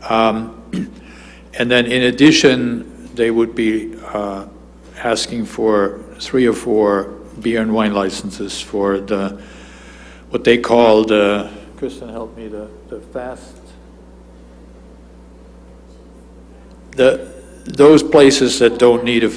And then in addition, they would be asking for 3 or 4 beer and wine licenses for what they call Kristen, help me, the fast, those places that don't need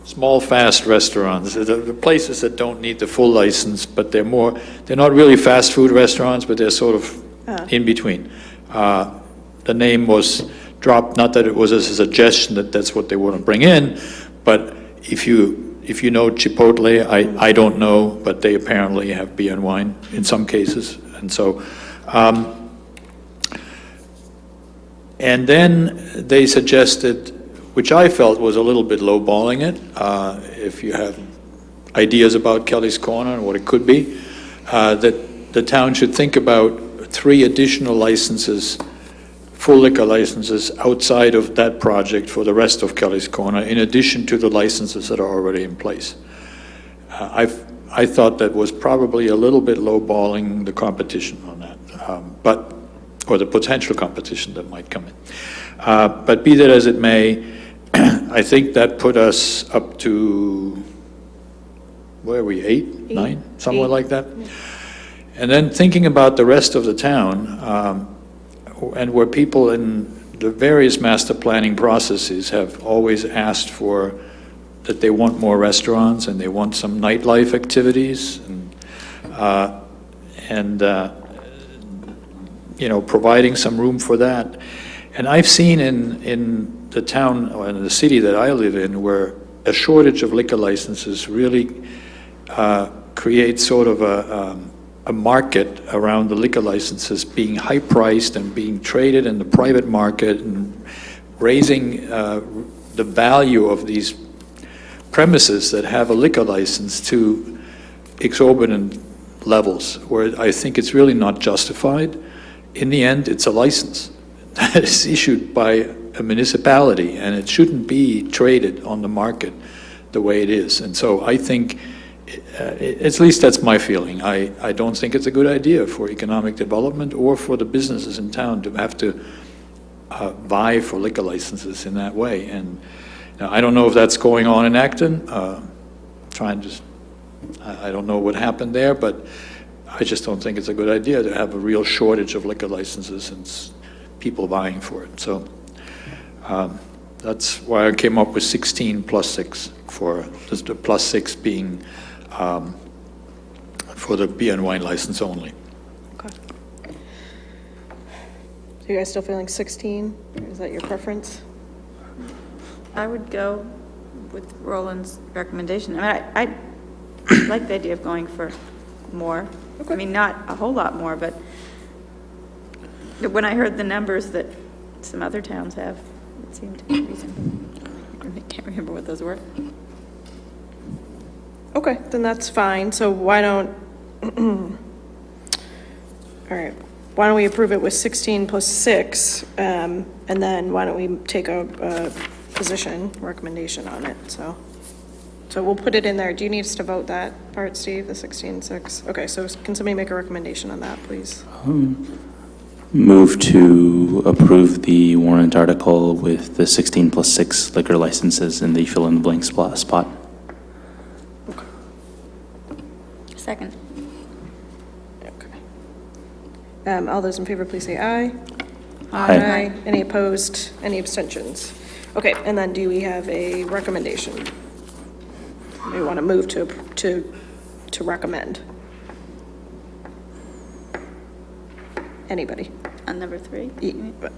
small fast restaurants, the places that don't need the full license, but they're not really fast food restaurants, but they're sort of in between. The name was dropped, not that it was a suggestion that that's what they want to bring in, but if you know Chipotle, I don't know, but they apparently have beer and wine in some cases. And so, and then they suggested, which I felt was a little bit lowballing it, if you have ideas about Kelly's Corner and what it could be, that the town should think about 3 additional licenses, full liquor licenses outside of that project for the rest of Kelly's Corner, in addition to the licenses that are already in place. I thought that was probably a little bit lowballing the competition on that, or the potential competition that might come in. But be that as it may, I think that put us up to, where are we, 8, 9, somewhere like that? And then thinking about the rest of the town, and where people in the various master planning processes have always asked for that they want more restaurants and they want some nightlife activities and providing some room for that. And I've seen in the town or in the city that I live in where a shortage of liquor licenses really creates sort of a market around the liquor licenses being high-priced and being traded in the private market and raising the value of these premises that have a liquor license to exorbitant levels, where I think it's really not justified. In the end, it's a license that is issued by a municipality, and it shouldn't be traded on the market the way it is. And so I think, at least that's my feeling. I don't think it's a good idea for economic development or for the businesses in town to have to vie for liquor licenses in that way. And I don't know if that's going on in Acton. I don't know what happened there, but I just don't think it's a good idea to have a real shortage of liquor licenses and people vying for it. So That's why I came up with 16 plus 6, for just the plus 6 being for the beer and wine license only. Okay. So you guys still feeling 16? Is that your preference? I would go with Roland's recommendation. I mean, I like the idea of going for more. I mean, not a whole lot more, but when I heard the numbers that some other towns have, it seemed to be reasonable. I can't remember what those were. Okay, then that's fine. So why don't, all right, why don't we approve it with 16 plus 6, and then why don't we take a position recommendation on it, so we'll put it in there. Do you need us to vote that part, Steve, the 16-6? Okay, so can somebody make a recommendation on that, please? Move to approve the warrant article with the 16 plus 6 liquor licenses in the fill-in-the-blank spot. Second. Okay. All those in favor, please say aye. Aye. Any opposed? Any abstentions? Okay, and then do we have a recommendation? We want to move to recommend. Anybody? On number 3?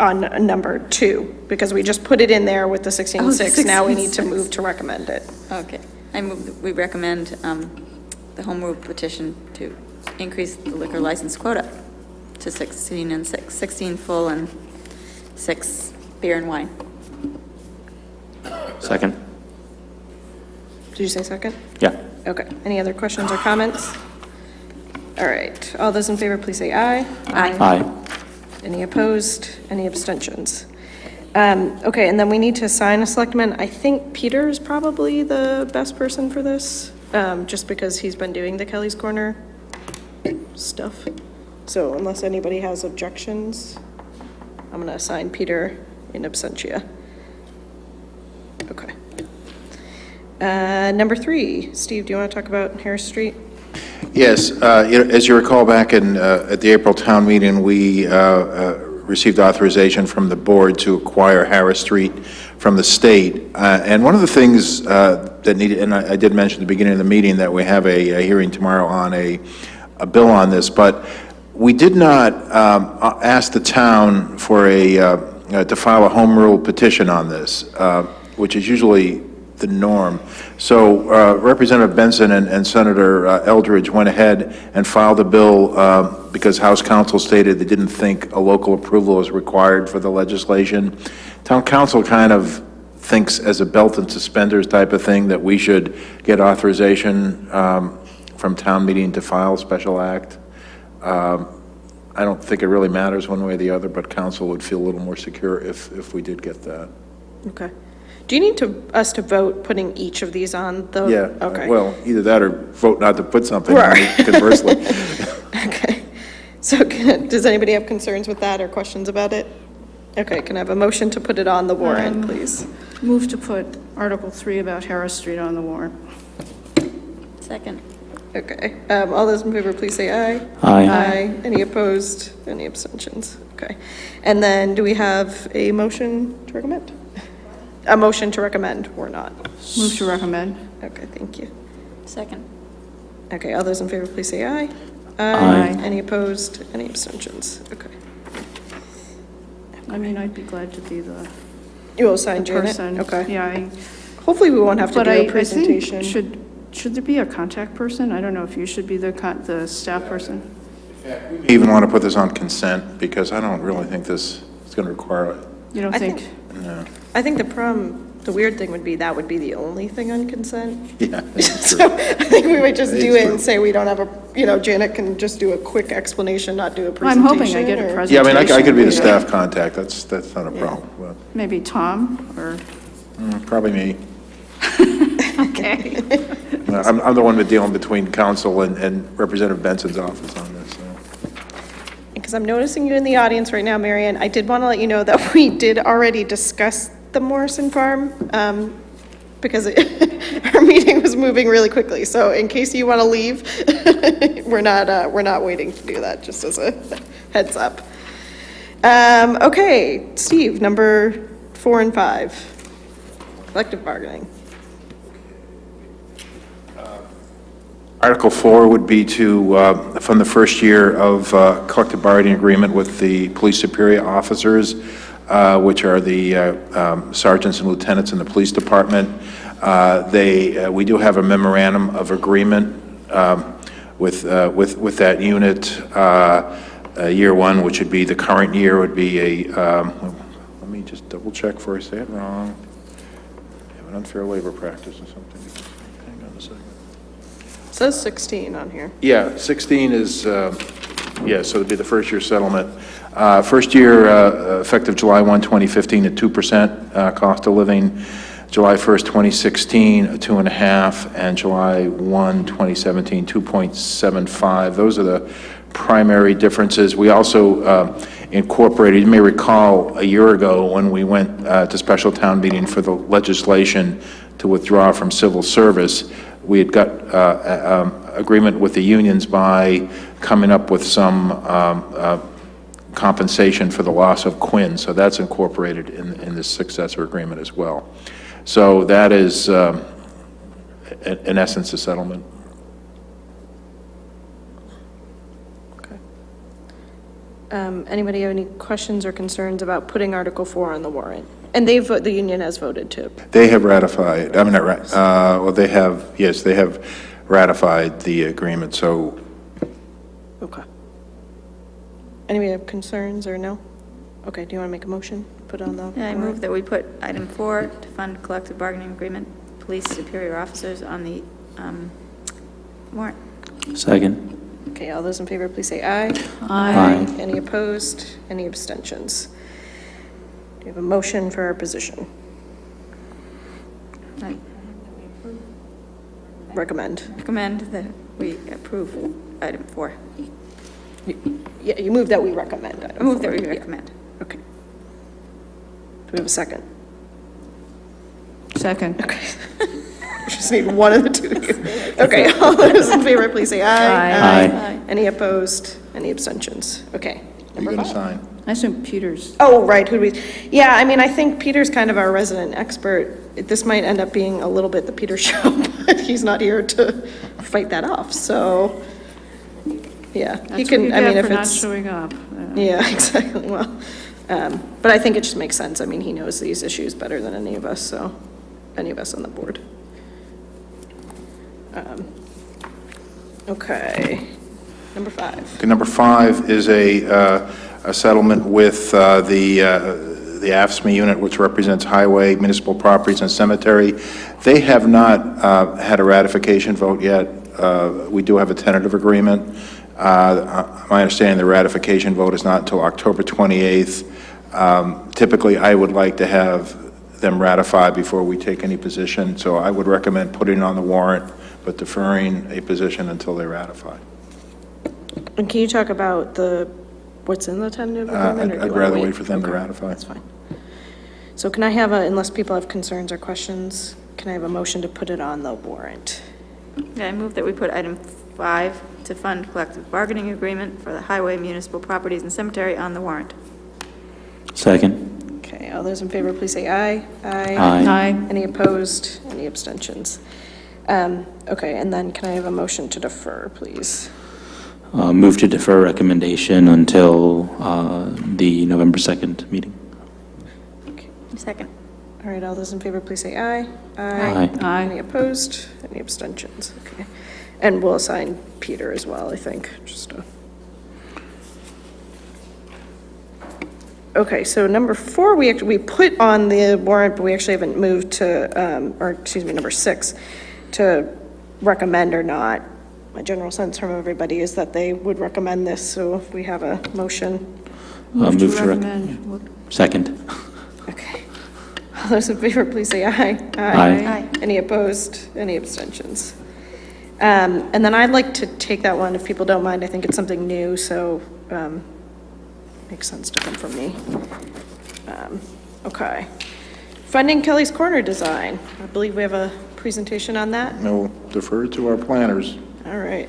On number 2, because we just put it in there with the 16-6. Now we need to 16-6. move to recommend it. Okay. I move that we recommend the home rule petition to increase the liquor license quota to 16 and 6, 16 full and 6 beer and wine. Second? Did you say second? Yeah. Okay. Any other questions or comments? All right. All those in favor, please say aye. Aye. Any opposed? Any abstentions? Okay, and then we need to assign a selectman. I think Peter is probably the best person for this, just because he's been doing the Kelly's Corner stuff. So unless anybody has objections, I'm going to assign Peter in absentia. Okay. Number 3, Steve, do you want to talk about Harris Street? Yes, as you recall, back at the April town meeting, we received authorization from the board to acquire Harris Street from the state. And one of the things that needed, and I did mention at the beginning of the meeting that we have a hearing tomorrow on a bill on this, but we did not ask the town for to file a home rule petition on this, which is usually the norm. So Representative Benson and Senator Eldridge went ahead and filed a bill because House Counsel stated they didn't think a local approval was required for the legislation. Town Council kind of thinks as a belt and suspenders type of thing that we should get authorization from town meeting to file a special act. I don't think it really matters one way or the other, but council would feel a little more secure if we did get that. Okay. Do you need us to vote putting each of these on the? Yeah, Okay. well, either that or vote not to put something on Right. it, conversely. Okay. So does anybody have concerns with that or questions about it? Okay, can I have a motion to put it on the warrant, please? Move to put Article 3 about Harris Street on the warrant. Second. Okay. All those in favor, please say aye. Aye. Aye. Any opposed? Any abstentions? Okay. And then do we have a motion to recommend? A motion to recommend or not? Move to recommend. Okay, thank you. Second. Okay, all those in favor, please say aye. Aye. Any opposed? Any abstentions? Okay. I mean, I'd be glad to be the You will sign the Janet? person. Okay. Yeah, Hopefully we won't have to but do I a think, presentation. should there be a contact person? I don't know if you should be the staff person. We even want to put this on consent because I don't really think this is going to require it. You don't I think? No. I think the weird thing would be that would be the only thing on consent. Yeah, that's So true. I think we would just That do is it true. and say we don't have Janet can just do a quick explanation, not do a I'm presentation. hoping I get a or- presentation. Yeah, I mean, I could be the Yeah. staff contact, that's not a problem, but Maybe Tom or, probably me. okay. I'm the one that's dealing between council and Representative Benson's office on this, so. Because I'm noticing you in the audience right now, Marion. I did want to let you know that we did already discuss the Morrison Farm because our meeting was moving really quickly. So in case you want to leave, we're not waiting to do that, just as a heads up. Okay, Steve, number 4 and 5. collective bargaining. Article 4 would be to fund the first year of collective bargaining agreement with the police superior officers, which are the sergeants and lieutenants in the police department. We do have a memorandum of agreement with that unit. Year one, which would be the current year, would be a, let me just double check before I say it wrong. I have an unfair labor practice or something. Hang on a second. It says 16 on here. Yeah, 16 is, yeah, so it'd be the first year settlement. First year, effective July 1, 2015, at 2% cost of living. July 1st, 2016, a 2.5%, and July 1, 2017, 2.75. Those are the primary differences. We also incorporated, you may recall, a year ago when we went to special town meeting for the legislation to withdraw from civil service, we had got agreement with the unions by coming up with some compensation for the loss of Quinn, so that's incorporated in this successor agreement as well. So that is, in essence, a settlement. Okay. Anybody have any questions or concerns about putting Article 4 on the warrant? And the union has voted too. They have ratified, I mean, well, they have, yes, they have ratified the agreement, so. Okay. Anybody have concerns or no? Okay, do you want to make a motion? Put on the I move that we put item 4 to fund collective bargaining agreement, police superior officers on the warrant. Second. Okay, all those in favor, please say aye. Aye. Any opposed? Any abstentions? Do you have a motion for our position? I Recommend. recommend that we approve item 4. Yeah, you move that we recommend. I move that we recommend. Okay. Do we have a second? Second. Okay. Just need one of the two of you. Okay, all those in favor, please say aye. Aye. Any opposed? Any abstentions? Okay. You're Number going to 5. sign. I assume Peter's. Oh, right, who do we, yeah, I mean, I think Peter's kind of our resident expert. This might end up being a little bit the Peter show, but he's not here to fight that off, so, yeah. He That's what can. you I mean, get if for not it's showing up. Yeah, exactly, well, but I think it just makes sense. I mean, he knows these issues better than any of us, so, any of us on the board. Okay, number 5. Okay, number 5 is a settlement with the AFSMI unit, which represents highway, municipal properties, and cemetery. They have not had a ratification vote yet. We do have a tentative agreement. My understanding, the ratification vote is not until October 28th. Typically, I would like to have them ratified before we take any position, so I would recommend putting it on the warrant, but deferring a position until they ratify. And can you talk about what's in the tentative agreement? or do you I'd wanna rather wait for them to Okay, ratify. That's fine. So can I have unless people have concerns or questions, can I have a motion to put it on the warrant? Yeah, I move that we put item 5 to fund collective bargaining agreement for the highway, municipal properties, and cemetery on the warrant. Second. Okay, all those in favor, please say aye. Aye. Any opposed? Any abstentions? Okay, and then can I have a motion to defer, please? Move to defer recommendation until the November 2nd meeting. Second. All right, all those in favor, please say aye. Aye. Aye. Any opposed? Any abstentions? Okay. And we'll assign Peter as well, I think, just to... Okay, so number 4, we put on the warrant, but we actually haven't moved to, number 6, to recommend or not. My general sense from everybody is that they would recommend this, so if we have a motion. Move to recommend. Second. Okay. All those in favor, please say aye. Aye. Any opposed? Any abstentions? And then I'd like to take that one, if people don't mind. I think it's something new, so makes sense to come from me. Okay. Funding Kelly's Corner design. I believe we have a presentation on that. No, defer to our planners. All right.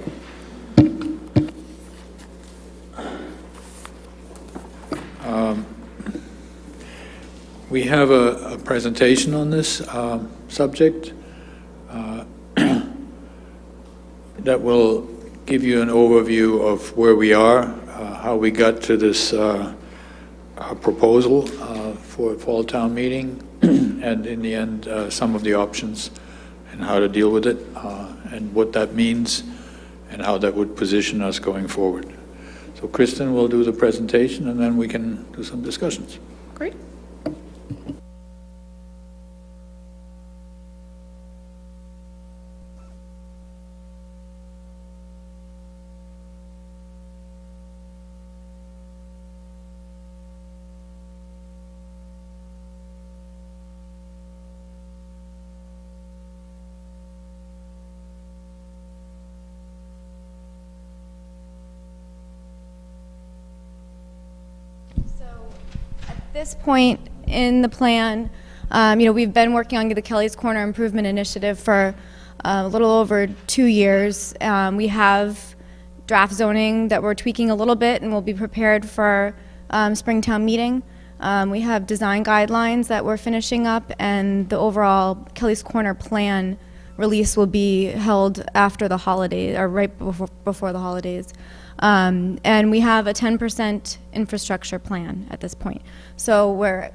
We have a presentation on this subject that will give you an overview of where we are, how we got to this proposal for a fall town meeting, and in the end, some of the options and how to deal with it, and what that means, and how that would position us going forward. So Kristen will do the presentation, and then we can do some discussions. Great. At this point in the plan, we've been working on the Kelly's Corner Improvement Initiative for a little over 2 years. We have draft zoning that we're tweaking a little bit and will be prepared for Springtown meeting. We have design guidelines that we're finishing up, and the overall Kelly's Corner plan release will be held after the holiday, or right before the holidays. And we have a 10% infrastructure plan at this point. So we're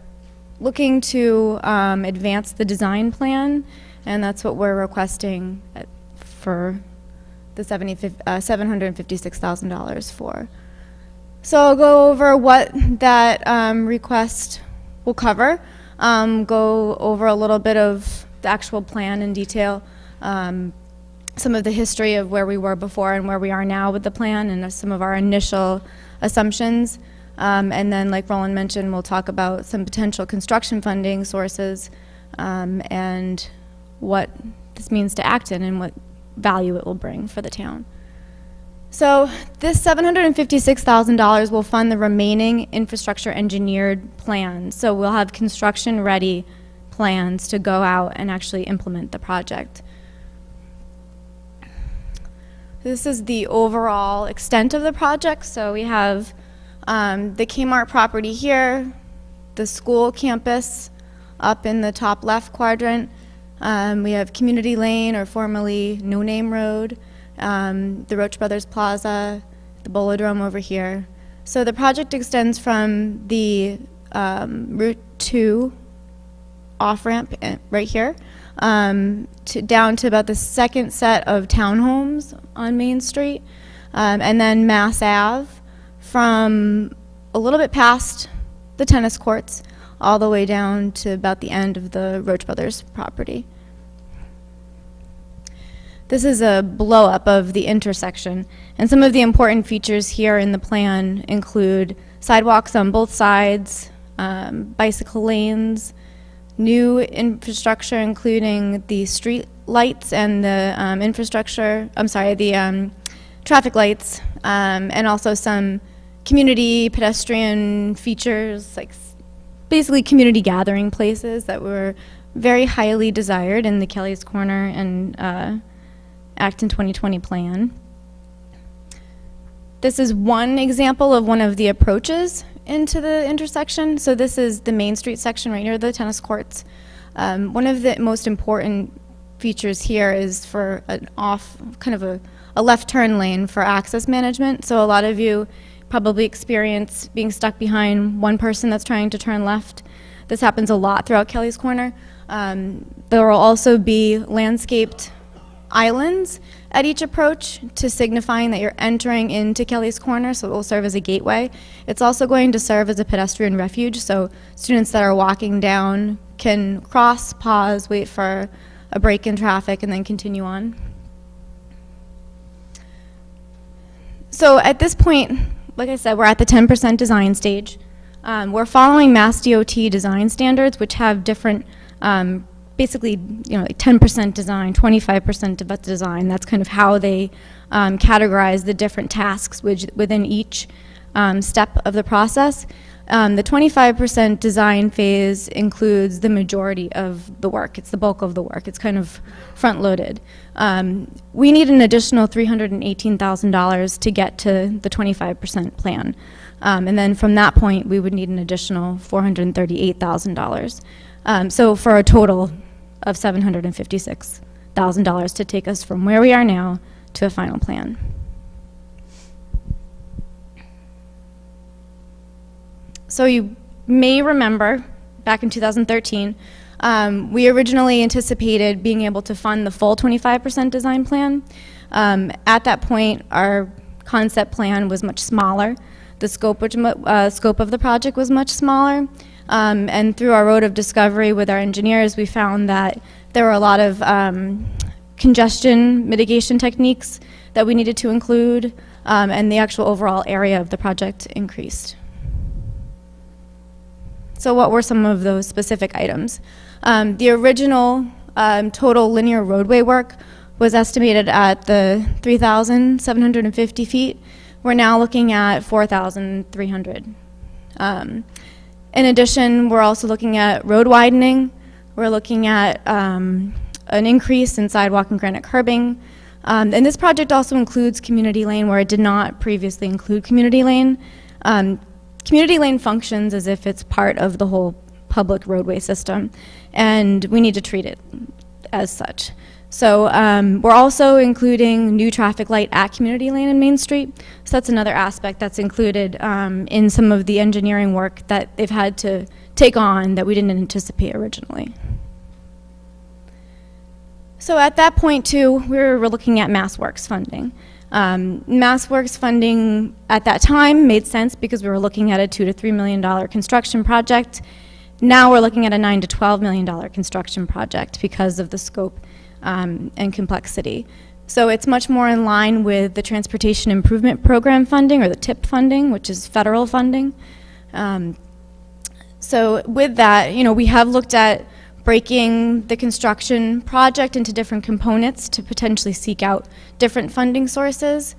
looking to advance the design plan, and that's what we're requesting for the $756,000 for. So I'll go over what that request will cover, go over a little bit of the actual plan in detail, some of the history of where we were before and where we are now with the plan, and some of our initial assumptions. And then, like Roland mentioned, we'll talk about some potential construction funding sources and what this means to Acton and what value it will bring for the town. So this $756,000 will fund the remaining infrastructure engineered plans. So we'll have construction ready plans to go out and actually implement the project. This is the overall extent of the project. So we have the Kmart property here, the school campus up in the top left quadrant. We have Community Lane, or formerly No Name Road, the Roach Brothers Plaza, the Bolodrome over here. So the project extends from the Route 2 off-ramp right here down to about the second set of townhomes on Main Street, and then Mass Ave from a little bit past the tennis courts all the way down to about the end of the Roach Brothers property. This is a blow-up of the intersection, and some of the important features here in the plan include sidewalks on both sides, bicycle lanes, new infrastructure including the street lights and the traffic lights, and also some community pedestrian features, like basically community gathering places that were very highly desired in the Kelly's Corner and Acton 2020 plan. This is one example of one of the approaches into the intersection. So this is the Main Street section right near the tennis courts. One of the most important features here is for a left turn lane for access management. So a lot of you probably experience being stuck behind one person that's trying to turn left. This happens a lot throughout Kelly's Corner. There will also be landscaped islands at each approach to signifying that you're entering into Kelly's Corner, so it will serve as a gateway. It's also going to serve as a pedestrian refuge, so students that are walking down can cross, pause, wait for a break in traffic, and then continue on. So at this point, like I said, we're at the 10% design stage. We're following Mass DOT design standards, which have different basically, like 10% design, 25% design. That's kind of how they categorize the different tasks within each step of the process. The 25% design phase includes the majority of the work. It's the bulk of the work. It's kind of front-loaded. We need an additional $318,000 to get to the 25% plan. And then from that point, we would need an additional $438,000. So for a total of $756,000 to take us from where we are now to a final plan. So you may remember, back in 2013, we originally anticipated being able to fund the full 25% design plan. At that point, our concept plan was much smaller. The scope of the project was much smaller. And through our road of discovery with our engineers, we found that there were a lot of congestion mitigation techniques that we needed to include, and the actual overall area of the project increased. So what were some of those specific items? The original total linear roadway work was estimated at the 3,750 feet. We're now looking at 4,300. In addition, we're also looking at road widening. We're looking at an increase in sidewalk and granite curbing. And this project also includes community lane, where it did not previously include community lane. Community lane functions as if it's part of the whole public roadway system, and we need to treat it as such. So we're also including new traffic light at community lane and Main Street. So that's another aspect that's included in some of the engineering work that they've had to take on that we didn't anticipate originally. So at that point too, we were looking at MassWorks funding. MassWorks funding at that time made sense because we were looking at a $2 to $3 million construction project. Now we're looking at a $9 to $12 million construction project because of the scope and complexity. So it's much more in line with the Transportation Improvement Program funding, or the TIP funding, which is federal funding. So with that, we have looked at breaking the construction project into different components to potentially seek out different funding sources.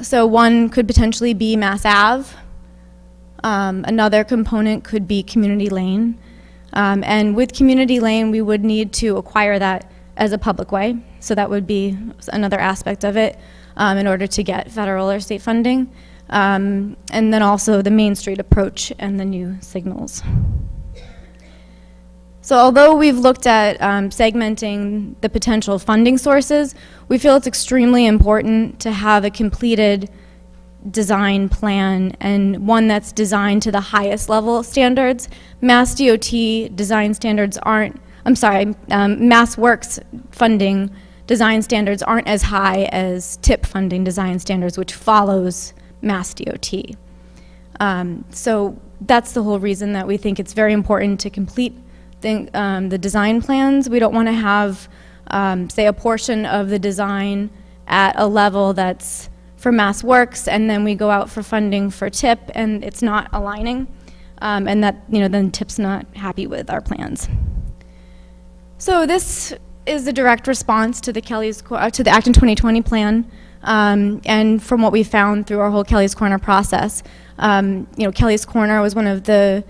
So one could potentially be Mass Ave. Another component could be community lane. And with community lane, we would need to acquire that as a public way. So that would be another aspect of it in order to get federal or state funding. And then also the Main Street approach and the new signals. So although we've looked at segmenting the potential funding sources, we feel it's extremely important to have a completed design plan, and one that's designed to the highest level standards. Mass DOT design standards aren't, MassWorks funding design standards aren't as high as TIP funding design standards, which follows Mass DOT. So that's the whole reason that we think it's very important to complete the design plans. We don't want to have, say, a portion of the design at a level that's for MassWorks, and then we go out for funding for TIP, and it's not aligning, and that then TIP's not happy with our plans. So this is the direct response to the Acton 2020 plan, and from what we found through our whole Kelly's Corner process. Kelly's Corner was one of the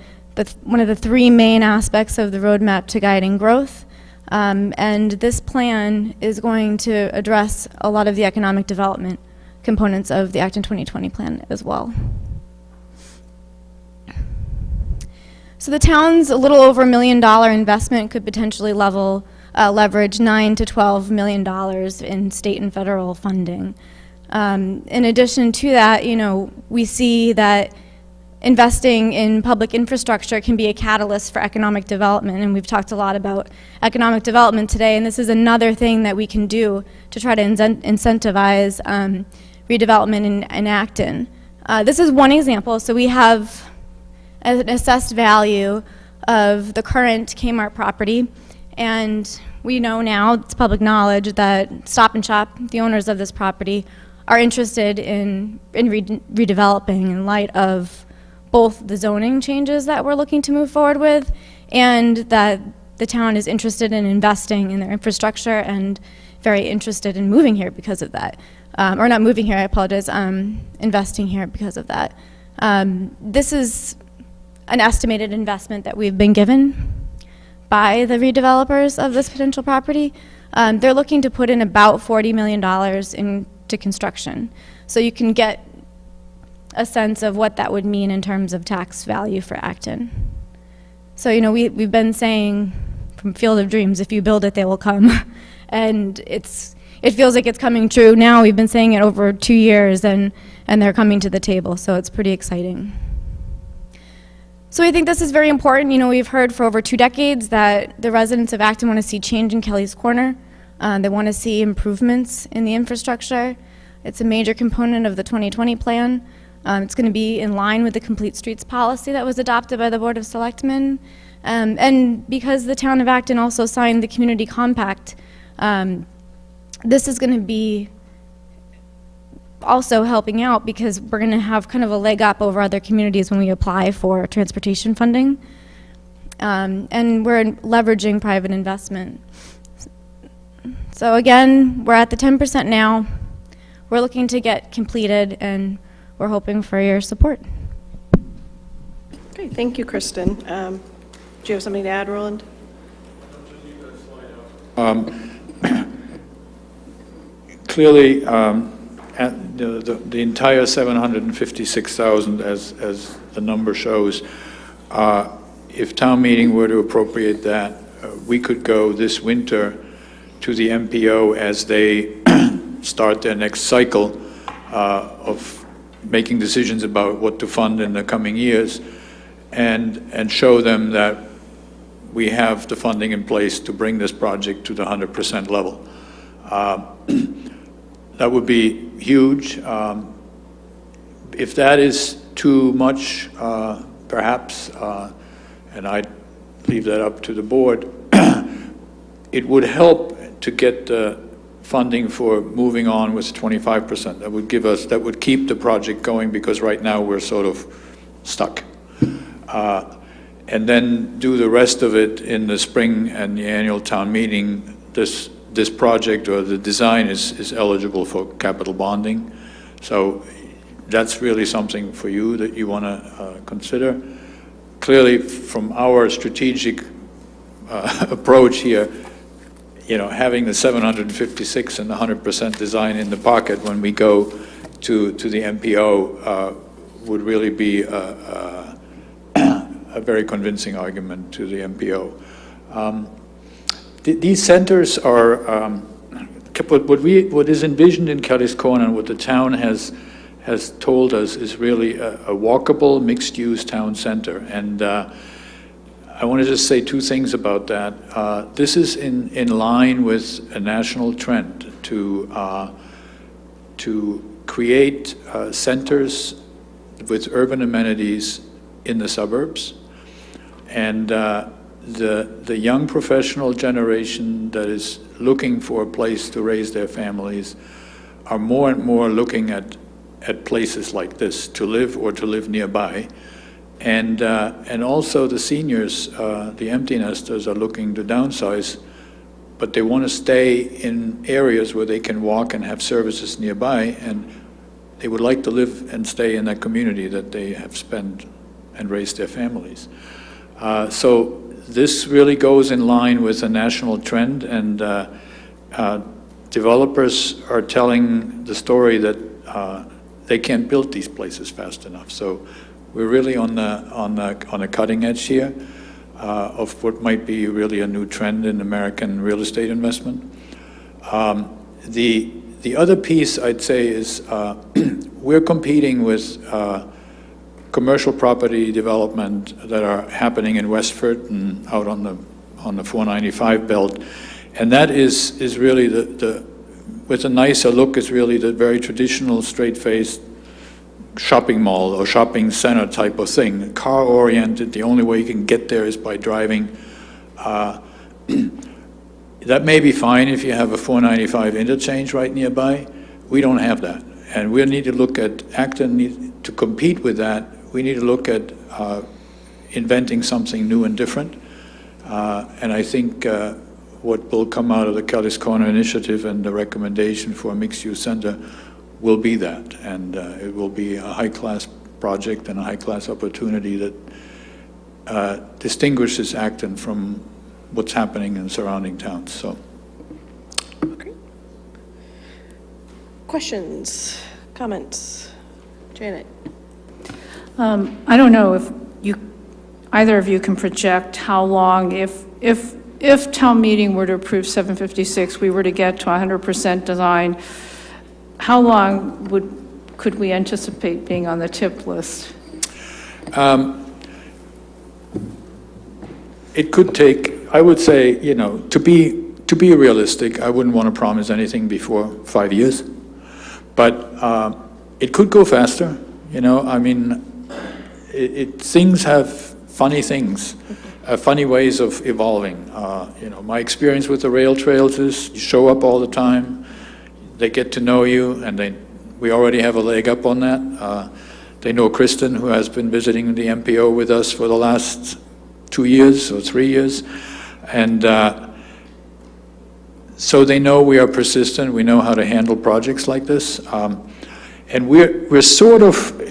three main aspects of the roadmap to guiding growth, and this plan is going to address a lot of the economic development components of the Acton 2020 plan as well. So the town's a little over $1 million investment could potentially leverage $9 to $12 million in state and federal funding. In addition to that, we see that investing in public infrastructure can be a catalyst for economic development, and we've talked a lot about economic development today, and this is another thing that we can do to try to incentivize redevelopment in Acton. This is one example. So we have an assessed value of the current Kmart property, and we know now, it's public knowledge, that Stop and Shop, the owners of this property, are interested in redeveloping in light of both the zoning changes that we're looking to move forward with, and that the town is interested in investing in their infrastructure and very interested in moving here because of that. Or not moving here, I apologize, investing here because of that. This is an estimated investment that we've been given by the redevelopers of this potential property. They're looking to put in about $40 million into construction. So you can get a sense of what that would mean in terms of tax value for Acton. So, you know, we've been saying from Field of Dreams, if you build it, they will come. And it feels like it's coming true now. We've been saying it over 2 years, and they're coming to the table, so it's pretty exciting. So I think this is very important. You know, we've heard for over 2 decades that the residents of Acton want to see change in Kelly's Corner. They want to see improvements in the infrastructure. It's a major component of the 2020 plan. It's going to be in line with the Complete Streets policy that was adopted by the Board of Selectmen. And because the town of Acton also signed the community compact, this is going to be also helping out because we're going to have kind of a leg up over other communities when we apply for transportation funding. And we're leveraging private investment. So again, we're at the 10% now. We're looking to get completed, and we're hoping for your support. Okay, thank you, Kristen. Do you have something to add, Roland? Clearly, the entire 756,000, as the number shows, if town meeting were to appropriate that, we could go this winter to the MPO as they start their next cycle of making decisions about what to fund in the coming years, and show them that we have the funding in place to bring this project to the 100% level. That would be huge. If that is too much, perhaps, and I'd leave that up to the board, it would help to get the funding for moving on with 25%. That would give us, that would keep the project going, because right now we're sort of stuck. And then do the rest of it in the spring and the annual town meeting. This project or the design is eligible for capital bonding. So that's really something for you that you want to consider. Clearly, from our strategic approach here, you know, having the 756 and the 100% design in the pocket when we go to the MPO would really be a very convincing argument to the MPO. These centers are, what is envisioned in Kelly's Corner and what the town has told us is really a walkable, mixed-use town center. And I want to just say 2 things about that. This is in line with a national trend to create centers with urban amenities in the suburbs. And the young professional generation that is looking for a place to raise their families are more and more looking at places like this to live or to live nearby. And also the seniors, the empty nesters, are looking to downsize, but they want to stay in areas where they can walk and have services nearby, and they would like to live and stay in that community that they have spent and raised their families. So this really goes in line with a national trend, and developers are telling the story that they can't build these places fast enough. So we're really on the cutting edge here of what might be really a new trend in American real estate investment. The other piece I'd say is we're competing with commercial property development that are happening in Westford and out on the 495 belt, and that is really with a nicer look, is really the very traditional straight-faced shopping mall or shopping center type of thing, car-oriented. The only way you can get there is by driving. That may be fine if you have a 495 interchange right nearby. We don't have that, and we need to look at Acton to compete with that. We need to look at inventing something new and different, and I think what will come out of the Kelly's Corner initiative and the recommendation for a mixed-use center will be that, and it will be a high-class project and a high-class opportunity that distinguishes Acton from what's happening in surrounding towns, so. Questions, comments? Janet? I don't know if either of you can project how long, if town meeting were to approve 756, we were to get to 100% design, how long could we anticipate being on the tip list? It could take, I would say, to be realistic, I wouldn't want to promise anything before 5 years. But it could go faster, I mean, things have funny things, funny ways of evolving. My experience with the rail trails is you show up all the time, they get to know you, and we already have a leg up on that. They know Kristen, who has been visiting the MPO with us for the last 2 years or 3 years. And so they know we are persistent, we know how to handle projects like this. And we're sort of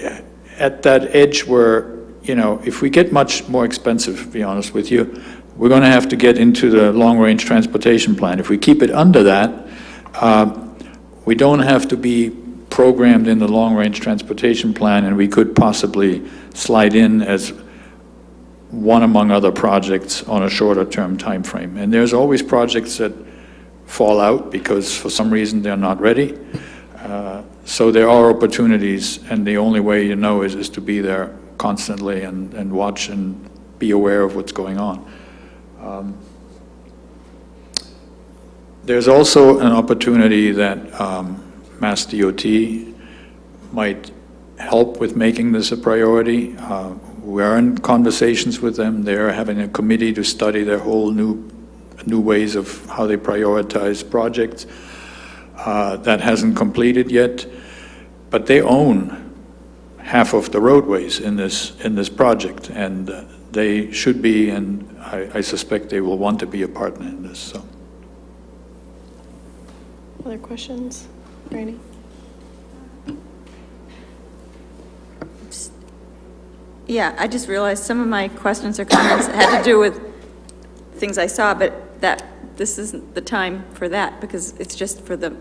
at that edge where, if we get much more expensive, to be honest with you, we're going to have to get into the long-range transportation plan. If we keep it under that, we don't have to be programmed in the long-range transportation plan, and we could possibly slide in as one among other projects on a shorter-term time frame. And there's always projects that fall out because for some reason they're not ready. So there are opportunities, and the only way you know is to be there constantly and watch and be aware of what's going on. There's also an opportunity that Mass DOT might help with making this a priority. We're in conversations with them. They're having a committee to study their whole new ways of how they prioritize projects. That hasn't completed yet, but they own half of the roadways in this project, and they should be, and I suspect they will want to be a partner in this. So. Other questions? Randy? Yeah, I just realized some of my questions or comments had to do with things I saw, but this isn't the time for that, because it's just for the,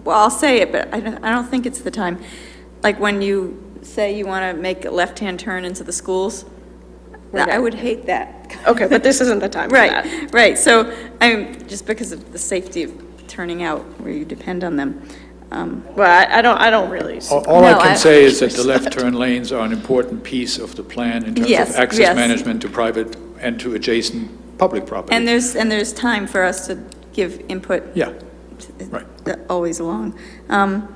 well, I'll say it, but I don't think it's the time. Like when you say you want to make a left-hand turn into the schools, I would hate that. Okay, but this isn't the time for that. Right, so just because of the safety of turning out where you depend on them. Well, I don't really. All I can say is that the left turn lanes are an important piece of the plan in terms of access management to private and to adjacent public property. And there's time for us to give input. Yeah, right. Always along. I'm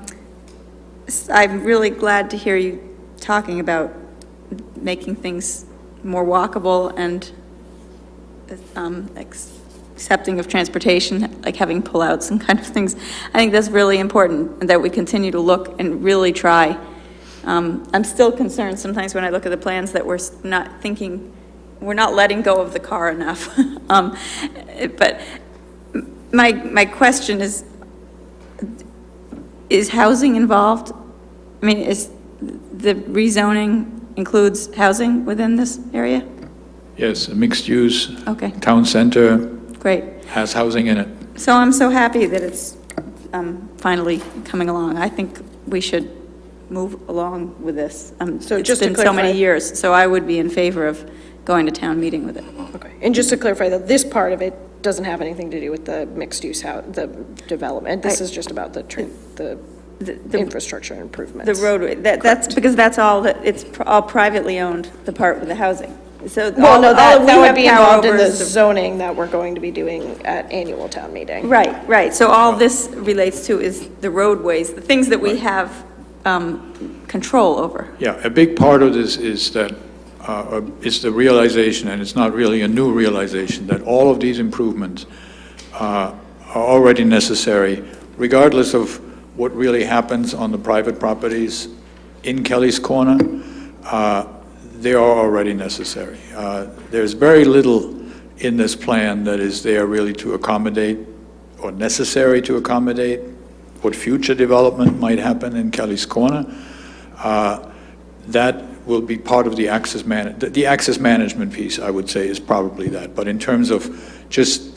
really glad to hear you talking about making things more walkable and accepting of transportation, like having pullouts and kind of things. I think that's really important, that we continue to look and really try. I'm still concerned sometimes when I look at the plans that we're not letting go of the car enough. But my question is housing involved? I mean, is the rezoning includes housing within this area? Yes, a mixed use. Okay. Town center. Great. Has housing in it. So I'm so happy that it's finally coming along. I think we should move along with this. So it's just to been so many clarify- years, so I would be in favor of going to town meeting with it. Okay, and just to clarify that this part of it doesn't have anything to do with the mixed-use house, the development. This is just about the infrastructure improvements. The roadway, that's because that's all, it's all privately owned, the part with the housing. So Well, no, that we would have be power involved in over the zoning that we're going to be doing at annual town meeting. Right. So all this relates to is the roadways, the things that we have control over. Yeah, a big part of this is that is the realization, and it's not really a new realization, that all of these improvements are already necessary, regardless of what really happens on the private properties in Kelly's Corner. They are already necessary. There's very little in this plan that is there really to accommodate or necessary to accommodate what future development might happen in Kelly's Corner. that will be part of the access management piece, I would say, is probably that. But in terms of just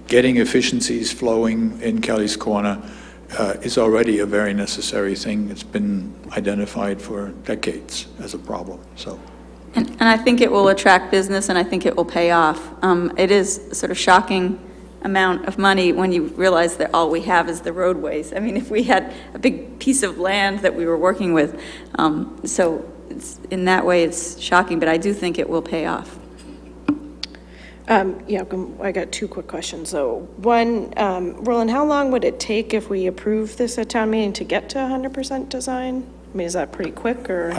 getting efficiencies flowing in Kelly's Corner is already a very necessary thing. It's been identified for decades as a problem, so. And I think it will attract business, and I think it will pay off. It is a sort of shocking amount of money when you realize that all we have is the roadways. I mean, if we had a big piece of land that we were working with, so in that way it's shocking, but I do think it will pay off. Yeah, I got two quick questions. So one, Roland, how long would it take if we approve this at town meeting to get to 100% design? I mean, is that pretty quick, or?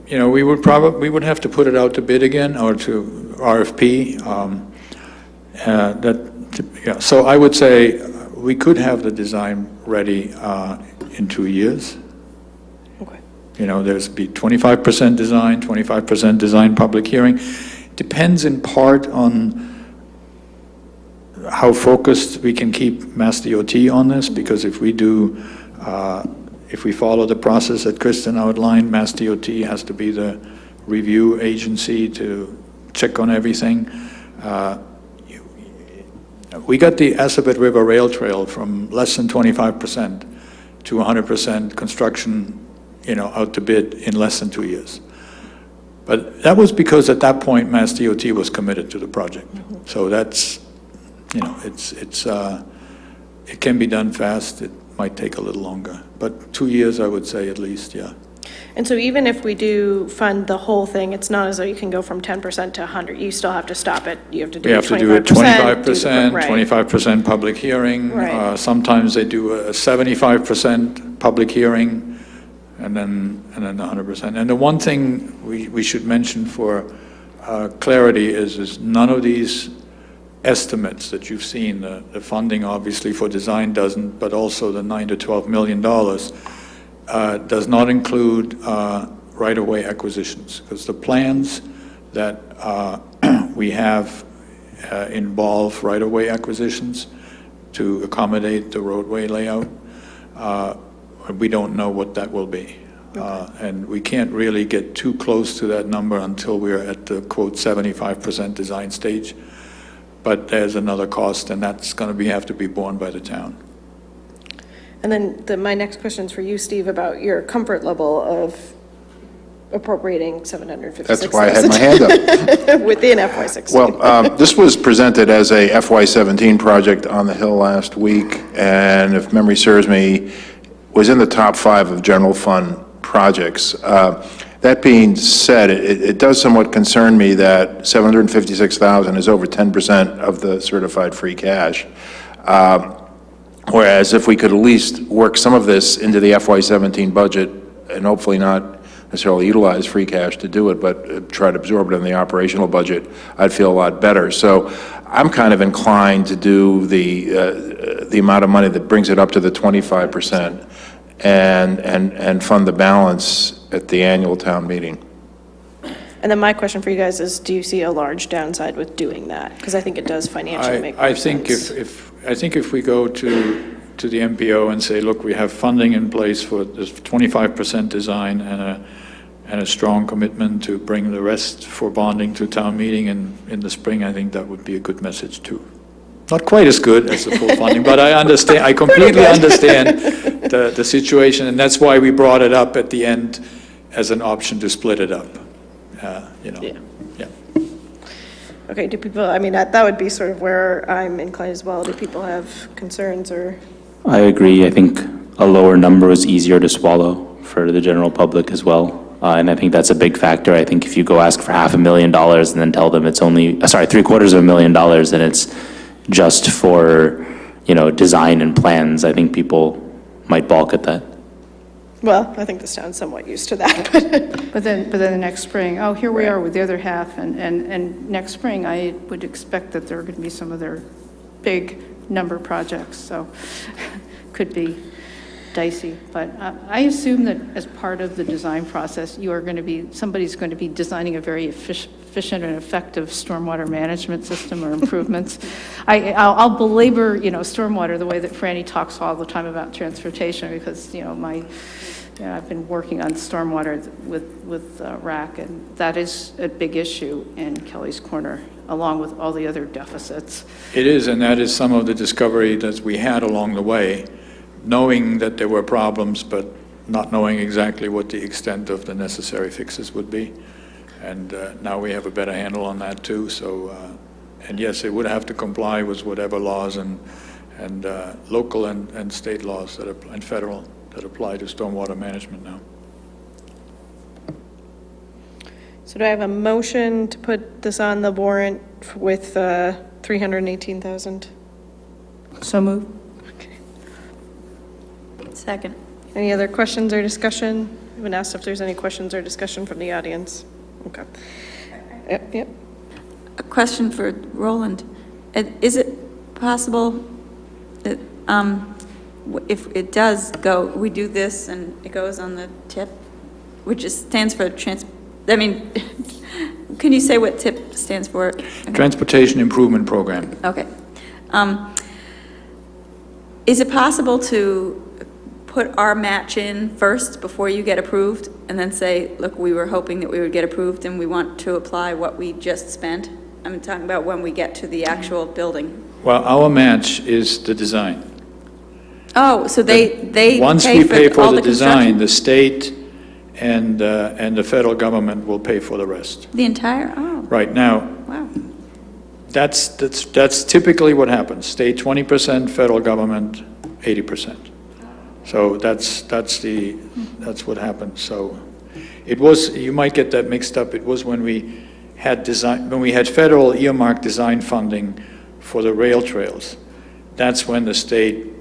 You know, we would have to put it out to bid again, or to RFP. Yeah, so I would say we could have the design ready in 2 years. Okay. You know, there's be 25% design, 25% design public hearing. Depends in part on how focused we can keep Mass DOT on this, because if we do, if we follow the process that Kristen outlined, Mass DOT has to be the review agency to check on everything. We got the Assabet River Rail Trail from less than 25% to 100% construction, you know, out to bid in less than 2 years. But that was because at that point, Mass DOT was committed to the project. So that's, you know, it can be done fast. It might take a little longer, but 2 years, I would say at least, yeah. And so even if we do fund the whole thing, it's not as though you can go from 10% to 100. You still have to stop it. You have to do 25%. You have to do it 25%, right. 25% public hearing. Right. Sometimes they do a 75% public hearing, and then 100%. And the one thing we should mention for clarity is none of these estimates that you've seen, the funding obviously for design doesn't, but also the $9 to $12 million does not include right-of-way acquisitions, because the plans that we have involve right-of-way acquisitions to accommodate the roadway layout. We don't know what that will be. And we can't really get too close to that number until we're at the, quote, 75% design stage. But there's another cost, and that's going to have to be borne by the town. And then my next question is for you, Steve, about your comfort level of appropriating $756,000. That's why I had my hand up. Within FY16. Well, this was presented as a FY17 project on the Hill last week, and if memory serves me, was in the top 5 of general fund projects. That being said, it does somewhat concern me that $756,000 is over 10% of the certified free cash. Whereas if we could at least work some of this into the FY17 budget and hopefully not necessarily utilize free cash to do it, but try to absorb it in the operational budget, I'd feel a lot better. So I'm kind of inclined to do the amount of money that brings it up to the 25% and fund the balance at the annual town meeting. And then my question for you guys is, do you see a large downside with doing that? Because I think it does financially make more sense. I think if we go to the MPO and say, look, we have funding in place for this 25% design and a strong commitment to bring the rest for bonding to town meeting in the spring, I think that would be a good message too. Not quite as good as the full funding, but I understand, I completely understand the situation, and that's why we brought it up at the end as an option to split it up. You know, yeah. Okay, do people, I mean, that would be sort of where I'm inclined as well. Do people have concerns or? I agree. I think a lower number is easier to swallow for the general public as well. And I think that's a big factor. I think if you go ask for $500,000 and then tell them it's only, $750,000 and it's just for, you know, design and plans, I think people might balk at that. Well, I think this town's somewhat used to that, But then the next spring, oh, here we are with the other half, and next spring, I would expect that there are going to be some other big number projects, so could be dicey. But I assume that as part of the design process, you are going to be, somebody's going to be designing a very efficient and effective stormwater management system or improvements. I'll belabor, you know, stormwater the way that Franny talks all the time about transportation, because, you know, my Yeah, I've been working on stormwater with RAC, and that is a big issue in Kelly's Corner, along with all the other deficits. It is, and that is some of the discovery that we had along the way, knowing that there were problems, but not knowing exactly what the extent of the necessary fixes would be. And now we have a better handle on that too. So, and yes, it would have to comply with whatever laws and local and state laws that and federal that apply to stormwater management now. So do I have a motion to put this on the warrant with 318,000? So moved. Second. Any other questions or discussion? I've been asked if there's any questions or discussion from the audience. Okay. Yep. A question for Roland. Is it possible that if it does go, we do this and it goes on the TIP, which stands for can you say what TIP stands for? Transportation Improvement Program. Okay. Is it possible to put our match in first before you get approved and then say, look, we were hoping that we would get approved and we want to apply what we just spent? I'm talking about when we get to the actual building. Well, our match is the design. Oh, so they Once pay we pay for all the design, construction? the state and the federal government will pay for the rest. The entire, oh, Right now, wow. that's typically what happens. State 20%, federal government 80%. So that's what happened. So it was, you might get that mixed up. It was when we had federal earmarked design funding for the rail trails. That's when the state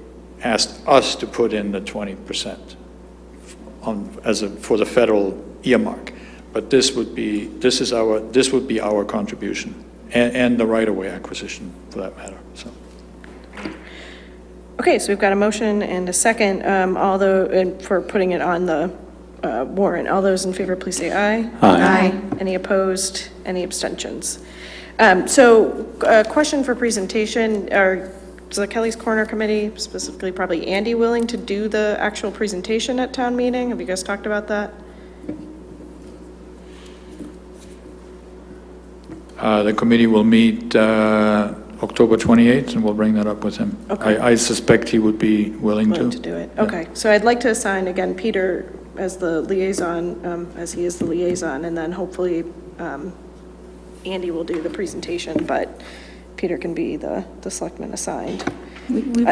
asked us to put in the 20% for the federal earmark. But this would be our contribution and the right-of-way acquisition for that matter. So. Okay, so we've got a motion and a second, for putting it on the warrant. All those in favor, please say aye. Aye. Any opposed? Any abstentions? So, question for presentation, is the Kelly's Corner Committee, specifically probably Andy, willing to do the actual presentation at town meeting? Have you guys talked about that? The committee will meet October 28th, and we'll bring that up with him. Okay. I suspect he would be willing Willing to do it, okay. So I'd like to assign, again, Peter as the liaison, as he is the liaison, and then hopefully Andy will do the presentation, but Peter can be the selectman assigned. We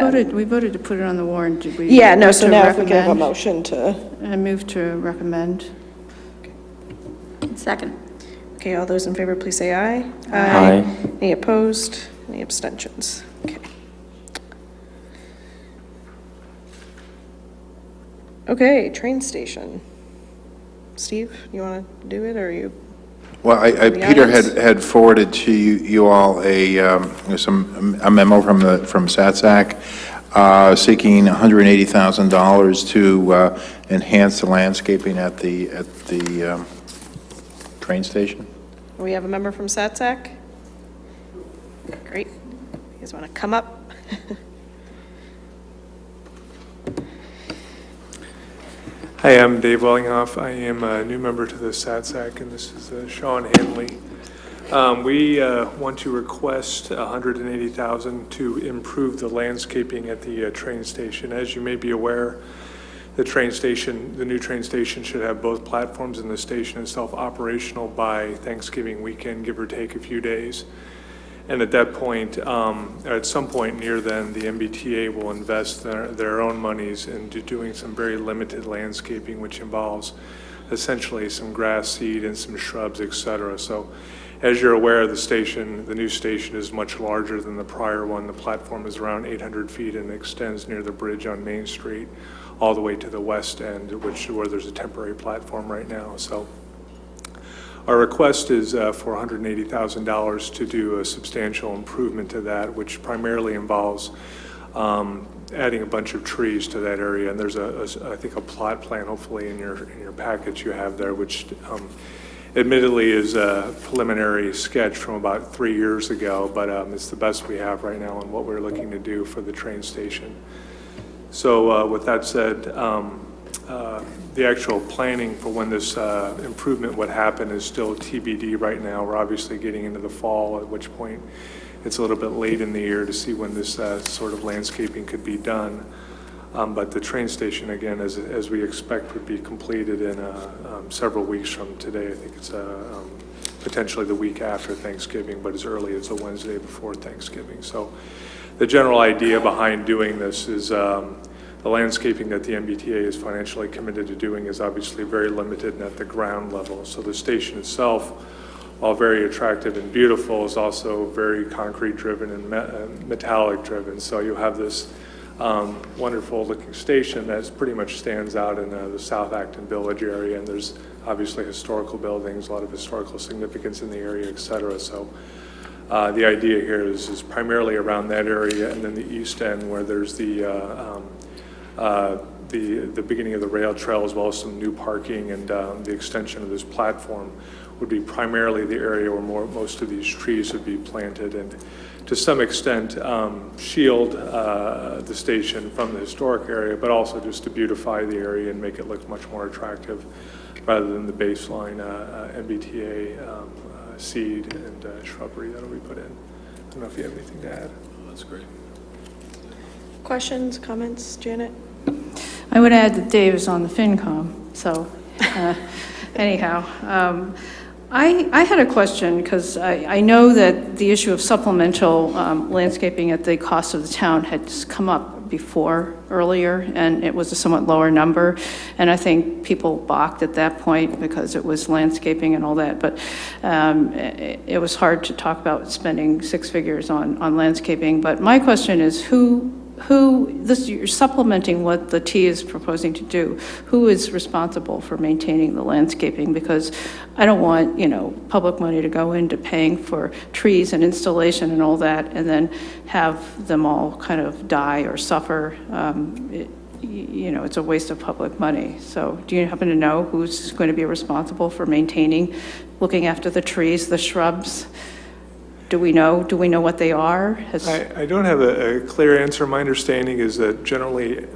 voted to put it on the warrant. Did we? Yeah, no, so to now if we can have a recommend? motion to, I move to recommend. Second. okay, all those in favor, please say aye. Aye. Any opposed? Any abstentions? Okay. Okay, train station. Steve, you want to do it, or you? Well, The Peter audience? had forwarded to you all a memo from SATSAC seeking $180,000 to enhance the landscaping at the train station. We have a member from SATSAC? Great. You guys want to come up? Hi, I'm Dave Wellinghoff. I am a new member to the SATSAC, and this is Sean Hanley. We want to request $180,000 to improve the landscaping at the train station. As you may be aware, the new train station should have both platforms and the station itself operational by Thanksgiving weekend, give or take a few days. And at that point, at some point near then, the MBTA will invest their own monies into doing some very limited landscaping, which involves essentially some grass seed and some shrubs, et cetera. So as you're aware, the new station is much larger than the prior one. The platform is around 800 feet and extends near the bridge on Main Street all the way to the west end, where there's a temporary platform right now. So our request is for $180,000 to do a substantial improvement to that, which primarily involves adding a bunch of trees to that area. And there's I think a plot plan, hopefully in your package you have there, which admittedly is a preliminary sketch from about 3 years ago, but it's the best we have right now on what we're looking to do for the train station. So with that said, the actual planning for when this improvement would happen is still TBD right now. We're obviously getting into the fall, at which point it's a little bit late in the year to see when this sort of landscaping could be done. But the train station, again, as we expect, would be completed in several weeks from today. I think it's potentially the week after Thanksgiving, but as early as the Wednesday before Thanksgiving. So the general idea behind doing this is the landscaping that the MBTA is financially committed to doing is obviously very limited and at the ground level. So the station itself, while very attractive and beautiful, is also very concrete driven and metallic driven. So you have this wonderful looking station that pretty much stands out in the South Acton Village area, and there's obviously historical buildings, a lot of historical significance in the area, et cetera. So the idea here is primarily around that area, and then the east end where there's the beginning of the rail trail, as well as some new parking and the extension of this platform would be primarily the area where most of these trees would be planted, and to some extent shield the station from the historic area, but also just to beautify the area and make it look much more attractive rather than the baseline MBTA seed and shrubbery that'll be put in. I don't know if you have anything to add. That's great. Questions, comments, Janet? I would add that Dave is on the FinCom, so anyhow. I had a question, because I know that the issue of supplemental landscaping at the cost of the town had come up before earlier, and it was a somewhat lower number, and I think people balked at that point because it was landscaping and all that, but it was hard to talk about spending six figures on landscaping. But my question is, you're supplementing what the T is proposing to do. Who is responsible for maintaining the landscaping? Because I don't want, public money to go into paying for trees and installation and all that, and then have them all kind of die or suffer. It's a waste of public money. So do you happen to know who's going to be responsible for maintaining, looking after the trees, the shrubs? Do we know what they are? I don't have a clear answer. My understanding is that generally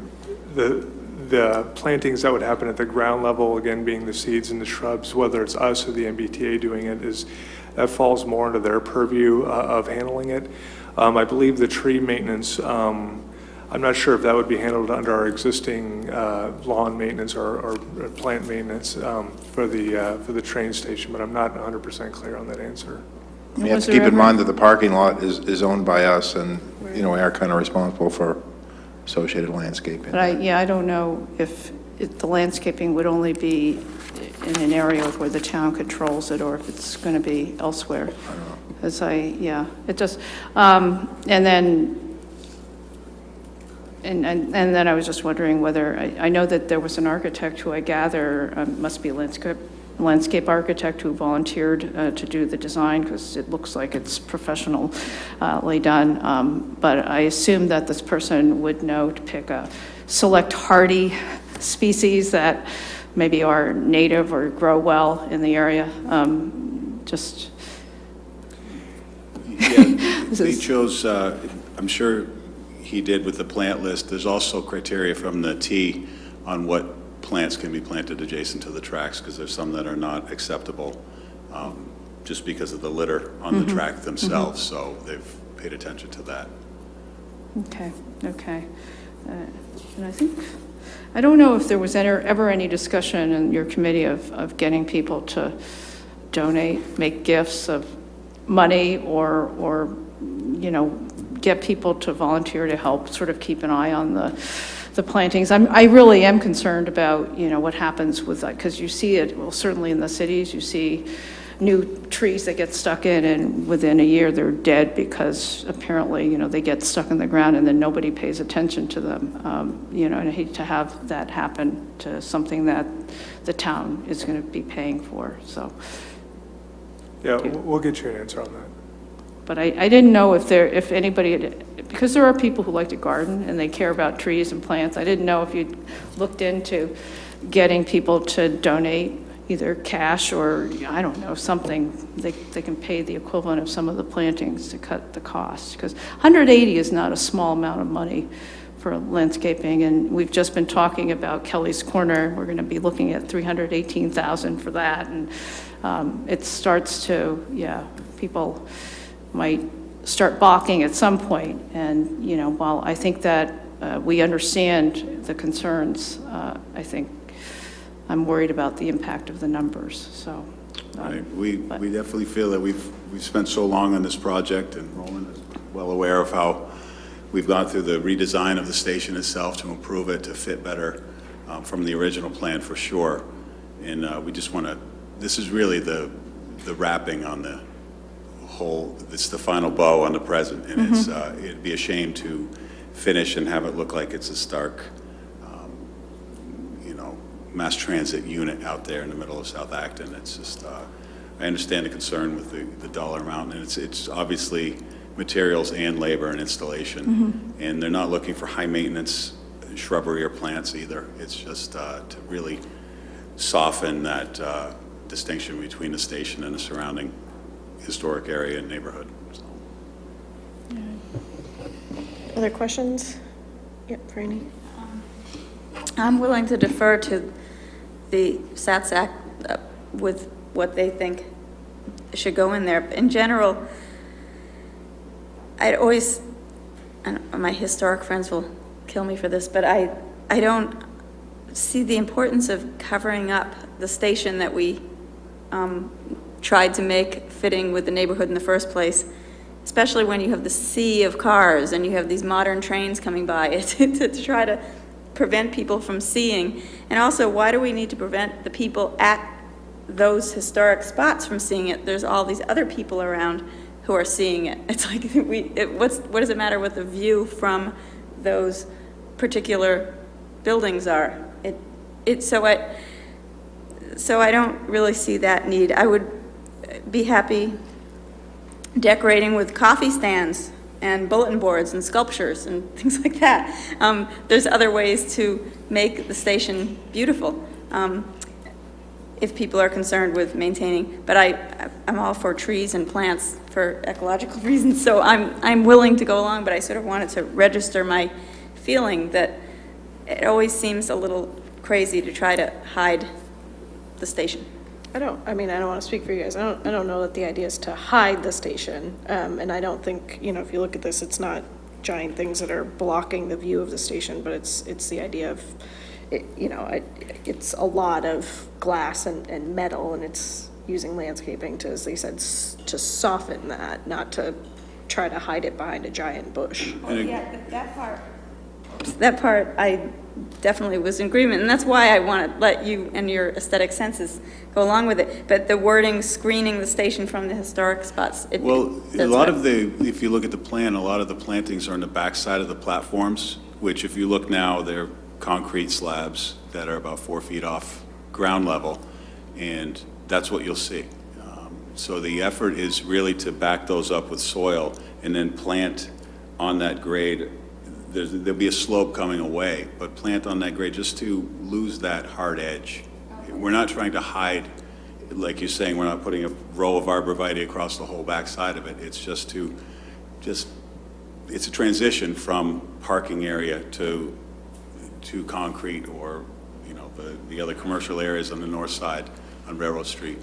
the plantings that would happen at the ground level, again being the seeds and the shrubs, whether it's us or the MBTA doing it, that falls more into their purview of handling it. I believe the tree maintenance, I'm not sure if that would be handled under our existing lawn maintenance or plant maintenance for the train station, but I'm not 100% clear on that answer. You have to keep in mind that the parking lot is owned by us, and, we are kind of responsible for associated landscaping. But I don't know if the landscaping would only be in an area where the town controls it, or if it's going to be elsewhere. I don't know. It just, and then I was just wondering whether, I know that there was an architect who I gather must be a landscape architect who volunteered to do the design, because it looks like it's professionally done. But I assume that this person would know to pick a select hardy species that maybe are native or grow well in the area. They chose, I'm sure he did with the plant list. There's also criteria from the T on what plants can be planted adjacent to the tracks, because there's some that are not acceptable just because of the litter on the track themselves. So they've paid attention to that. Okay. And I don't know if there was ever any discussion in your committee of getting people to donate, make gifts of money, or get people to volunteer to help sort of keep an eye on the plantings. I really am concerned about, what happens with that, because you see it, well, certainly in the cities, you see new trees that get stuck in, and within a year they're dead because apparently, they get stuck in the ground and then nobody pays attention to them. And I hate to have that happen to something that the town is going to be paying for, so. Yeah, we'll get you an answer on that. But I didn't know if anybody, because there are people who like to garden and they care about trees and plants, I didn't know if you'd looked into getting people to donate either cash or, I don't know, something. They can pay the equivalent of some of the plantings to cut the cost. Because $180 is not a small amount of money for landscaping, and we've just been talking about Kelly's Corner. We're going to be looking at $318,000 for that, and it starts to, people might start balking at some point, and, you know, while I think that we understand the concerns, I think I'm worried about the impact of the numbers, so. Right. We definitely feel that we've spent so long on this project, and Roland is well aware of how we've gone through the redesign of the station itself to improve it, to fit better from the original plan for sure. And we just want to, this is really the wrapping on the whole, it's the final bow on the present. And it'd be a shame to finish and have it look like it's a stark, mass transit unit out there in the middle of South Acton. It's just, I understand the concern with the dollar amount, and it's obviously materials and labor and installation. And they're not looking for high maintenance shrubbery or plants either. It's just to really soften that distinction between the station and the surrounding historic area and neighborhood. So. Other questions? Yep, Franny. I'm willing to defer to the SATSAC with what they think should go in there. In general, I'd always, and my historic friends will kill me for this, but I don't see the importance of covering up the station that we tried to make fitting with the neighborhood in the first place, especially when you have the sea of cars and you have these modern trains coming by to try to prevent people from seeing. And also, why do we need to prevent the people at those historic spots from seeing it? There's all these other people around who are seeing it. It's like, what does it matter what the view from those particular buildings are? So I don't really see that need. I would be happy decorating with coffee stands and bulletin boards and sculptures and things like that. There's other ways to make the station beautiful if people are concerned with maintaining. But I'm all for trees and plants for ecological reasons, so I'm willing to go along, but I sort of wanted to register my feeling that it always seems a little crazy to try to hide the station. I don't want to speak for you guys. I don't know that the idea is to hide the station. And I don't think, if you look at this, it's not giant things that are blocking the view of the station, but it's the idea of, it's a lot of glass and metal, and it's using landscaping to, as they said, to soften that, not to try to hide it behind a giant bush. That part I definitely was in agreement, and that's why I want to let you and your aesthetic senses go along with it. But the wording screening the station from the historic spots. If you look at the plan, a lot of the plantings are on the backside of the platforms, which if you look now, they're concrete slabs that are about 4 feet off ground level, and that's what you'll see. So the effort is really to back those up with soil and then plant on that grade. There'll be a slope coming away, but plant on that grade just to lose that hard edge. We're not trying to hide, like you're saying, we're not putting a row of arborvitae across the whole backside of it. It's it's a transition from parking area to concrete or, the other commercial areas on the north side on Railroad Street.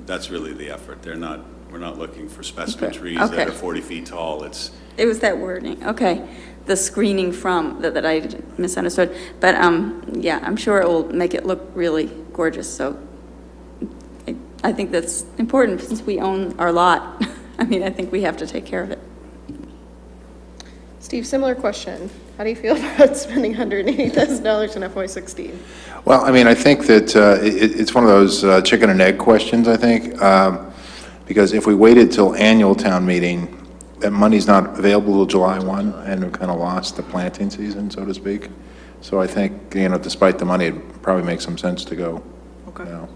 That's really the effort. We're not looking for specimen trees that are 40 feet tall. It was that wording, okay. The screening from, that I misunderstood. But I'm sure it will make it look really gorgeous. So I think that's important since we own our lot. I think we have to take care of it. Steve, similar question. How do you feel about spending $180,000 in FY16? Well, I think that it's one of those chicken and egg questions, I think, because if we waited till annual town meeting, that money's not available till July 1, and we've kind of lost the planting season, so to speak. So I think, despite the money, it probably makes some sense to go now.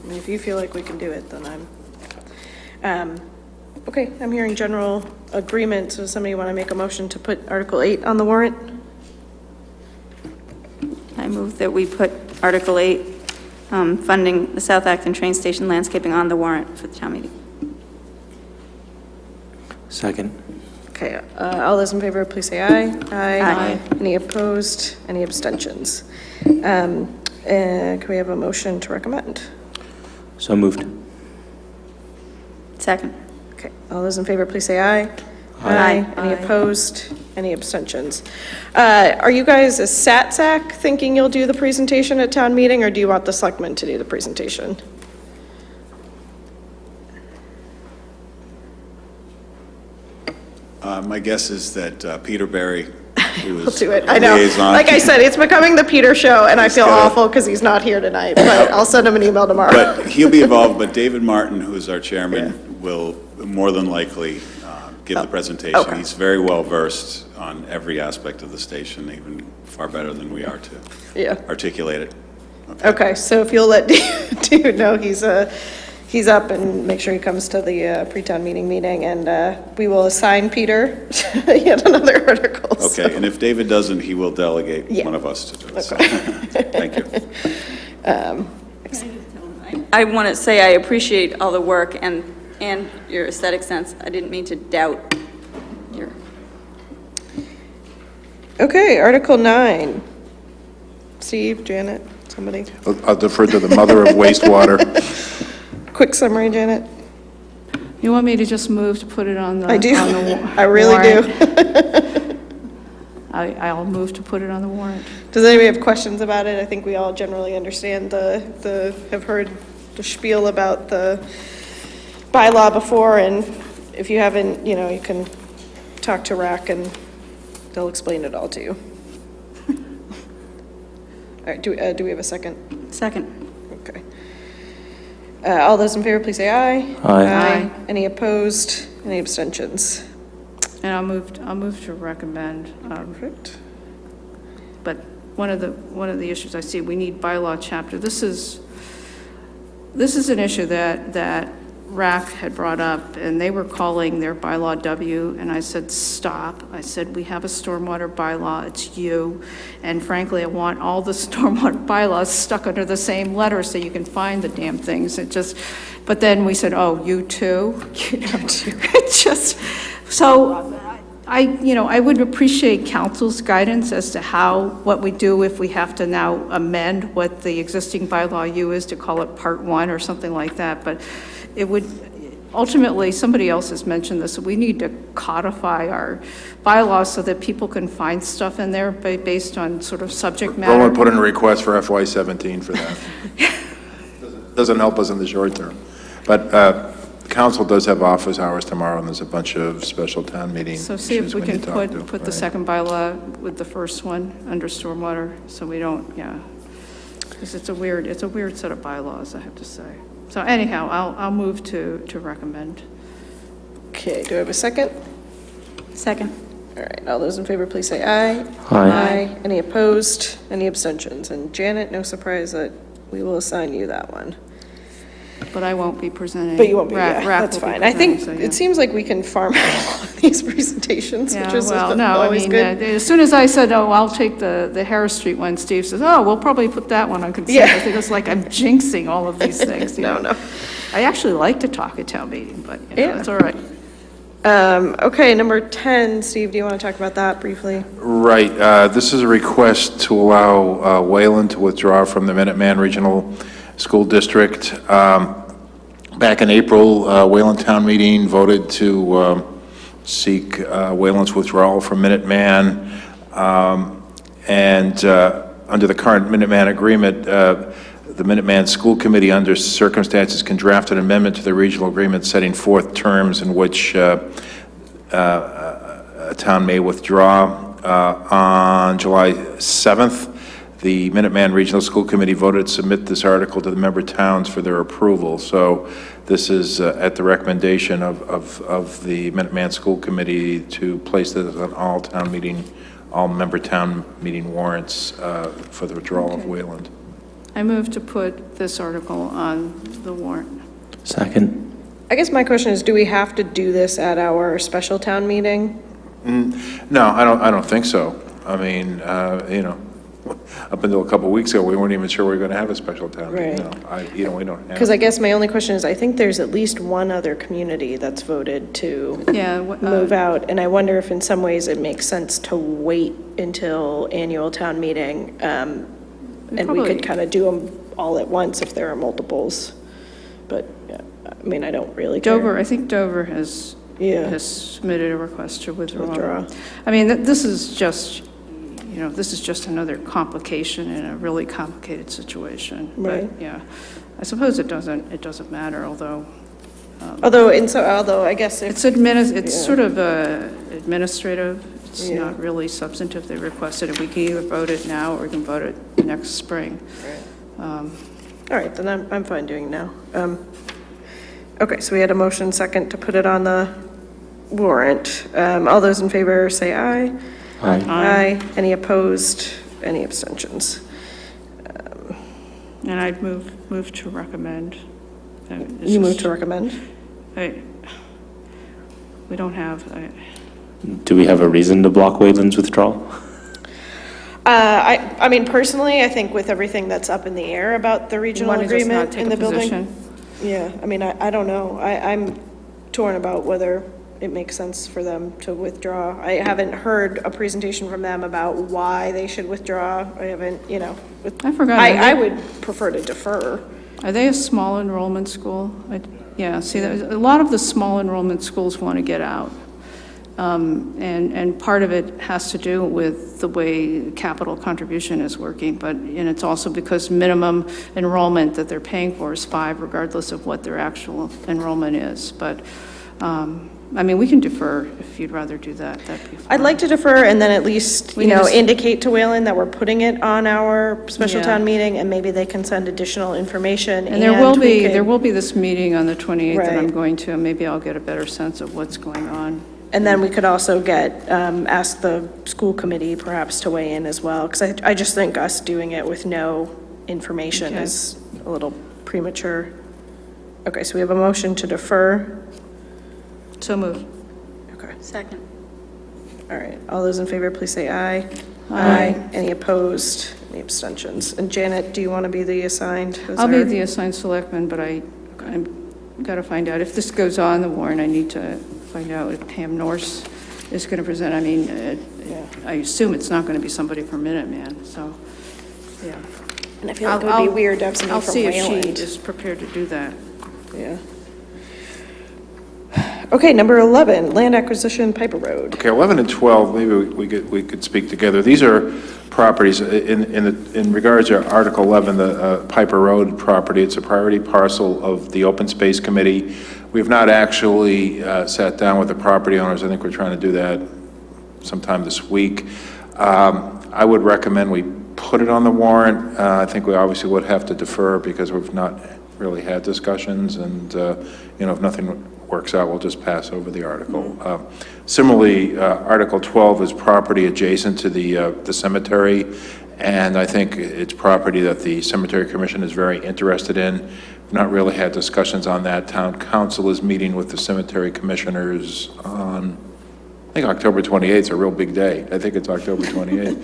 If you feel like we can do it, then I'm... Okay, I'm hearing general agreement. So does somebody want to make a motion to put Article 8 on the warrant? I move that we put Article 8, funding the South Acton train station landscaping on the warrant for the town meeting. Second. Okay, all those in favor, please say aye. Aye. Any opposed? Any abstentions? Can we have a motion to recommend? So moved. Second. Okay, all those in favor, please say aye. Aye. Any opposed? Any abstentions? Are you guys as SATSAC thinking you'll do the presentation at town meeting, or do you want the selectmen to do the presentation? My guess is that Peter Berry, who We'll is do it. I know. liaison, Like I said, it's becoming the Peter show, and I feel gotta- awful because he's not here tonight, but I'll send him an email tomorrow. But he'll be involved, but David Martin, who is our chairman, will more than likely give the presentation. okay. He's very well-versed on every aspect of the station, even far better than we are to Yeah. articulate it. Okay, so if you'll let David know he's up, and make sure he comes to the pre-town meeting, and we will assign Peter yet another article. so- Okay, and if David doesn't, he will delegate Yeah. one of us to do it. So, Okay. thank you. I want to say I appreciate all the work and your aesthetic sense. I didn't mean to doubt your... Okay, Article 9. Steve, Janet, somebody? I'll defer to the mother of wastewater. Quick summary, Janet? You want me to just move to put it on the? I do. on the I really do. warrant? I'll move to put it on the warrant. Does anybody have questions about it? I think we all generally understand have heard the spiel about the bylaw before, and if you haven't, you can talk to RAC and they'll explain it all to you. All right, do we have a second? Second. Okay. All those in favor, please say aye. Aye. Any opposed? Any abstentions? And I'll move to recommend. Perfect. But one of the issues I see, we need bylaw chapter. This is an issue that RAC had brought up, and they were calling their bylaw W, and I said, stop. I said, we have a stormwater bylaw, it's you. And frankly, I want all the stormwater bylaws stuck under the same letter so you can find the damn things. But then we said, oh, you too? It's just, so I would appreciate council's guidance as to what we do if we have to now amend what the existing bylaw U is to call it Part 1 or something like that. But it would, ultimately, somebody else has mentioned this, we need to codify our bylaws so that people can find stuff in there based on sort of subject matter. Roland put in a request for FY17 for that. Doesn't help us in the short term. But council does have office hours tomorrow, and there's a bunch of special town meeting So see if issues we need can to talk to. put the Right. second bylaw with the first one under stormwater, so we don't, because it's a weird set of bylaws, I have to say. So anyhow, I'll move to recommend. Okay, do I have a second? Second. All right, all those in favor, please say aye. Aye. Any opposed? Any abstentions? And Janet, no surprise that we will assign you that one. But I won't be presenting. But you won't be, RAC that's will be fine. I think presenting, so, yeah. it seems like we can farm out a lot of these presentations, which Yeah, is well, no, I always mean, good. as soon as I said, oh, I'll take the Harris Street one, Steve says, oh, we'll probably put that one on consent. Yeah. I think it's like I'm jinxing all of these things. No, no. I actually like to talk at town meeting, but Yeah. it's all right. Okay, number 10, Steve, do you want to talk about that briefly? Right. This is a request to allow Wayland to withdraw from the Minuteman Regional School District. Back in April, Wayland Town Meeting voted to seek Wayland's withdrawal from Minuteman. And under the current Minuteman agreement, the Minuteman School Committee, under circumstances, can draft an amendment to the regional agreement setting forth terms in which a town may withdraw. On July 7th, the Minuteman Regional School Committee voted to submit this article to the member towns for their approval. So this is at the recommendation of the Minuteman School Committee to place this on all member town meeting warrants for the withdrawal of Wayland. I move to put this article on the warrant. Second. I guess my question is, do we have to do this at our special town meeting? No, I don't think so. I mean, up until a couple of weeks ago, we weren't even sure we were going to have a special town meeting. Right. We don't have. Because I guess my only question is, I think there's at least one other community that's voted to move out, and I wonder if in some ways it makes sense to wait until annual town meeting, and we could kind of do them all at once if there are multiples. But, I mean, I don't really care. I think Dover has submitted a request to withdraw. I mean, this is just, this is just another complication in a really complicated situation. Right. But, yeah, I suppose it doesn't matter, although. Although I guess it's sort of administrative. It's not really substantive. They requested it. We can either vote it now or we can vote it next spring. Right. All right, then I'm fine doing it now. Okay, so we had a motion second to put it on the warrant. All those in favor say aye. Aye. Aye. Any opposed? Any abstentions? And I'd move to recommend. You move to recommend? We don't have. Do we have a reason to block Wayland's withdrawal? I mean, personally, I think with everything that's up in the air about the regional agreement in the building. Yeah, I mean, I don't know. I'm torn about whether it makes sense for them to withdraw. I haven't heard a presentation from them about why they should withdraw. I haven't, I forgot. I would prefer to defer. Are they a small enrollment school? Yeah, see, a lot of the small enrollment schools want to get out. And part of it has to do with the way capital contribution is working, and it's also because minimum enrollment that they're paying for is 5, regardless of what their actual enrollment is. But, I mean, we can defer if you'd rather do that. That'd be fine. I'd like to defer and then at least, indicate to Wayland that we're putting it on our special town meeting, and maybe they can send additional information. And there will be this meeting on the 28th that I'm going to, and maybe I'll get a better sense of what's going on. And then we could also ask the school committee perhaps to weigh in as well, because I just think us doing it with no information is a little premature. Okay, so we have a motion to defer. So moved. Okay. Second. All right, all those in favor, please say aye. Aye. Any opposed? Any abstentions? And Janet, do you want to be the assigned? I'll be the assigned selectman, but I've got to find out. If this goes on the warrant, I need to find out if Pam Norse is going to present. I mean, I assume it's not going to be somebody from Minuteman, so, yeah. And I feel like it would be weird to have somebody from Wayland. I'll see if she is prepared to do that. Yeah. Okay, number 11, land acquisition, Piper Road. Okay, 11 and 12, maybe we could speak together. These are properties, in regards to Article 11, the Piper Road property, it's a priority parcel of the Open Space Committee. We have not actually sat down with the property owners. I think we're trying to do that sometime this week. I would recommend we put it on the warrant. I think we obviously would have to defer because we've not really had discussions, and if nothing works out, we'll just pass over the article. Similarly, Article 12 is property adjacent to the cemetery, and I think it's property that the Cemetery Commission is very interested in. We've not really had discussions on that. Town Council is meeting with the cemetery commissioners on, I think, October 28th. It's a real big day. I think it's October 28th.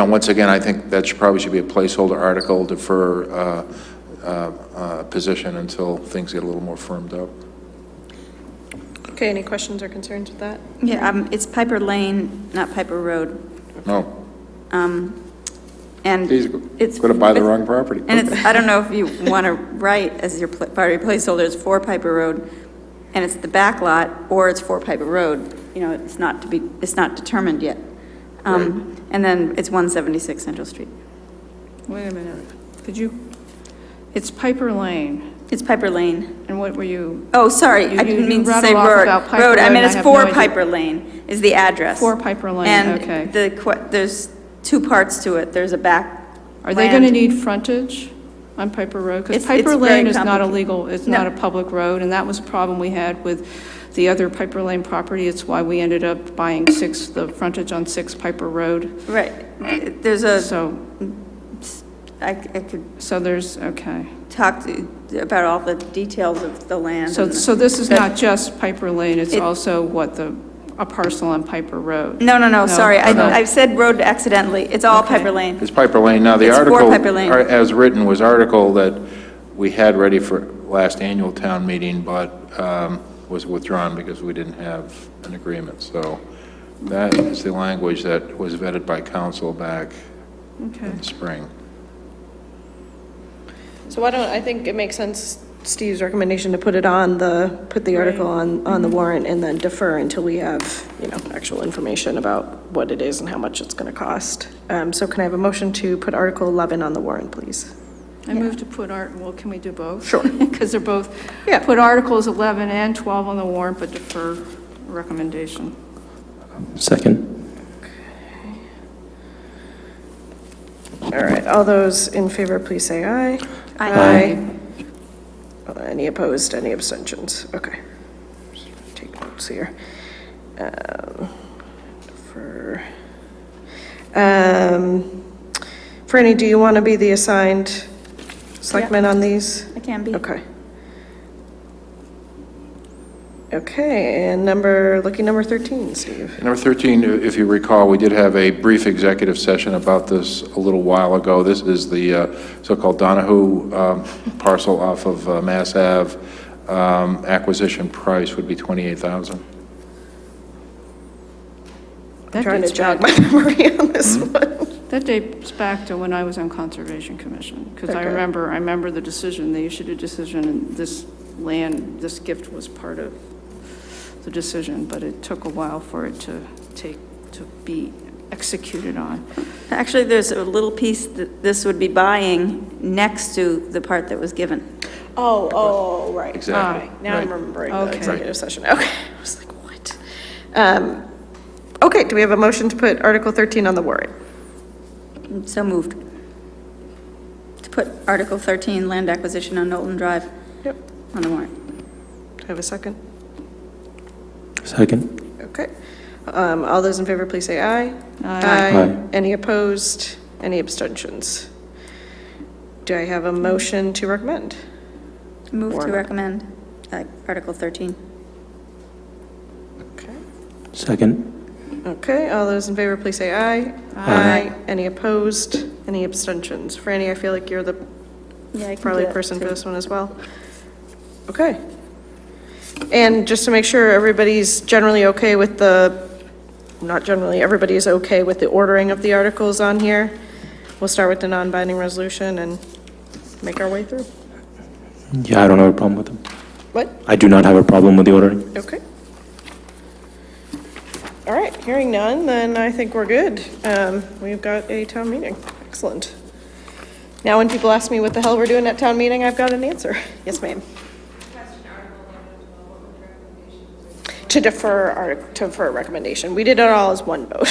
Once again, I think that probably should be a placeholder article, defer position until things get a little more firmed up. Okay, any questions or concerns with that? Yeah, it's Piper Lane, not Piper Road. No. And He's it's going to buy the wrong property. And it's, I don't know if you want to write as your party placeholder, it's for Piper Road, and it's the back lot, or it's for Piper Road. It's not determined yet. And then it's 176 Central Street. Wait a minute. It's Piper Lane. It's Piper Lane. And what were you? Oh, sorry, I didn't mean to say road. Road, I mean, it's for Piper Lane is the address. For Piper Lane, okay. And there's two parts to it. There's a back. Are they going to need frontage on Piper Road? Because Piper Lane is not illegal, it's not a public road, and that was a problem we had with the other Piper Lane property. It's why we ended up buying the frontage on 6 Piper Road. Right. There's a. So there's, okay. Talk about all the details of the land. So this is not just Piper Lane, it's also what the a parcel on Piper Road. No, sorry, no. I said road accidentally. It's all Piper Lane. It's Piper Lane. Now, the It's for article, Piper Lane. as written, was article that we had ready for last annual town meeting, but was withdrawn because we didn't have an agreement. So that is the language that was vetted by council back in the spring. So I think it makes sense, Steve's recommendation, to put the article on the warrant and then defer until we have, actual information about what it is and how much it's going to cost. So can I have a motion to put Article 11 on the warrant, please? I move to put well, can we do both? Sure. Because they're both, put Articles 11 and 12 on the warrant, but defer recommendation. Second. All right, all those in favor, please say aye. Aye. Any opposed, any abstentions? Okay. Just take notes here. Franny, do you want to be the assigned selectman on these? I can be. Okay. Okay, and number 13, Steve. Number 13, if you recall, we did have a brief executive session about this a little while ago. This is the so-called Donahue parcel off of Mass Ave. Acquisition price would be $28,000. I'm trying to jog my memory on this one. That dates back to when I was on Conservation Commission, because I Okay. remember the decision, they issued a decision, and this gift was part of the decision, but it took a while for it to be executed on. Actually, there's a little piece that this would be buying next to the part that was given. Oh, right. Exactly. Okay. Now Right. I'm remembering the Okay. executive session. Okay, I was like, what? Okay, do we have a motion to put Article 13 on the warrant? So moved. To put Article 13, land acquisition on Knowlton Drive. Yep. On the warrant. Do I have a second? Second. Okay. All those in favor, please say aye. Aye. Any opposed? Any abstentions? Do I have a motion to recommend? Move to Warrant. recommend Article 13. Okay. Second. Okay, all those in favor, please say aye. Aye. Any opposed? Any abstentions? Franny, I feel like you're the Yeah, I can probably do that, person for too. this one as well. Okay. And just to make sure everybody's generally okay with not generally, everybody's okay with the ordering of the articles on here, we'll start with the non-binding resolution and make our way through. Yeah, I don't have a problem with them. What? I do not have a problem with the ordering. Okay. All right, hearing none, then I think we're good. We've got a town meeting. Excellent. Now, when people ask me what the hell we're doing at town meeting, I've got an answer. Yes, ma'am. To defer a recommendation. We did it all as one vote.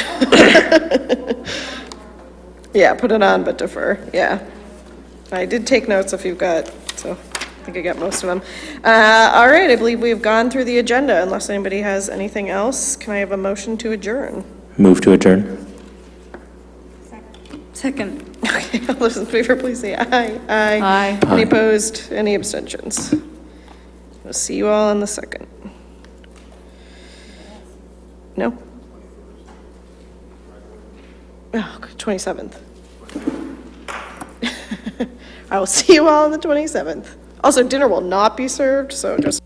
Yeah, put it on, but defer, yeah. I did take notes if you've got, so I think I got most of them. All right, I believe we've gone through the agenda. Unless anybody has anything else, can I have a motion to adjourn? Move to adjourn. Second. Okay, all those in favor, please say aye. Aye. Any Aye. opposed? Any abstentions? We'll see you all on the 2nd. No? Oh, 27th. I will see you all on the 27th. Also, dinner will not be served, so just